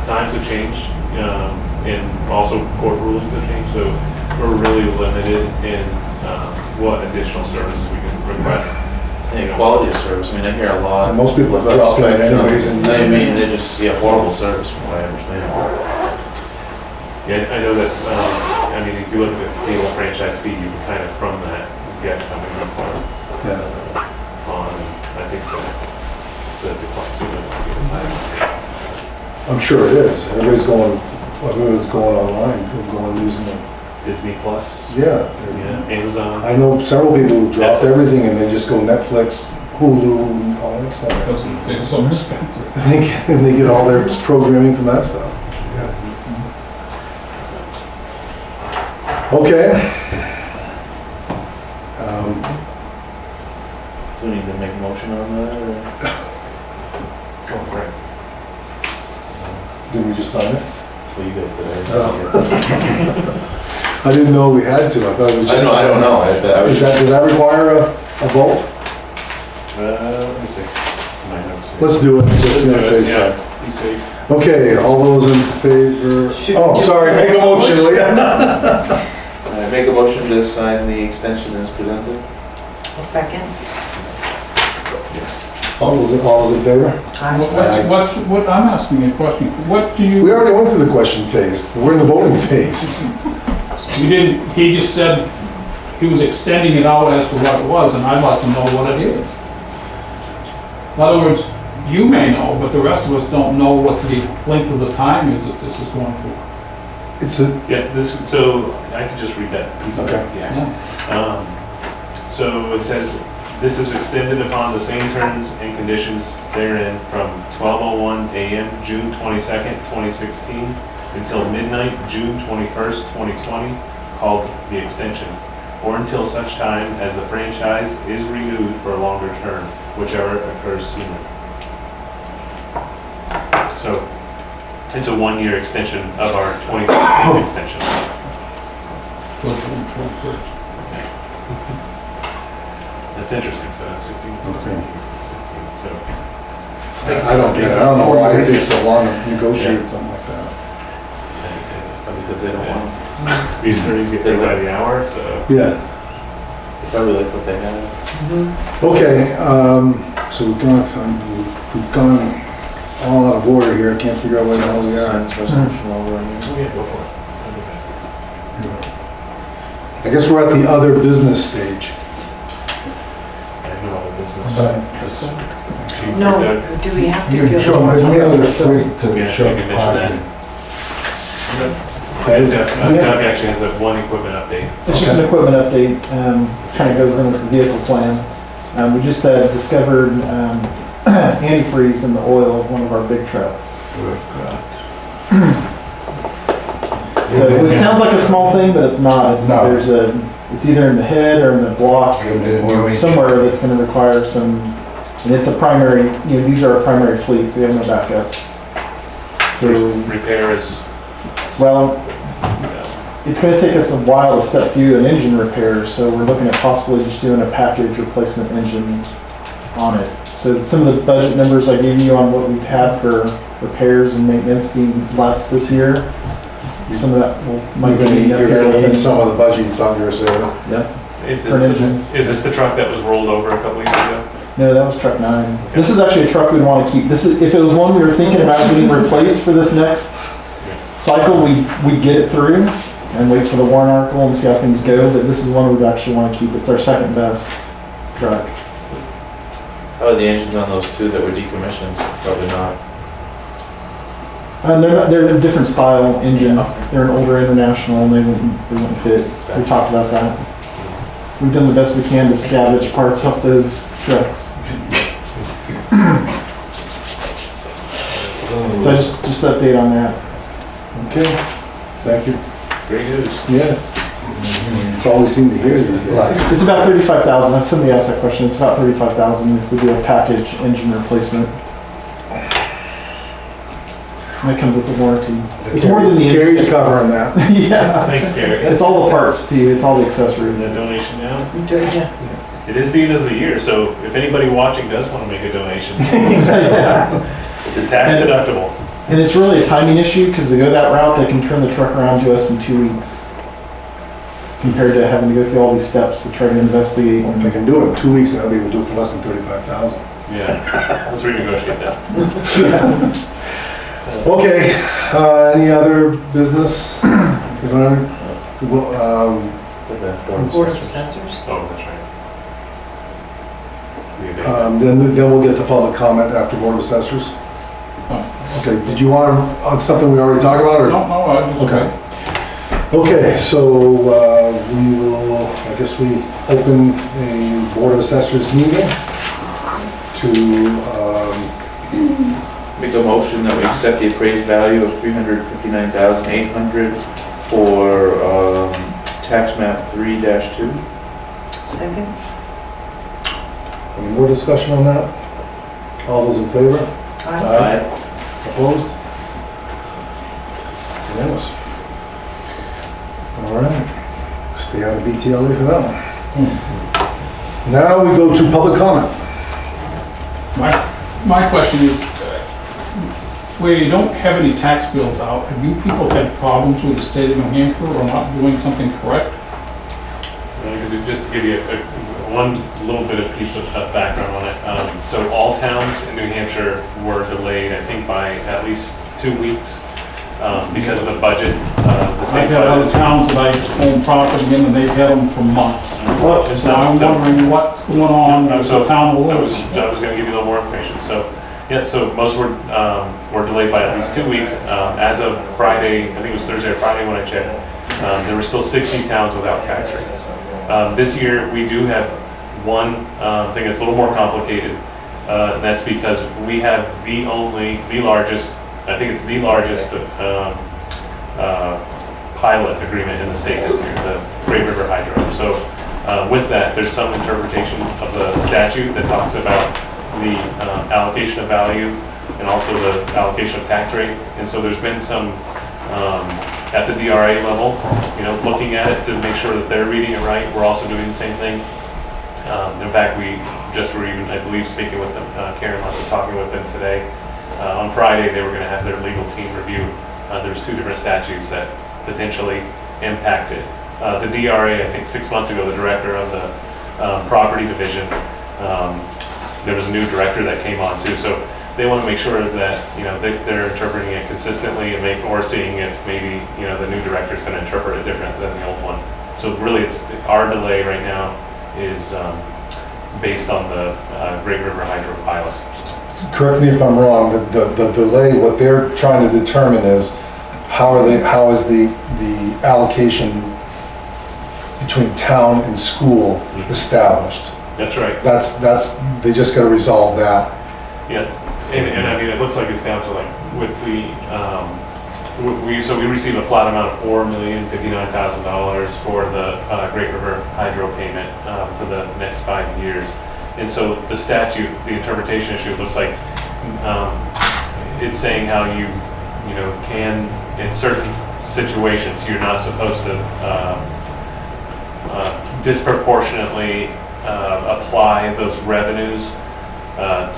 times have changed, and also court rulings have changed, so we're really limited in what additional services we can request. And quality of service, I mean, I hear a lot. Most people are dropping it anyways and I using mean, it. they just, horrible service from what I understand. Yeah, I know that, I mean, if you look at the cable franchise fee, you can kind of from that get how many require Yeah. on, I think that it's a decline, significant decline. I'm sure it is. Everybody's going online, going using it. Disney Plus, Yeah. Amazon. I know several people who dropped everything and they just go Netflix, Hulu, and all that stuff. Because it's so expensive. And they get all their programming from that stuff. Okay. Do we need to make a motion on that, or? Oh, right. Didn't we just sign it? Well, you guys did. I didn't know we had to. I thought it was just. I don't know. Does that require a vote? Let me see. My notes here. Let's do it. Just gonna say so. Yeah, be safe. Okay, all those in favor? Oh, sorry, make a motion, will ya? I make a motion to sign the extension as presented. A second? Yes. All those in favor? What, I'm asking a question. What do you? We already went through the question phase. We're in the voting phase. You didn't, he just said he was extending it out as to what it was, and I'd like to know what it is. In other words, you may know, but the rest of us don't know what the length of the time is that this is going for. It's a, Yeah, so I could just read that piece of it. Okay. Yeah. So it says, this is extended upon the same terms and conditions therein from 12:01 a.m. June 22nd, 2016 until midnight, June 21st, 2020, called the extension, or until such time as the franchise is renewed for a longer term, whichever occurs sooner. So it's a one-year extension of our 2016 extension. That's interesting, so 16, Okay. 16, so. I don't get it. I don't know why it takes so long to negotiate something like that. Because they don't want, The attorneys get paid by the hour, so. Yeah. they probably like what they have. Okay, so we've gone all out of order here. I can't figure out where the hell we Sign are. this resolution while we're in here. Yeah, go for it. I guess we're at the other business stage. I know all the business. Chief, No, Doug, do we have to You give? show them the other three yeah, to you show can mention that. Okay. Doug actually has a one equipment update. It's just an equipment update, kind of goes in with the vehicle plan. We just discovered antifreeze in the oil of one of our big trucks. So it sounds like a small thing, but it's not. It's either in the head or in the block or somewhere that's going to require some, and it's a primary, these are our primary fleets, we have no backup. So, Repair is. well, it's going to take us a while to step through an engine repair, so we're looking at possibly just doing a package replacement engine on it. So some of the budget numbers I gave you on what we've had for repairs and maintenance being less this year, some of that might be. You're gonna eat some of the budget you thought you were saving. Yeah. Is For an engine. this the truck that was rolled over a couple years ago? No, that was truck 9. This is actually a truck we'd want to keep. This is, if it was one we were thinking about getting replaced for this next cycle, we'd get it through and wait for the warrant article and see how things go, but this is one we'd actually want to keep. It's our second best truck. How are the engines on those two that were decommissioned? Probably not. And they're a different style engine. They're an older International and they wouldn't fit. We talked about that. We've done the best we can to scavenge parts off those trucks. So just update on that. Okay, thank you. Great news. Yeah. It's all we seem to hear these days. It's about 35,000. That's somebody asked that question. It's about 35,000 if we do a package engine replacement. And that comes with the warranty. It's more than the engine. Gary's covering that. Yeah. Thanks, Gary. It's all the parts too. It's all the accessories. The donation now? Yeah. It is the end of the year, so if anybody watching does want to make a donation, Yeah. it's tax deductible. And it's really a timing issue because they go that route, they can turn the truck around to us in 2 weeks. Compared to having to go through all these steps to try to investigate. If they can do it in 2 weeks, they'll be able to do it for less than 35,000. Yeah, let's renegotiate that. Yeah. Okay, any other business? We're gonna, Board of Assessors? Oh, that's right. then we'll get the public comment after Board of Assessors. Okay, did you want, on something we already talked about, or? No, I just. Okay. Okay, so we will, I guess we open a Board of Assessors meeting to, Make a motion that we accept the appraised value of $359,800 for tax map 3-2. Second? any more discussion on that? All those in favor? Aye. Opposed? Unanimous. All right, stay out of BTLA for that one. Now we go to public comment. My question is, where you don't have any tax bills out, have you people had problems with the state of New Hampshire or not doing something correct? Just to give you one little bit of piece of background on it. So all towns in New Hampshire were delayed, I think, by at least 2 weeks because of the budget. The state I've had budget. other towns that I own property in and they've had them for months. And So I'm wondering what's going on with the town of I was Lewis. going to give you a little more information. So, yeah, so most were delayed by at least 2 weeks. As of Friday, I think it was Thursday or Friday when I checked, there were still 60 towns without tax rates. This year, we do have one thing that's a little more complicated, and that's because we have the largest, I think it's the largest pilot agreement in the state this year, the Great River Hydro. So with that, there's some interpretation of the statute that talks about the allocation of value and also the allocation of tax rate. And so there's been some, at the DRA level, looking at it to make sure that they're reading it right. We're also doing the same thing. In fact, we just were even, I believe, speaking with them, Karen was talking with them today. On Friday, they were going to have their legal team review. There's 2 different statutes that potentially impacted. The DRA, I think 6 months ago, the director of the property division, there was a new director that came on too. So they want to make sure that, they're interpreting it consistently and or seeing if maybe, the new director is going to interpret it different than the old one. So really, it's our delay right now is based on the Great River Hydro pilot. Correct me if I'm wrong, the delay, what they're trying to determine is how is the allocation between town and school established? That's right. That's, they just gotta resolve that. Yeah, and I mean, it looks like it's down to like, with the, we receive a flat amount of $4,059,000 for the Great River Hydro payment for the next 5 years. And so the statute, the interpretation issue looks like it's saying how you can, in certain situations, you're not supposed to disproportionately apply those revenues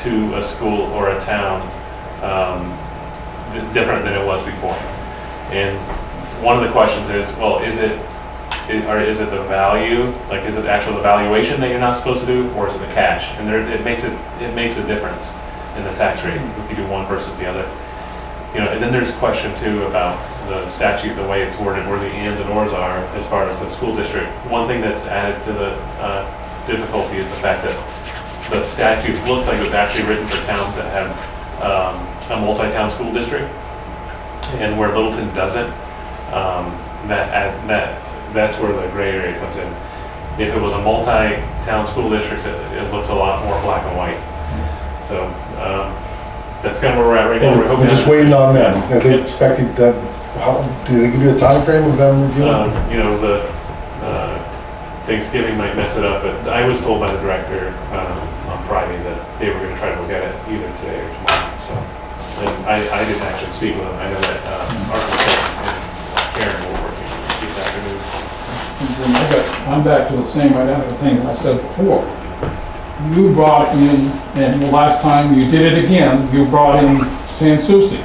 to a school or a town different than it was before. And one of the questions is, well, is it is it the value, like is it actually the valuation that you're not supposed to do, or is it the cash? And it makes a difference in the tax rate if you do one versus the other. You know, and then there's a question too about the statute, the way it's worded, where the ands and ors are as far as the school district. One thing that's added to the difficulty is the fact that the statute looks like it's actually written for towns that have a multi-town school district, and where Littleton doesn't, that's where the gray area comes in. If it was a multi-town school district, it looks a lot more black and white. So that's kind of where we're at right now. We're just waiting on them. Are they expecting that, do they give you a time frame of them reviewing? You know, the Thanksgiving might mess it up, but I was told by the director on Friday that they were going to try to look at it either today or tomorrow. So, and I didn't actually speak with them. I know that architect and Karen were working this afternoon. I'm back to the same identical thing that I said before. You brought in, and the last time you did it again, you brought in Sansucci.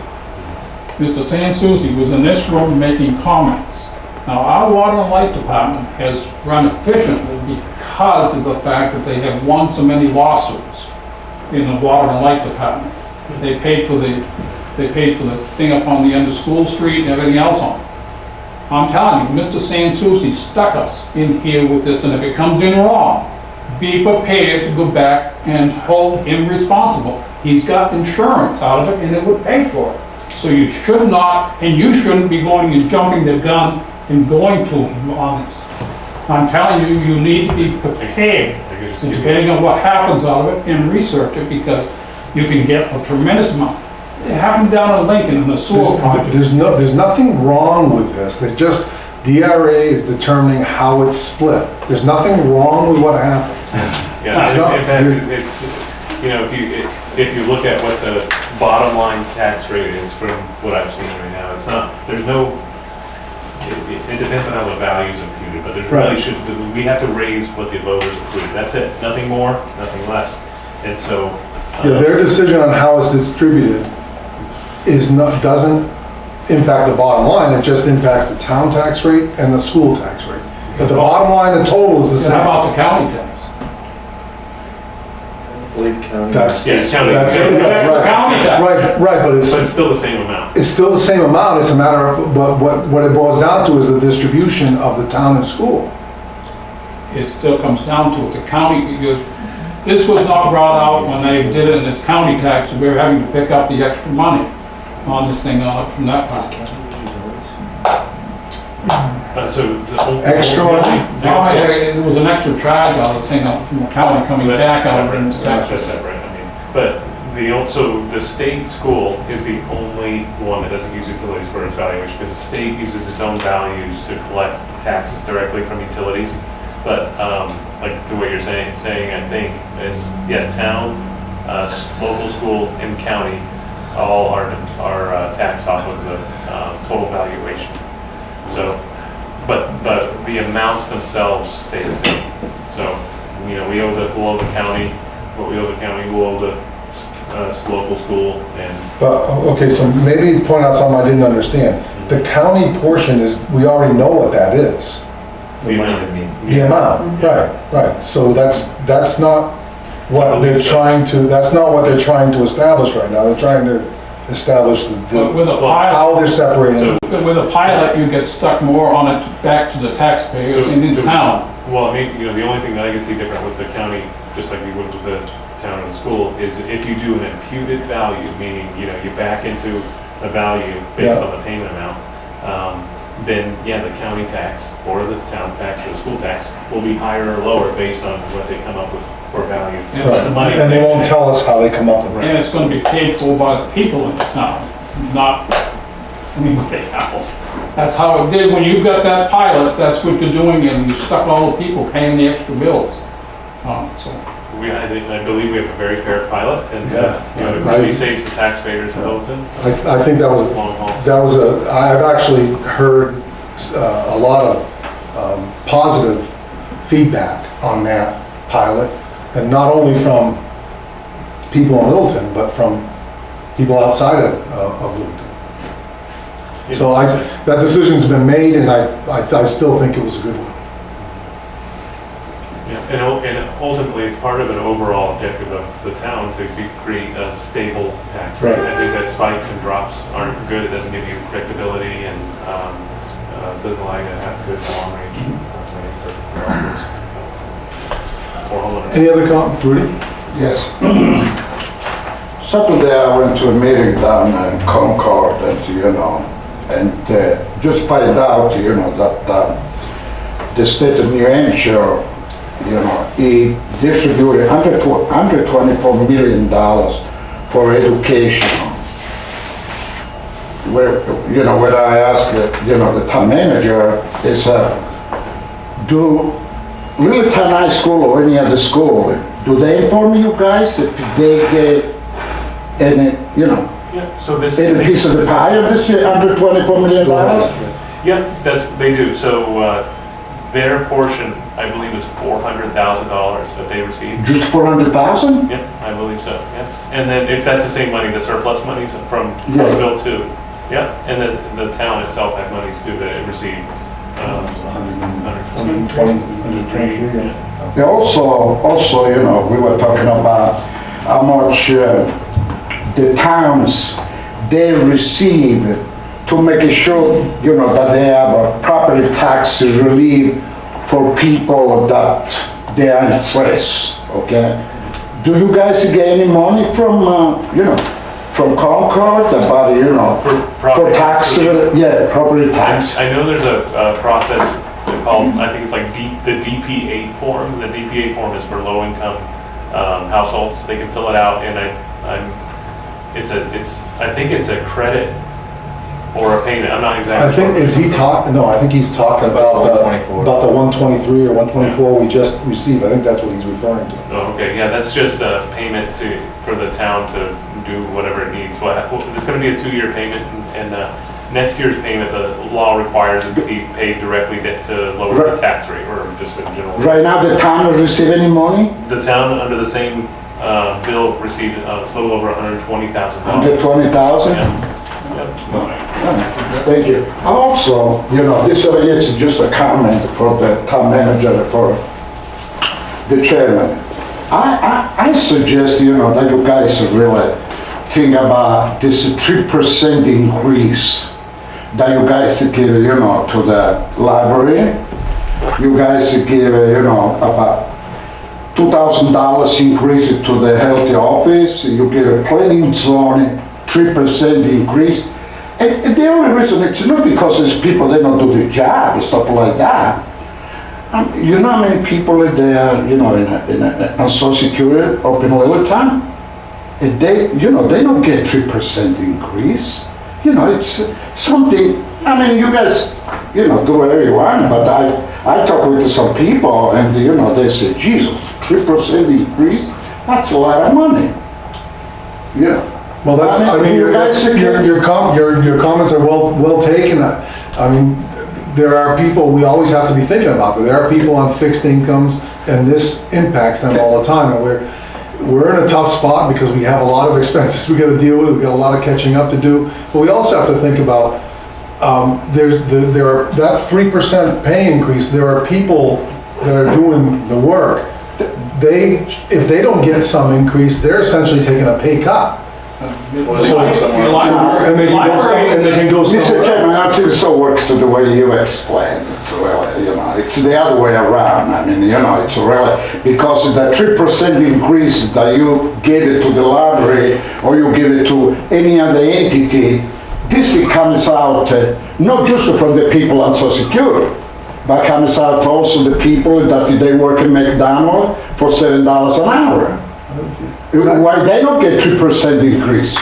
Mr. Sansucci was in this room making comments. Now, our water and light department has run efficiently because of the fact that they have won so many lawsuits in the water and light department. They paid for the thing up on the end of School Street and everything else on it. I'm telling you, Mr. Sansucci stuck us in here with this, and if it comes in wrong, be prepared to go back and hold him responsible. He's got insurance out of it, and it would pay for it. So you should not, and you shouldn't be going and jumping the gun and going to him on this. I'm telling you, you need to be prepared, depending on what happens out of it, and research it, because you can get a tremendous amount. It happened down in Lincoln in the sewer project. There's nothing wrong with this. They just, DRA is determining how it's split. There's nothing wrong with what happened. Yeah, in fact, it's, you know, if you look at what the bottom line tax rate is from what I've seen right now, it's not, there's no, it depends on how the value is imputed, but there's really we have to raise what the voters approved. That's it. Nothing more, nothing less. And so yeah, their decision on how it's distributed doesn't impact the bottom line. It just impacts the town tax rate and the school tax rate. But the bottom line, the total is the same. How about the county tax? That's county. Right, but it's still the same amount. It's still the same amount. It's a matter of, but what it boils down to is the distribution of the town and school. It still comes down to it. The county, this was not brought out when they did it in this county tax, so we were having to pick up the extra money on this thing from that part. So extra money? No, it was an extra charge on the thing from the county coming back out of this tax. That's separate, I mean, but so the state school is the only one that doesn't use utilities for its valuation, because the state uses its own values to collect taxes directly from utilities. But like the way you're saying, I think is, yeah, town, local school, and county all are taxed off of the total valuation. So, but the amounts themselves stay the same. So, you know, we'll owe the county what we owe the county, we'll owe the local school, and. But okay, so maybe point out something I didn't understand. The county portion is, we already know what that is. The amount. The amount, right. So that's not what they're trying to, that's not what they're trying to establish right now. They're trying to establish how they're separating. With a pilot, you get stuck more on it back to the taxpayers and in town. Well, I mean, you know, the only thing that I can see different with the county, just like we would with the town or the school, is if you do an imputed value, meaning, you know, you back into a value based on the payment amount, then, yeah, the county tax or the town tax or the school tax will be higher or lower based on what they come up with for value. Right. The money and they won't tell us how they come up with that. And it's going to be paid for by the people in the town, not anybody else. That's how it did when you got that pilot. That's what you're doing, and you stuck all the people paying the extra bills. I believe we have a very fair pilot, and it really saves the taxpayers in Littleton. I think that was I've actually heard a lot of positive feedback on that pilot, and not only from people in Littleton, but from people outside of Littleton. So that decision's been made, and I still think it was a good one. Yeah, and ultimately, it's part of an overall objective of the town to create a stable tax rate. Right. I think that spikes and drops aren't good. It doesn't give you predictability and doesn't allow you to have good long-range planning for developers or homeowners. Any other comments, Rudy? Yes. Saturday I went to a meeting down in Concord and just find out, that the state of New Hampshire, he distributed $124 million for education. When I asked, the town manager, is, do Littleton High School or any other school, do they inform you guys if they get any, Yeah, so this. any piece of the pie of this $124 million? Yeah, they do. So their portion, I believe, is $400,000 that they received. Just 400,000? Yeah, I believe so, yeah. And then if that's the same money, the surplus monies from Yeah. House Bill 2. Yeah, and then the town itself had monies too that it received. 123, yeah. Yeah, also, we were talking about how much the towns, they receive to make sure, that they have a property tax relief for people that they are in stress, okay? Do you guys get any money from, from Concord about, for tax, yeah, property tax? I know there's a process called, I think it's like the DP8 form. The DP8 form is for low-income households. They can fill it out, and I think it's a credit or a payment. I'm not exactly I think, sure. I think he's talking about the 123 or 124 we just received. I think that's what he's referring to. Oh, okay, yeah, that's just a payment for the town to do whatever it needs. It's gonna be a 2-year payment, and next year's payment, the law requires it to be paid directly to lower the tax rate, or just in general. Right now, the town will receive any money? The town, under the same bill, received a little over $120,000. 120,000? Yeah. Thank you. Also, this is just a comment for the town manager, for the chairman. I suggest, that you guys really think about this 3% increase that you guys give, to the library. You guys give, about $2,000 increase to the health office. You give a planning zone 3% increase. And the only reason it's not because it's people they don't do the job and stuff like that. You know how many people are there, on Social Security up in Littleton? And they don't get 3% increase. It's something, you guys, do whatever you want, but I talk with some people and, they say, Jesus, 3% increase? That's a lot of money. Well, that's, your comments are well taken. There are people we always have to be thinking about. There are people on fixed incomes, and this impacts them all the time. And we're in a tough spot because we have a lot of expenses we got to deal with. We've got a lot of catching up to do. But we also have to think about there are that 3% pay increase. There are people that are doing the work. If they don't get some increase, they're essentially taking a pay cut. And they can go somewhere. Mr. Chairman, I think so works the way you explained. It's really, it's the other way around. It's really, because the 3% increase that you give it to the library or you give it to any other entity, this comes out not just from the people on Social Security, but comes out also the people that they work in McDonald's for $7 an hour. Why they don't get 3% increase?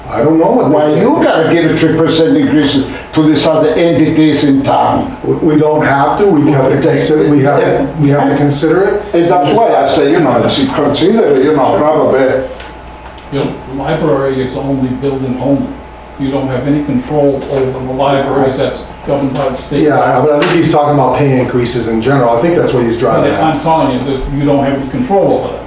I don't know what. Why you gotta give a 3% increase to these other entities in town? We don't have to. We have to consider. We have to consider it. And that's why I say, it's consider, probably. The library is only building only. You don't have any control over the libraries. That's governed by the state. Yeah, but I think he's talking about pay increases in general. I think that's what he's driving at. I'm telling you that you don't have any control over that.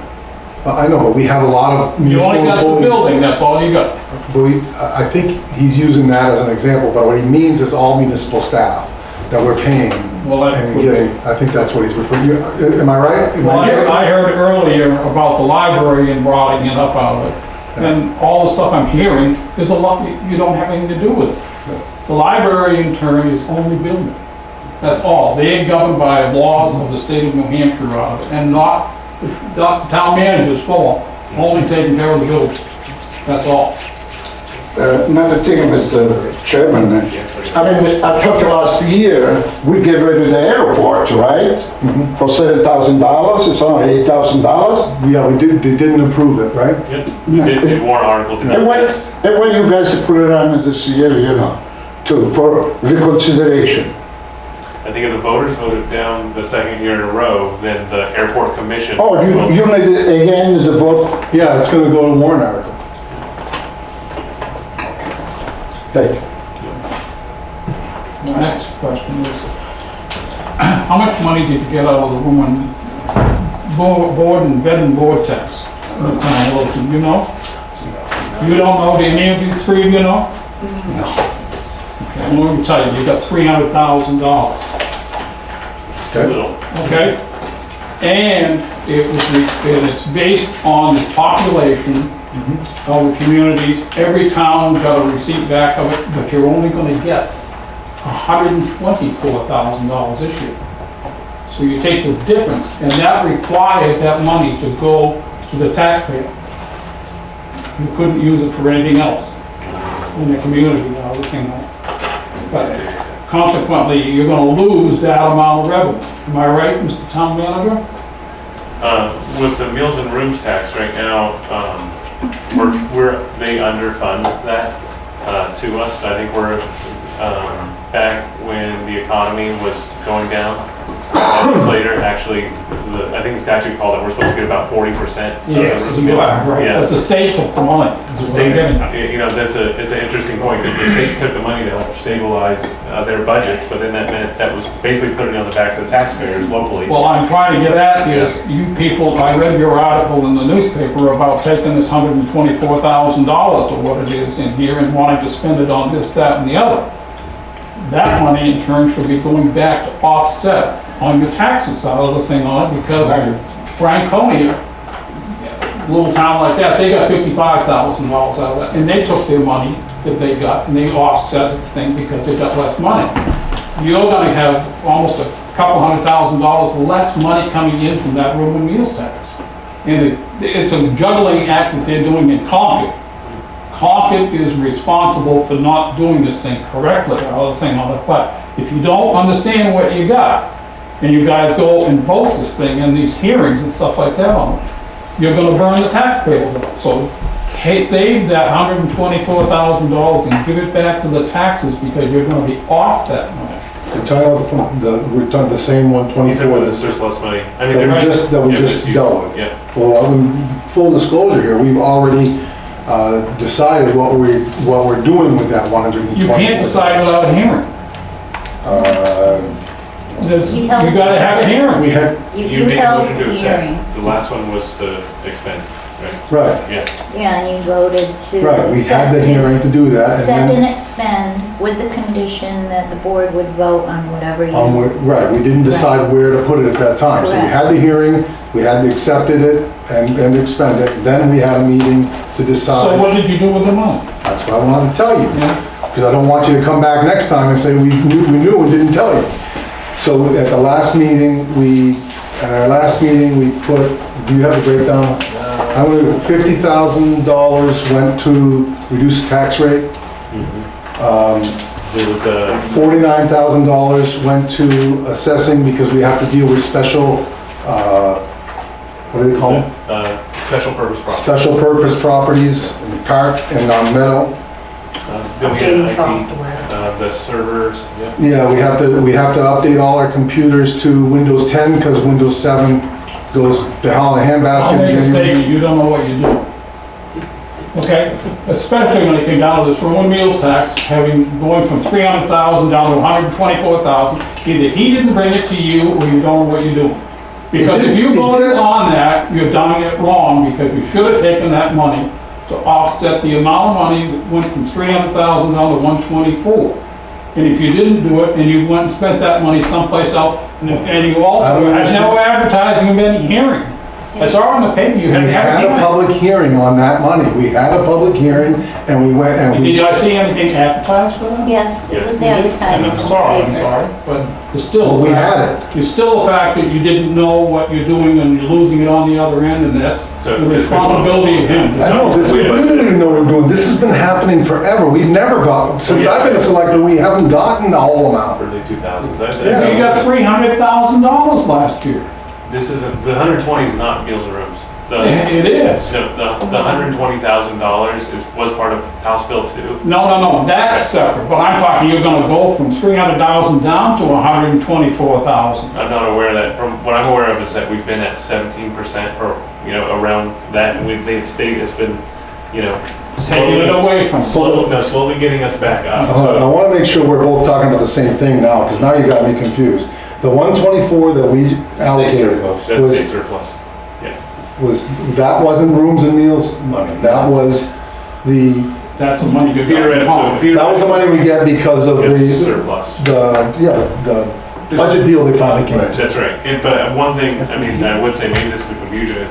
I know, but we have a lot of You municipal only got the employees. building, that's all you got. But I think he's using that as an example, but what he means is all municipal staff that we're paying. Well, that And could getting, I think that's what he's referring, am I right? Am Well, I right? I heard earlier about the library and broadening it up out of it. And all the stuff I'm hearing is a lot, you don't have anything to do with it. The library in turn is only building. That's all. They are governed by laws of the state of New Hampshire out of it, and not the town manager's fault, only taking care of the building. That's all. Another thing, Mr. Chairman, I mean, I thought last year, we get rid of the airport, right? For $7,000, it's only $8,000. Yeah, we did, they didn't approve it, right? Yep, the warrant article did And not when, pass. and when you guys put it on this year, for reconsideration? I think if the voters voted down the second year in a row, then the airport commission. Oh, you made it again, the vote? Yeah, it's gonna go to warrant article. Thank you. My next question is, how much money did you get out of the room and board and bed and board tax? in the town of Littleton, you know? You don't know, do any of you three of you know? No. Okay, let me tell you, you got $300,000. Okay? And it's based on the population of the communities. Every town got a receipt back of it, but you're only gonna get $124,000 this year. So you take the difference, and that required that money to go to the taxpayer. You couldn't use it for anything else in the community, But consequently, you're gonna lose that amount of revenue. Am I right, Mr. Town Manager? With the meals and rooms tax right now, they underfund that to us. I think we're back when the economy was going down. Later, actually, I think the statute called it, we're supposed to get about 40%. Yes, right. Yeah. But the state took the money. The state, you know, it's an interesting point, because the state took the money to help stabilize their budgets, but then that meant that was basically putting it on the backs of the taxpayers locally. Well, I'm trying to get at is, you people, I read your article in the newspaper about taking this $124,000 or what it is in here and wanting to spend it on this, that, and the other. That money in turn should be going back to offset on your taxes out of the thing on it, because Franconia, a little town like that, they got $55,000 out of that, and they took their money that they got and they offset the thing because they got less money. You're gonna have almost a couple $100,000 less money coming in from that room and meals tax. And it's a juggling act that they're doing in Concord. Concord is responsible for not doing this thing correctly, or the thing on it, but if you don't understand what you got, and you guys go and vote this thing in these hearings and stuff like that on it, you're gonna burn the taxpayers out. So save that $124,000 and give it back to the taxes, because you're gonna be off that money. We're talking the same He said 124 with the surplus money. I mean, that we just dealt with. Yeah. Well, full disclosure here, we've already decided what we're doing with that 124. You can't decide without a hearing. You gotta have a hearing. We had, You You made a held motion to the accept. hearing. The last one was to expend, right? right, Yeah. Yeah, and you voted to. right, we had the accept it. hearing to do that. Accept And and then, expend with the condition that the board would vote on whatever you. right, we didn't decide where to put it at that time. So we Correct. had the hearing, we had accepted it and expended it. Then we had a meeting to So decide. what did you do with the money? That's what I wanted to tell you. Yeah. Because I don't want you to come back next time and say we knew and didn't tell you. So at the last meeting, we put, do you have a breakdown? $50,000 went to reduce tax rate. There was a, $49,000 went to assessing because we have to deal with special, what do they call them? special purpose property. Special purpose properties in Park and on Meadow. Then we Updating had IT, software. the servers, yeah. Yeah, we have to update all our computers to Windows 10 because Windows 7 goes to hell in a I'll handbasket. make a in January. statement, you don't know what you do. Okay? Especially when it came down to this room and meals tax, going from $300,000 down to $124,000. Either he didn't bring it to you, or you don't know what you're doing. Because if you voted on that, you're done it wrong, because you should have taken that money to offset the amount of money that went from 300,000 down to 124. And if you didn't do it, and you went and spent that money someplace else, and you also had no advertising of any hearing. I saw in the paper, you We had. had a public hearing on that money. We had a public hearing and we went and we. Did I see anything advertised for that? Yes, it was You did? advertised in I'm the sorry, paper. but it's still. Well, we had it. It's still the fact that you didn't know what you're doing and you're losing it on the other end, and that's So- the responsibility of him. I know, we don't even know what we're doing. This has been happening forever. We've never got, since I've been a selectman, we haven't gotten the whole amount. Early 2000s. Yeah. You got $300,000 last year. This isn't, the 120 is not Meals and Rooms. It is. The $120,000 was part of House Bill 2. No, that's separate, but I'm talking, you're gonna go from 300,000 down to 124,000. I'm not aware of that. From what I'm aware of is that we've been at 17% or, around that. And the state has been, Taking it away from. slowly getting us back up. I want to make sure we're both talking about the same thing now, because now you got me confused. The 124 that we allocated That's state was, surplus. that wasn't rooms and meals money. That was the, That's the money you get. that was the money we get because of It's the, surplus. the budget deal they finally came to. That's right. But one thing, I would say maybe this is the confusion is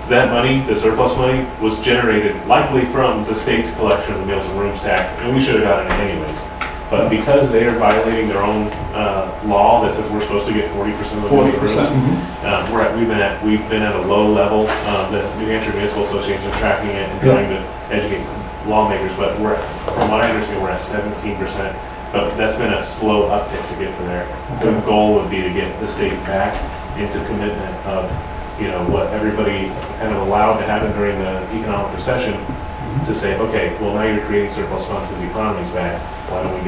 that money, the surplus money, was generated likely from the state's collection of the Meals and Rooms tax, and we should have gotten it anyways. But because they are violating their own law that says we're supposed to get 40% of the Meals and Rooms, we've been at a low level. The New Hampshire Municipal Association is tracking it and trying to educate lawmakers, but from what I understand, we're at 17%. But that's been a slow uptick to get to there. The goal would be to get the state back into commitment of, what everybody kind of allowed to happen during the economic recession, to say, okay, well, now you're creating surplus funds because the economy's back. Why don't we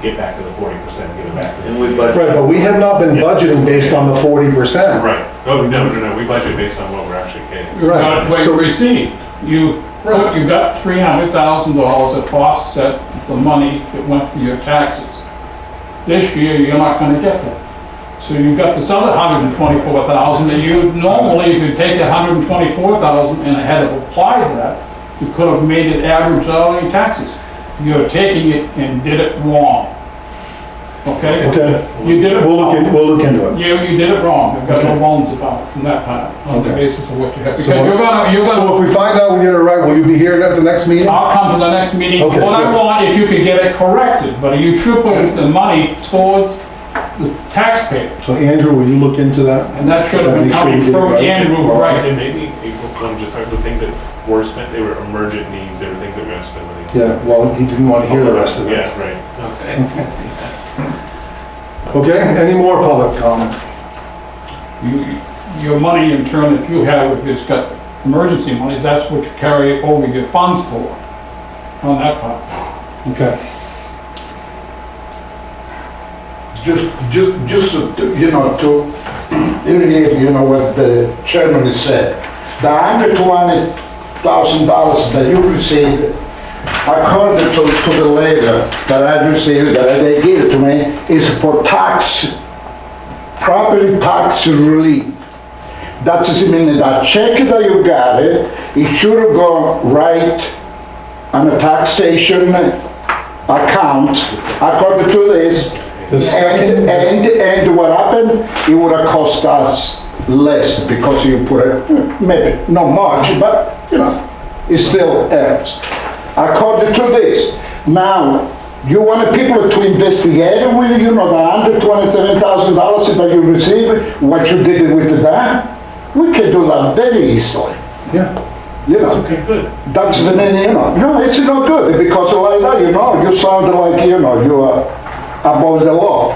get back to the 40%, give it back to And we the. budget. Right, but we have not been budgeting based on the 40%. Right. Oh, no, we budget based on what we're actually paying. Right. Not what you received. You got $300,000 that offset the money that went for your taxes. This year, you're not gonna get that. So you've got this other $124,000 that you normally, if you take that $124,000 and had applied that, you could have made it average out on your taxes. You're taking it and did it wrong. Okay? Okay. You did it We'll wrong. look into it. You did it wrong. You've got no bones about it from that part, on the Okay. basis of what you have. Because So- you're gonna, So if we find out we get it right, will you be here at the next meeting? I'll come to the next meeting. Okay, What I good. want, if you could get it corrected, but you should put the money towards the taxpayer. So Andrew, will you look into that? And that should have been Make sure we coming get it from right. Andrew, right? And maybe I'm just talking about things that were spent, they were emergent needs, they were things that we're gonna spend money. Yeah, well, he didn't want to hear the rest of it. Yeah, right. Okay. Okay, any more public comment? Your money in turn that you have, if it's got emergency monies, that's what you carry over your funds for, on that part. Okay. Just to irrigate, what the chairman has said. The $120,000 that you received, according to the letter that I received, that they gave to me, is for property tax relief. That is meaning that check that you got it should have gone right on a taxation account, according to this. The second. And what happened, it would have cost us less because you put it, maybe not much, but it still helps. According to this, now, you want people to investigate with the $127,000 that you received, what you did with that? We can do that very easily. Yeah. Okay, good. That's the meaning, no, it's not good because like that, you sound like, you are above the law.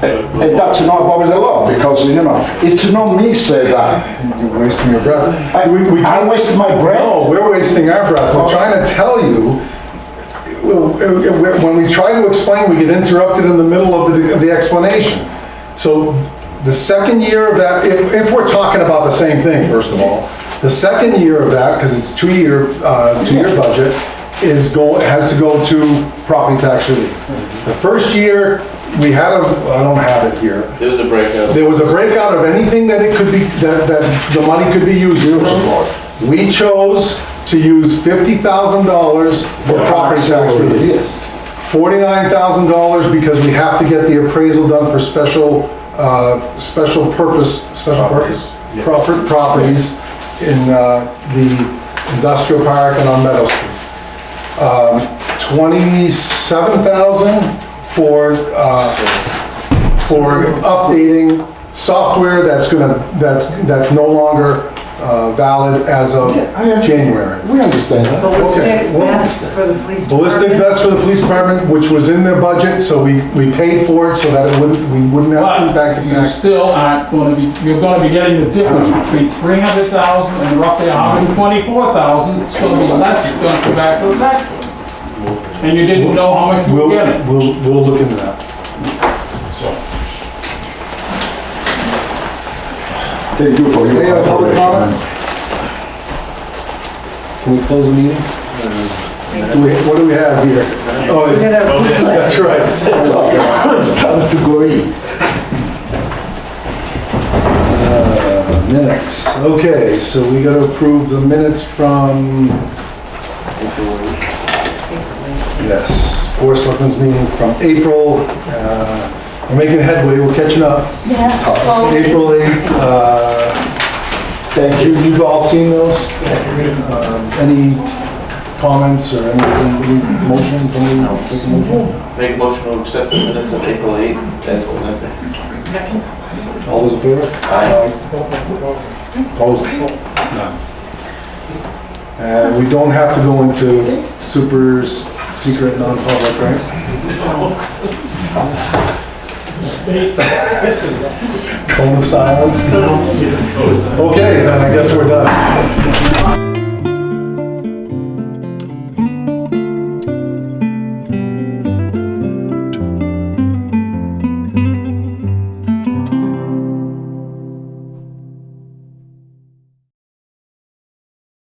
And that's not above the law because, it's not me say that. You're wasting your breath. I waste my breath? No, we're wasting our breath. We're trying to tell you, when we try to explain, we get interrupted in the middle of the explanation. So the second year of that, if we're talking about the same thing, first of all, the second year of that, because it's two-year budget, has to go to property tax relief. The first year, we had a, I don't have it here. There was a breakout. There was a breakout of anything that it could be, that the money could be used for. We chose to use $50,000 for property tax relief. $49,000 because we have to get the appraisal done for special purpose properties in the industrial park and on Meadow Street. 27,000 for updating software that's no longer valid as of January. We understand that. Ballistic well, vests for the police department. Ballistic vests for the police department, which was in their budget, so we paid for it so that we wouldn't have to back But the you tax. still aren't gonna be, you're gonna be getting the difference between 300,000 and roughly 124,000. It's gonna be less, it's gonna come back to the tax bill. And you didn't know how much you were getting. We'll look into that. So, Thank you for your Any other public cooperation. comment? Can we close the meeting? What do we have here? Oh, that's right. It's time to go eat. Minutes. Okay, so we gotta approve the minutes from, yes, Board of Selectmen's meeting from April. We're making headway, we're catching up. Yeah, slowly. April 8th. Thank you. You've all seen those? Any comments or any motions? Make a motion to accept the minutes of April 8th as presented. All those in favor? Aye. Opposed? None. And we don't have to go into super secret non-public, right? Cone of silence? Okay, then I guess we're done.